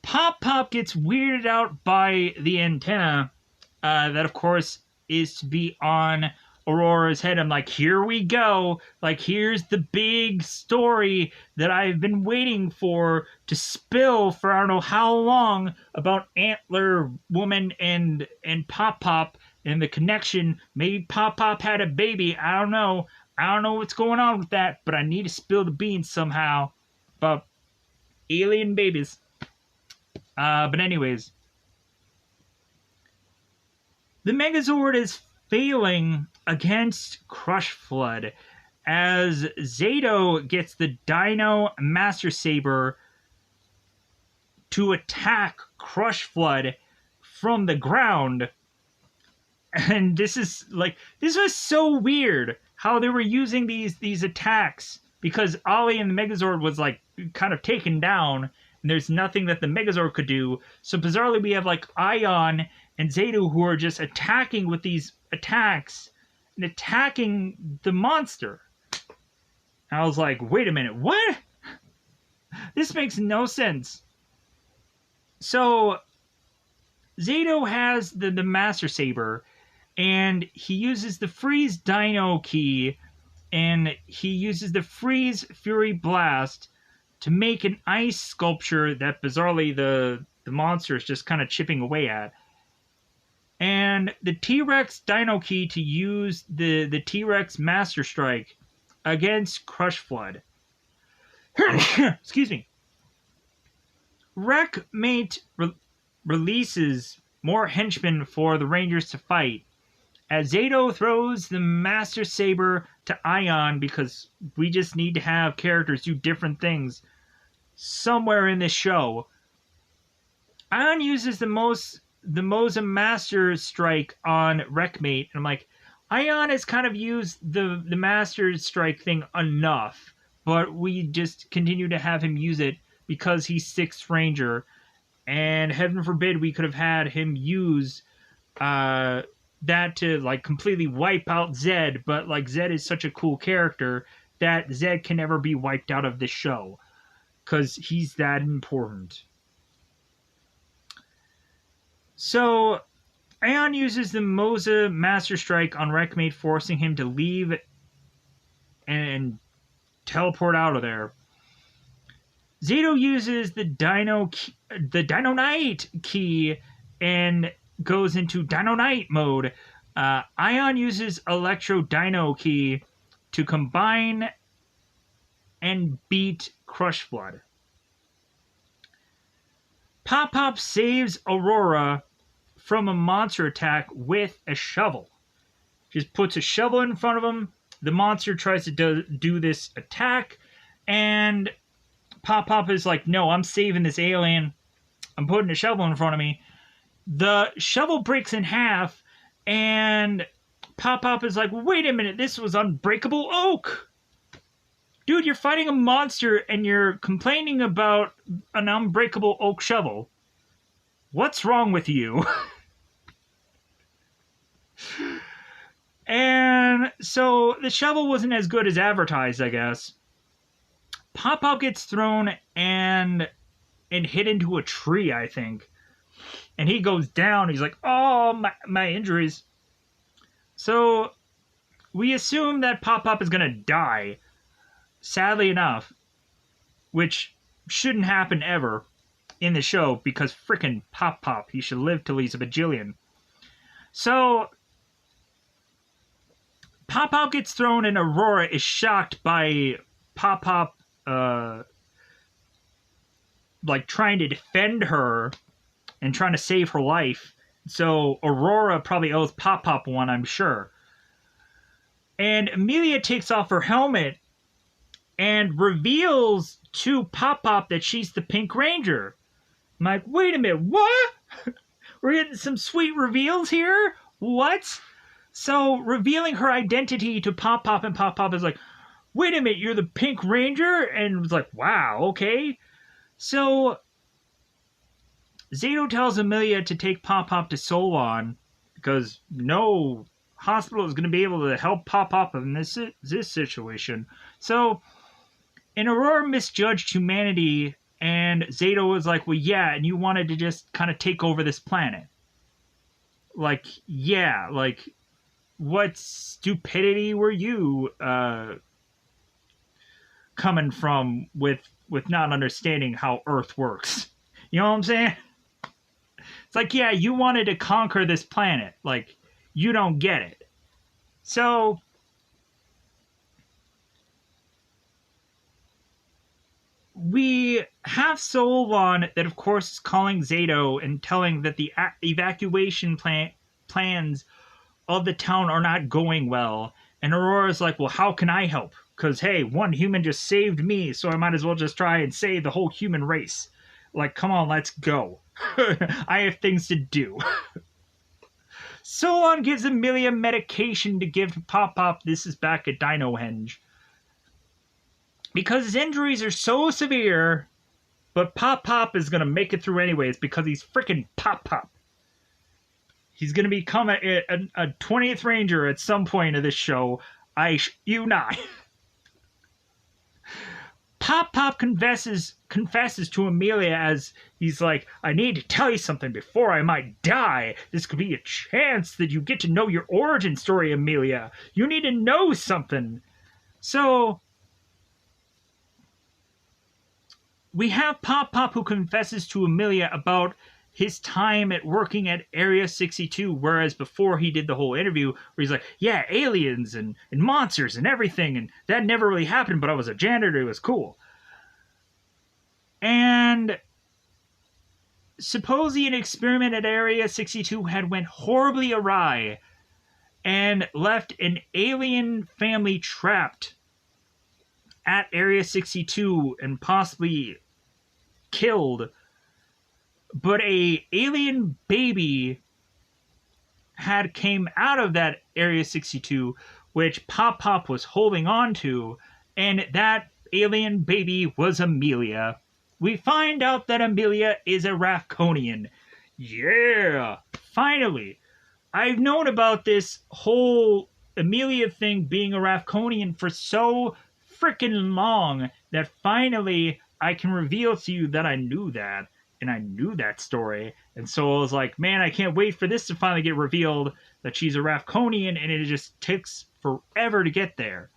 Pop Pop gets weirded out by the antenna that, of course, is to be on Aurora's head. I'm like, here we go. Like, here's the big story that I've been waiting for to spill for I don't know how long about Antler Woman and Pop Pop and the connection. Maybe Pop Pop had a baby. I don't know. I don't know what's going on with that, but I need to spill the beans somehow. about alien babies. But anyways, the Megazord is failing against Crush Flood as Zato gets the Dino Master Saber to attack Crush Flood from the ground. And this was so weird how they were using these attacks, because Ollie and the Megazord was like kind of taken down and there's nothing that the Megazord could do. So bizarrely we have like Ion and Zato who are just attacking with these attacks and attacking the monster. And I was like, wait a minute, what? This makes no sense. So Zato has the Master Saber, and he uses the Freeze Dino key, and he uses the Freeze Fury Blast to make an ice sculpture that bizarrely the monster is just kind of chipping away at. And the T-Rex Dino key to use the T-Rex Master Strike against Crush Flood. Excuse me. Wreckmate releases more henchmen for the Rangers to fight, as Zato throws the Master Saber to Ion, because we just need to have characters do different things somewhere in this show. Ion uses the Moza Master Strike on Wreckmate, and I'm like, Ion has kind of used the Master Strike thing enough, but we just continue to have him use it because he's 6th Ranger, and heaven forbid we could have had him use that to like completely wipe out Zed, but like Zed is such a cool character that Zed can never be wiped out of this show because he's that important. So Ion uses the Moza Master Strike on Wreckmate, forcing him to leave and teleport out of there. Zato uses the Dino Knight key and goes into Dino Knight mode. Ion uses Electro Dino key to combine and beat Crush Flood. Pop saves Aurora from a monster attack with a shovel. Just puts a shovel in front of him. The monster tries to do this attack, and Pop is like, no, I'm saving this alien. I'm putting a shovel in front of me. The shovel breaks in half, and Pop is like, wait a minute, this was unbreakable oak. Dude, you're fighting a monster, and you're complaining about an unbreakable oak shovel. What's wrong with you? And so the shovel wasn't as good as advertised, I guess. Pop gets thrown and hit into a tree, I think. And he goes down. He's like, oh, my injuries. So we assume that Pop is going to die. Sadly enough. Which shouldn't happen ever in the show, because frickin' Pop, he should live till he's a bajillion. So Pop gets thrown, and Aurora is shocked by Pop like trying to defend her and trying to save her life. So Aurora probably owes Pop one, I'm sure. And Amelia takes off her helmet and reveals to Pop that she's the Pink Ranger. I'm like, wait a minute, what? We're getting some sweet reveals here? What? So revealing her identity to Pop, and Pop is like, wait a minute, you're the Pink Ranger? And was like, wow, okay. So Zato tells Amelia to take Pop to Solon, because no hospital is going to be able to help Pop in this situation. So, and Aurora misjudged humanity, and Zato was like, well, yeah, and you wanted to just kind of take over this planet. Like, yeah, like, what stupidity were you coming from with not understanding how Earth works? You know what I'm saying? It's like, yeah, you wanted to conquer this planet. Like, you don't get it. So we have Solon that, of course, is calling Zato and telling that the evacuation plans of the town are not going well. And Aurora's like, well, how can I help? Because, hey, one human just saved me, so I might as well just try and save the whole human race. Like, come on, let's go. I have things to do. Solon gives Amelia medication to give to Pop Pop. This is back at Dino Henge. Because his injuries are so severe, but Pop Pop is going to make it through anyways because he's freaking Pop Pop. He's going to become a 20th Ranger at some point of this show. You not. Pop Pop confesses to Amelia as he's like, I need to tell you something before I might die. This could be a chance that you get to know your origin story, Amelia. You need to know something. So we have Pop Pop who confesses to Amelia about his time at working at Area 62, whereas before he did the whole interview where he's like, yeah, aliens and monsters and everything, and that never really happened, but I was a janitor, it was cool. And supposedly an experiment at Area 62 had went horribly awry and left an alien family trapped at Area 62 and possibly killed. But a alien baby had came out of that Area 62, which Pop Pop was holding on to, and that alien baby was Amelia. We find out that Amelia is a Rafconian. Yeah! Finally! I've known about this whole Amelia thing being a Rafconian for so freaking long that finally I can reveal to you that I knew that. And I knew that story. And so I was like, man, I can't wait for this to finally get revealed that she's a Rafconian, and it just takes forever to get there.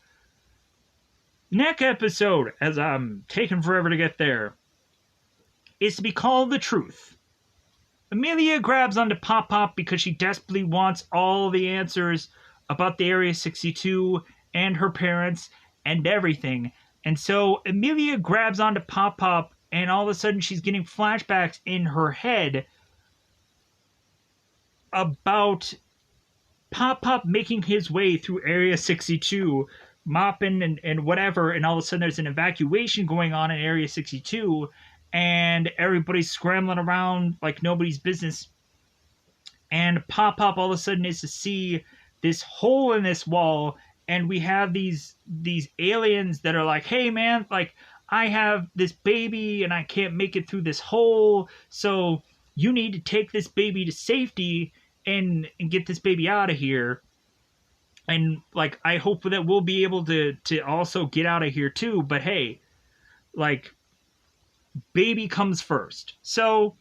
Next episode, as I'm taking forever to get there, is to be called The Truth. Amelia grabs onto Pop Pop because she desperately wants all the answers about the Area 62 and her parents and everything. And so Amelia grabs onto Pop Pop, and all of a sudden she's getting flashbacks in her head about Pop Pop making his way through Area 62, mopping and whatever, and all of a sudden there's an evacuation going on in Area 62, and everybody's scrambling around like nobody's business. And Pop Pop all of a sudden is to see this hole in this wall, and we have these aliens that are like, hey man, like, I have this baby and I can't make it through this hole, so you need to take this baby to safety and get this baby out of here. And, like, I hope that we'll be able to also get out of here too, but hey, like, baby comes first. So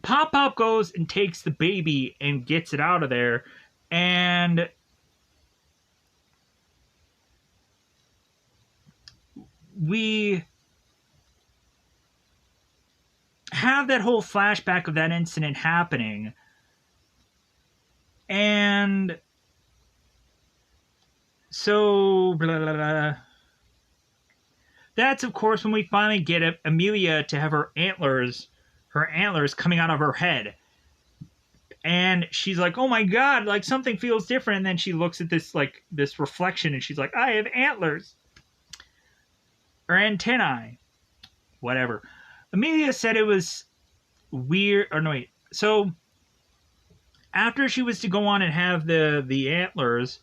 Pop Pop goes and takes the baby and gets it out of there, and we have that whole flashback of that incident happening, and so blah, blah, blah. That's of course when we finally get Amelia to have her antlers coming out of her head, and she's like, oh my god, like something feels different, and then she looks at this reflection and she's like, I have antlers. Or antennae. Whatever. Amelia said it was weird. Or no, wait. So, after she was to go on and have the antlers,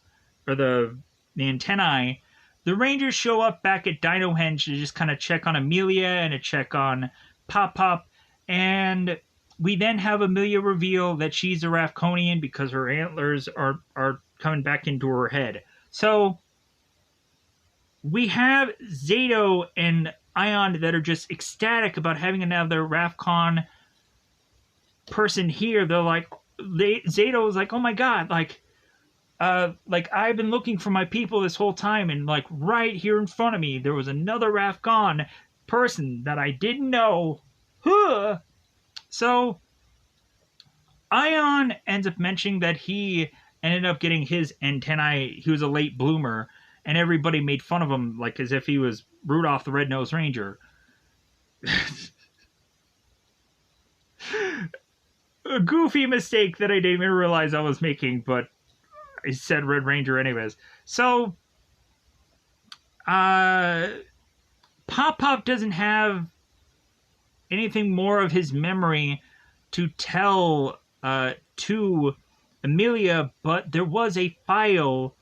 or the antennae, the Rangers show up back at Dino Henge to just kind of check on Amelia and to check on Pop Pop. And we then have Amelia reveal that she's a Rafconian because her antlers are coming back into her head. So we have Zato and Ion that are just ecstatic about having another Rafcon person here. They're like, Zato is like, oh my god, like I've been looking for my people this whole time, and like right here in front of me, there was another Rafcon person that I didn't know. Huh. So Ion ends up mentioning that he ended up getting his antennae. He was a late bloomer. and everybody made fun of him like as if he was Rudolph the Red-Nosed Ranger. A goofy mistake that I didn't even realize I was making, but I said Red Ranger anyways. So, Pop Pop doesn't have anything more of his memory to tell to Amelia, but there was a file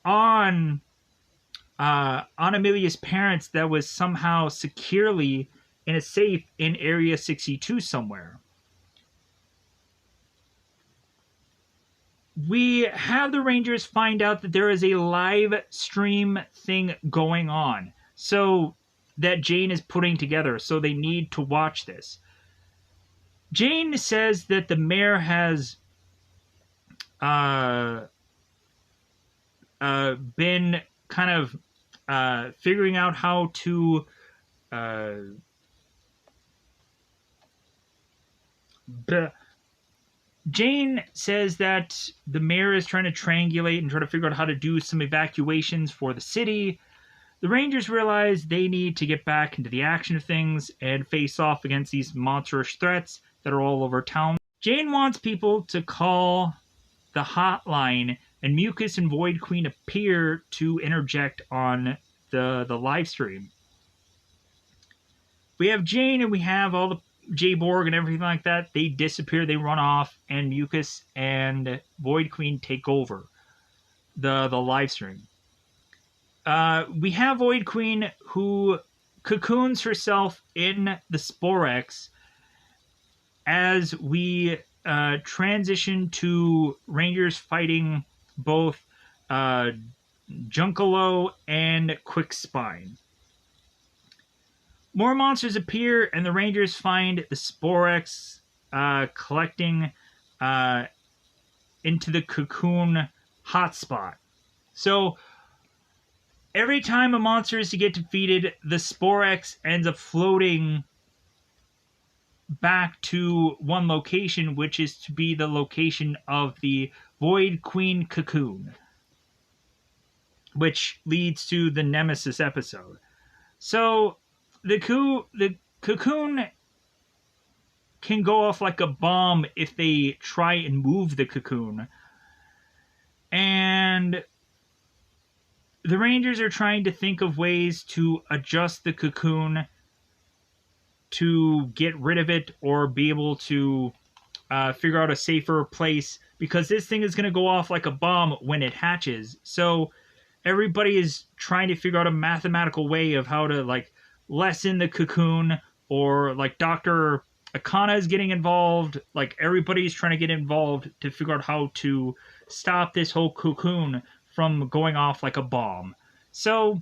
on Amelia's parents that was somehow securely in a safe in Area 62 somewhere. We have the Rangers find out that there is a live stream thing going on, so that Jane is putting together, so they need to watch this. Jane says that the mayor has been kind of figuring out how to Jane says that the mayor is trying to triangulate and try to figure out how to do some evacuations for the city. The Rangers realize they need to get back into the action of things and face off against these monstrous threats that are all over town. Jane wants people to call the hotline, and Mucus and Void Queen appear to interject on the live stream. We have Jane and we have all the J-Borg and everything like that. They disappear, they run off, and Mucus and Void Queen take over the live stream. We have Void Queen who cocoons herself in the Sporex as we transition to Rangers fighting both Junkalo and Quickspine. More monsters appear, and the Rangers find the Sporex collecting into the cocoon hotspot. So, every time a monster is to get defeated, the Sporex ends up floating back to one location, which is to be the location of the Void Queen cocoon, which leads to the Nemesis episode. So, the cocoon can go off like a bomb if they try and move the cocoon. And the Rangers are trying to think of ways to adjust the cocoon to get rid of it or be able to figure out a safer place, because this thing is going to go off like a bomb when it hatches. So everybody is trying to figure out a mathematical way of how to like lessen the cocoon, or like Dr. Akana is getting involved. Like everybody's trying to get involved to figure out how to stop this whole cocoon from going off like a bomb. So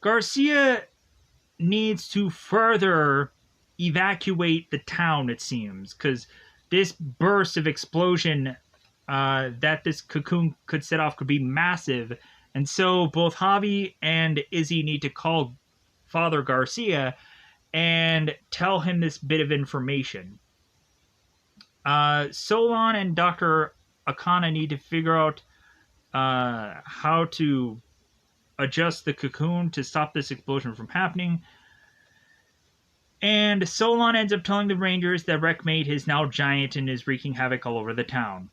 Garcia needs to further evacuate the town, it seems, because this burst of explosion that this cocoon could set off could be massive. And so both Javi and Izzy need to call Father Garcia and tell him this bit of information. Solon and Dr. Akana need to figure out how to adjust the cocoon to stop this explosion from happening. And Solon ends up telling the Rangers that Wreckmate is now giant and is wreaking havoc all over the town.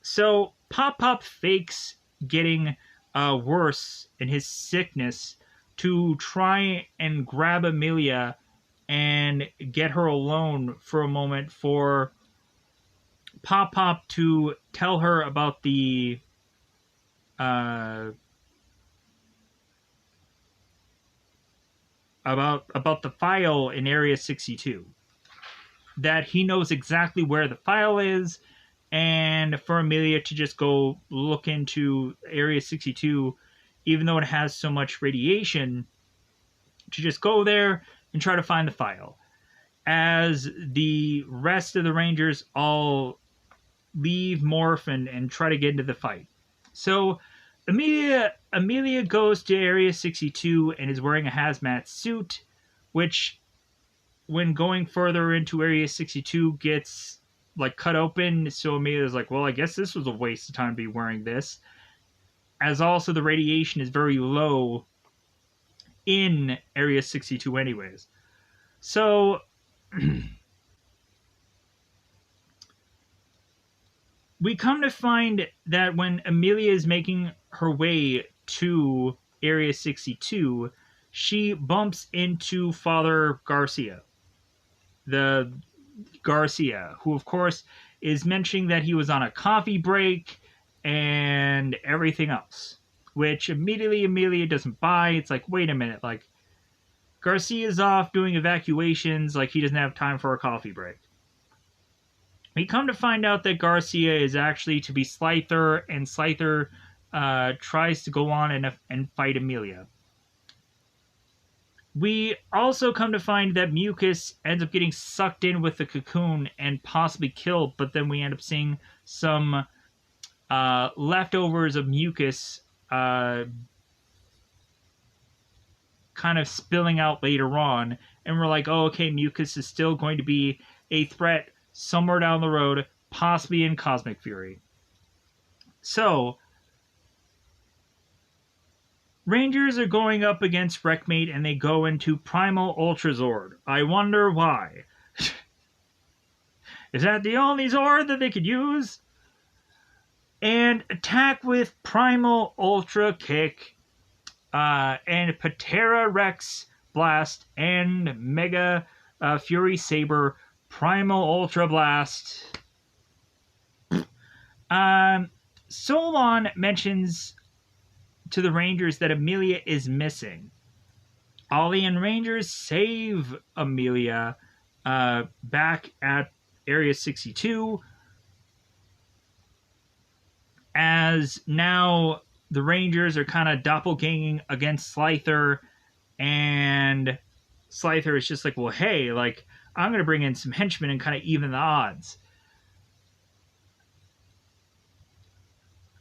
So Pop Pop fakes getting worse in his sickness to try and grab Amelia and get her alone for a moment for Pop Pop to tell her about the about the file in Area 62. That he knows exactly where the file is, and for Amelia to just go look into Area 62, even though it has so much radiation, to just go there and try to find the file. As the rest of the Rangers all leave, morph, and try to get into the fight. So Amelia goes to Area 62 and is wearing a hazmat suit, which, when going further into Area 62, gets like cut open. So Amelia's like, well, I guess this was a waste of time to be wearing this. as also the radiation is very low in Area 62 anyways. So we come to find that when Amelia is making her way to Area 62, she bumps into Father Garcia. The Garcia, who of course is mentioning that he was on a coffee break and everything else, which immediately Amelia doesn't buy. It's like, wait a minute, like, Garcia's off doing evacuations, like he doesn't have time for a coffee break. We come to find out that Garcia is actually to be Slyther, and Slyther tries to go on and fight Amelia. We also come to find that Mucus ends up getting sucked in with the cocoon and possibly killed, but then we end up seeing some leftovers of Mucus kind of spilling out later on, and we're like, oh, okay, Mucus is still going to be a threat somewhere down the road, possibly in Cosmic Fury. So, Rangers are going up against Wreckmate and they go into Primal Ultrazord. I wonder why. Is that the only Zord that they could use? And attack with Primal Ultra Kick, and Patera Rex Blast, and Mega Fury Saber, Primal Ultra Blast. Solon mentions to the Rangers that Amelia is missing. Ollie and Rangers save Amelia back at Area 62, as now the Rangers are kind of doppelganging against Slyther, and Slyther is just like, well, hey, like, I'm going to bring in some henchmen and kind of even the odds.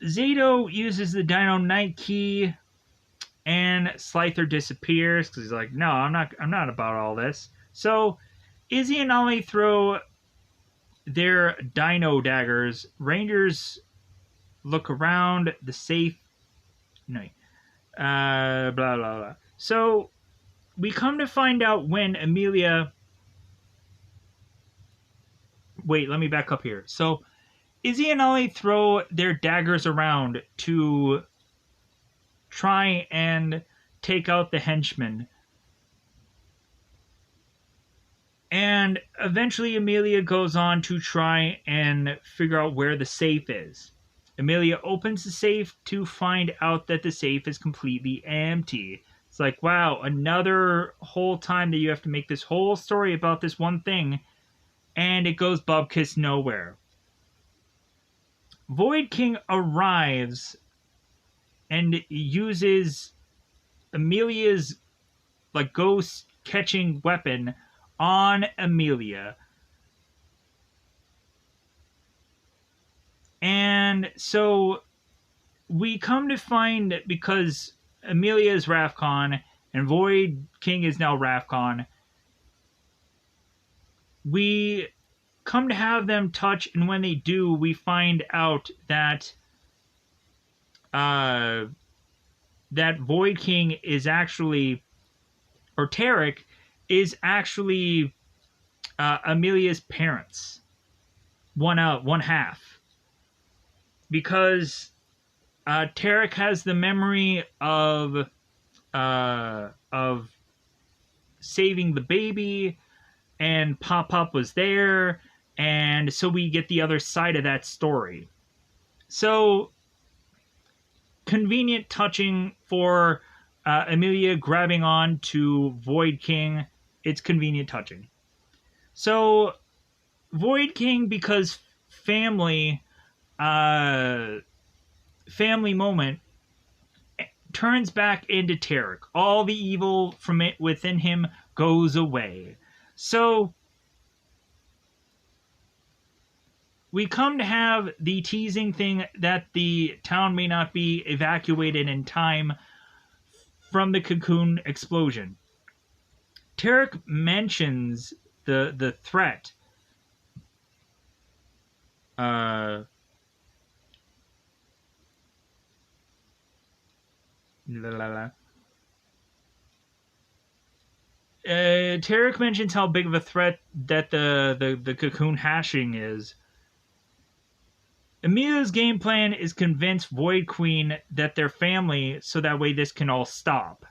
Zato uses the Dino Night Key, and Slyther disappears because he's like, no, I'm not about all this. So Izzy and Ollie throw their Dino daggers. Rangers look around the safe. No, blah blah blah. So we come to find out when Amelia. Wait, let me back up here. So Izzy and Ollie throw their daggers around to try and take out the henchmen. And eventually Amelia goes on to try and figure out where the safe is. Amelia opens the safe to find out that the safe is completely empty. It's like, wow, another whole time that you have to make this whole story about this one thing, and it goes bupkis nowhere. Void King arrives and uses Amelia's like ghost catching weapon on Amelia. And so we come to find that because Amelia is Rafcon and Void King is now Rafcon, we come to have them touch, and when they do, we find out that that Void King is actually, or Tarek is actually Amelia's parents, one half, because Tarek has the memory of saving the baby, and Pop was there, and so we get the other side of that story. So convenient touching for Amelia grabbing on to Void King. It's convenient touching. So Void King, because family moment, turns back into Tarek. All the evil from it within him goes away. So we come to have the teasing thing that the town may not be evacuated in time from the cocoon explosion. Tarek mentions the threat. Tarek mentions how big of a threat that the cocoon hashing is. Amelia's game plan is convince Void Queen that they're family so that way this can all stop.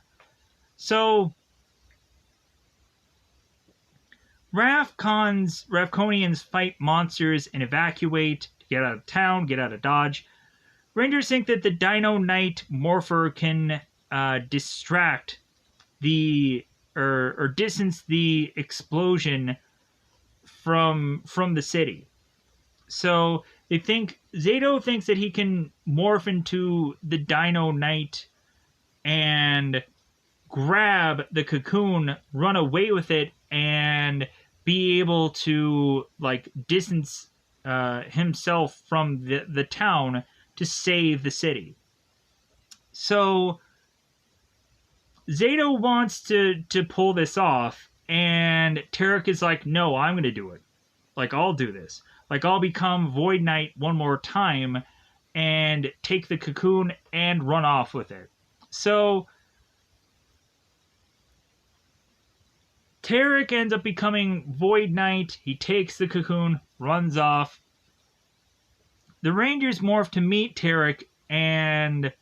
So Ravkonians fight monsters and evacuate to get out of town, get out of Dodge. Rangers think that the Dino Knight Morpher can distract the or distance the explosion from the city. So they think Zato thinks that he can morph into the Dino Knight and grab the cocoon, run away with it, and be able to like distance himself from the town to save the city. So Zato wants to pull this off, and Tarek is like, no, I'm going to do it. Like, I'll do this. Like, I'll become Void Knight one more time and take the cocoon and run off with it. So Tarek ends up becoming Void Knight. He takes the cocoon, runs off. The Rangers morph to meet Tarek and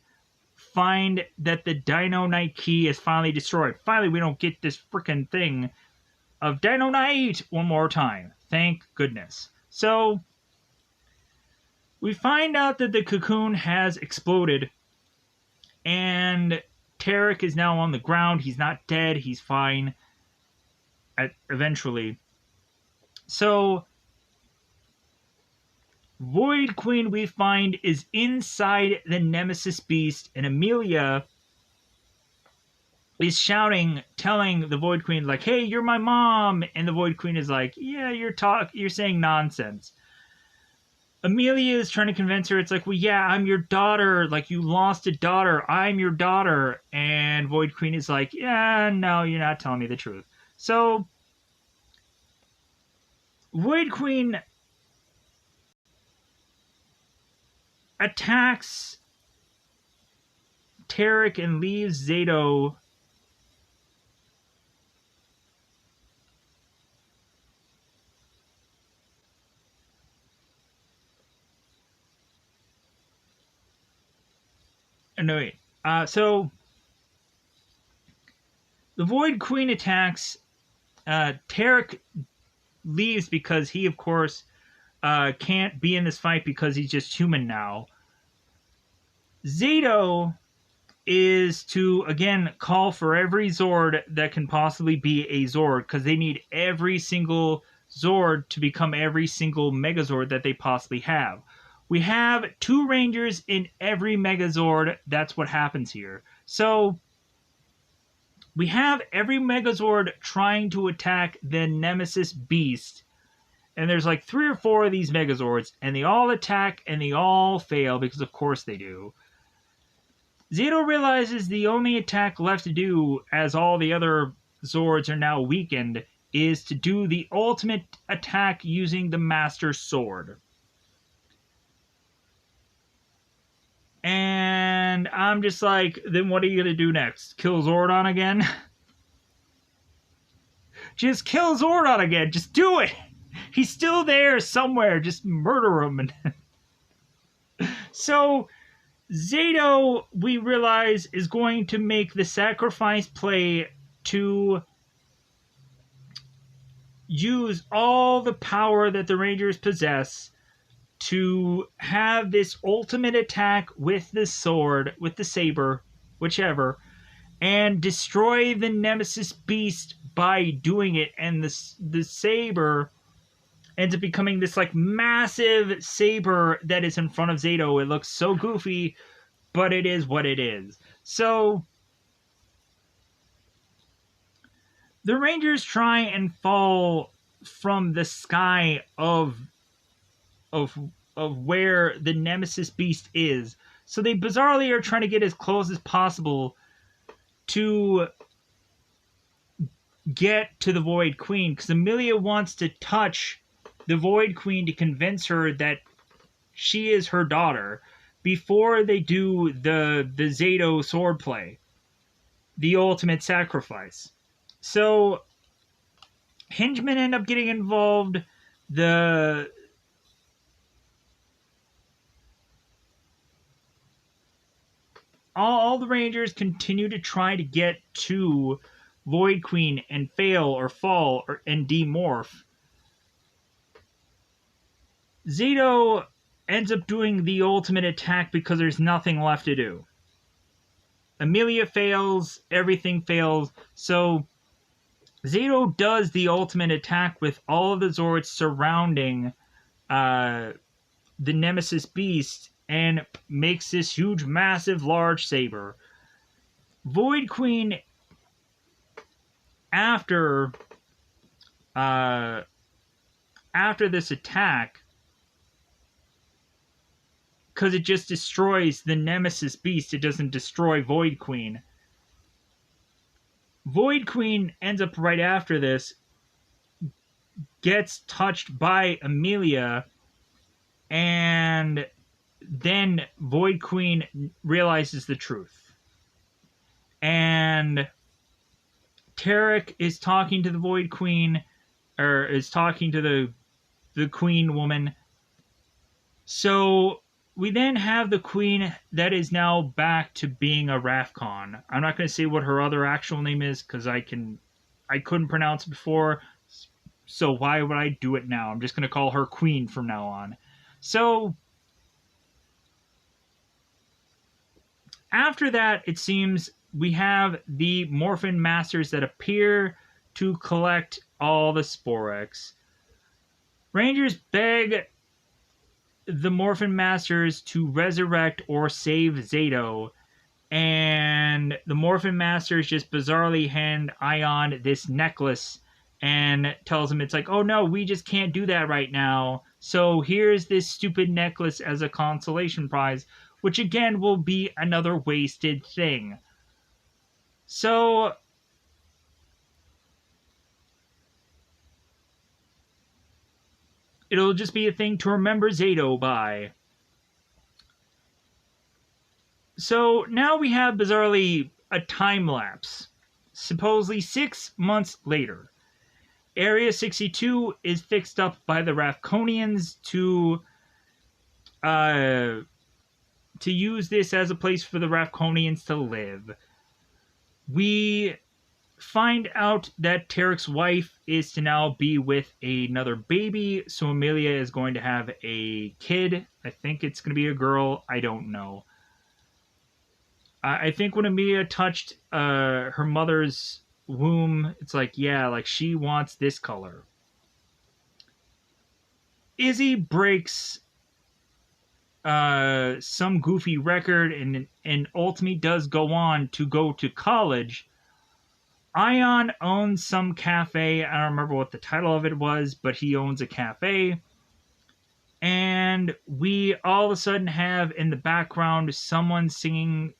find that the Dino Knight key is finally destroyed. Finally, we don't get this freaking thing of Dino Knight one more time. Thank goodness. So we find out that the cocoon has exploded, and Tarek is now on the ground. He's not dead. He's fine. Eventually. So Void Queen, we find, is inside the Nemesis Beast, and Amelia is shouting, telling the Void Queen, like, hey, you're my mom. And the Void Queen is like, yeah, you're saying nonsense. Amelia is trying to convince her, it's like, well, yeah, I'm your daughter. Like, you lost a daughter. I'm your daughter. And Void Queen is like, yeah, no, you're not telling me the truth. So Void Queen attacks Tarek and leaves Zato no, wait. So the Void Queen attacks. Tarek leaves because he, of course, can't be in this fight because he's just human now. Zato is to, again, call for every Zord that can possibly be a Zord, because they need every single Zord to become every single Megazord that they possibly have. We have 2 Rangers in every Megazord. That's what happens here. So we have every Megazord trying to attack the Nemesis Beast. And there's like 3 or 4 of these Megazords, and they all attack and they all fail, because of course they do. Zato realizes the only attack left to do, as all the other Zords are now weakened, is to do the ultimate attack using the Master Sword. And I'm just like, then what are you going to do next? Kill Zordon again? Just kill Zordon again. Just do it. He's still there somewhere. Just murder him. So Zato, we realize, is going to make the sacrifice play to use all the power that the Rangers possess to have this ultimate attack with the sword, with the saber, whichever, and destroy the Nemesis Beast by doing it. And the saber ends up becoming this like massive saber that is in front of Zato. It looks so goofy, but it is what it is. So the Rangers try and fall from the sky of where the Nemesis Beast is. So they bizarrely are trying to get as close as possible to get to the Void Queen, because Amelia wants to touch the Void Queen to convince her that she is her daughter, before they do the Zato swordplay, the ultimate sacrifice. So Hingemen end up getting involved. All the Rangers continue to try to get to Void Queen and fail or fall and demorph. Zato ends up doing the ultimate attack because there's nothing left to do. Amelia fails, everything fails, so Zato does the ultimate attack with all of the Zords surrounding the Nemesis Beast and makes this huge, massive, large saber. Void Queen, after this attack, because it just destroys the Nemesis Beast, it doesn't destroy Void Queen. Void Queen ends up right after this, gets touched by Amelia, and then Void Queen realizes the truth. And Tarek is talking to the Void Queen, or is talking to the Queen woman. So we then have the Queen that is now back to being a Rafcon. I'm not going to say what her other actual name is because I couldn't pronounce it before. So why would I do it now? I'm just going to call her Queen from now on. So after that, it seems we have the Morphin Masters that appear to collect all the Sporex. Rangers beg the Morphin Masters to resurrect or save Zato, and the Morphin Masters just bizarrely hand Ion this necklace and tells him it's like, oh no, we just can't do that right now, so here's this stupid necklace as a consolation prize, which again will be another wasted thing. So it'll just be a thing to remember Zato by. So now we have, bizarrely, a time lapse. Supposedly 6 months later. Area 62 is fixed up by the Rafconians to use this as a place for the Rafconians to live. We find out that Tarek's wife is to now be with another baby, so Amelia is going to have a kid. I think it's going to be a girl. I don't know. I think when Amelia touched her mother's womb, it's like, yeah, like she wants this color. Izzy breaks some goofy record and ultimately does go on to go to college. Ion owns some cafe. I don't remember what the title of it was, but he owns a cafe. And we all of a sudden have in the background someone singing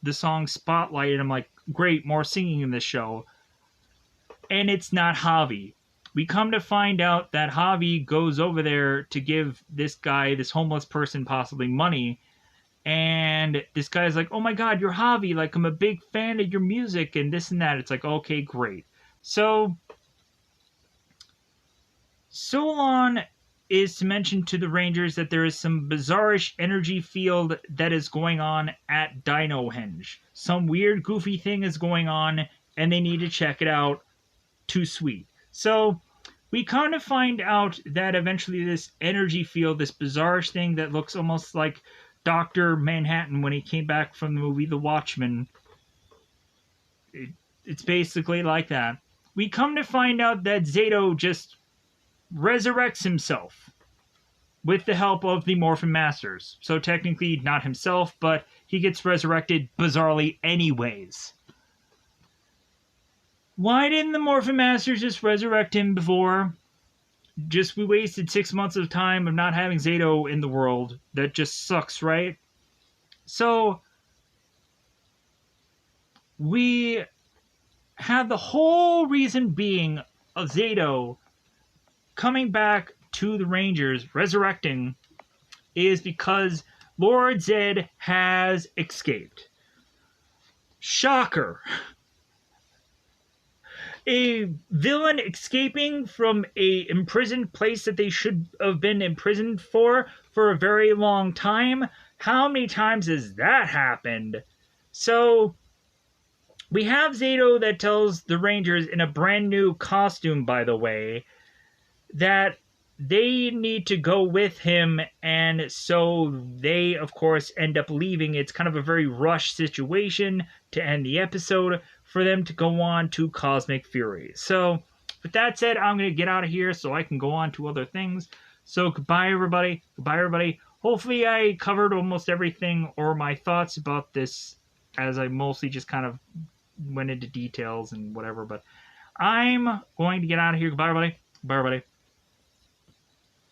the song Spotlight. And I'm like, great, more singing in this show. And it's not Javi. We come to find out that Javi goes over there to give this guy, this homeless person, possibly money. And this guy's like, oh my god, you're Javi, like, I'm a big fan of your music, and this and that. It's like, okay, great. So Solon is to mention to the Rangers that there is some bizarrish energy field that is going on at Dino Henge. Some weird, goofy thing is going on, and they need to check it out. Too sweet. So we kind of find out that eventually this energy field, this bizarrish thing that looks almost like Dr. Manhattan when he came back from the movie The Watchmen. It's basically like that. We come to find out that Zato just resurrects himself with the help of the Morphin Masters. So technically not himself, but he gets resurrected bizarrely anyways. Why didn't the Morphin Masters just resurrect him before? Just, we wasted 6 months of time of not having Zato in the world. That just sucks, right? So we have the whole reason being of Zato coming back to the Rangers, resurrecting, is because Lord Zed has escaped. Shocker. A villain escaping from a imprisoned place that they should have been imprisoned for a very long time. How many times has that happened? So we have Zato that tells the Rangers, in a brand new costume, by the way, that they need to go with him, and so they, of course, end up leaving. It's kind of a very rushed situation to end the episode for them to go on to Cosmic Fury. So, with that said, I'm going to get out of here so I can go on to other things. So, goodbye, everybody. Goodbye, everybody. Hopefully, I covered almost everything or my thoughts about this, as I mostly just kind of went into details and whatever. But I'm going to get out of here. Goodbye, everybody. Goodbye, everybody.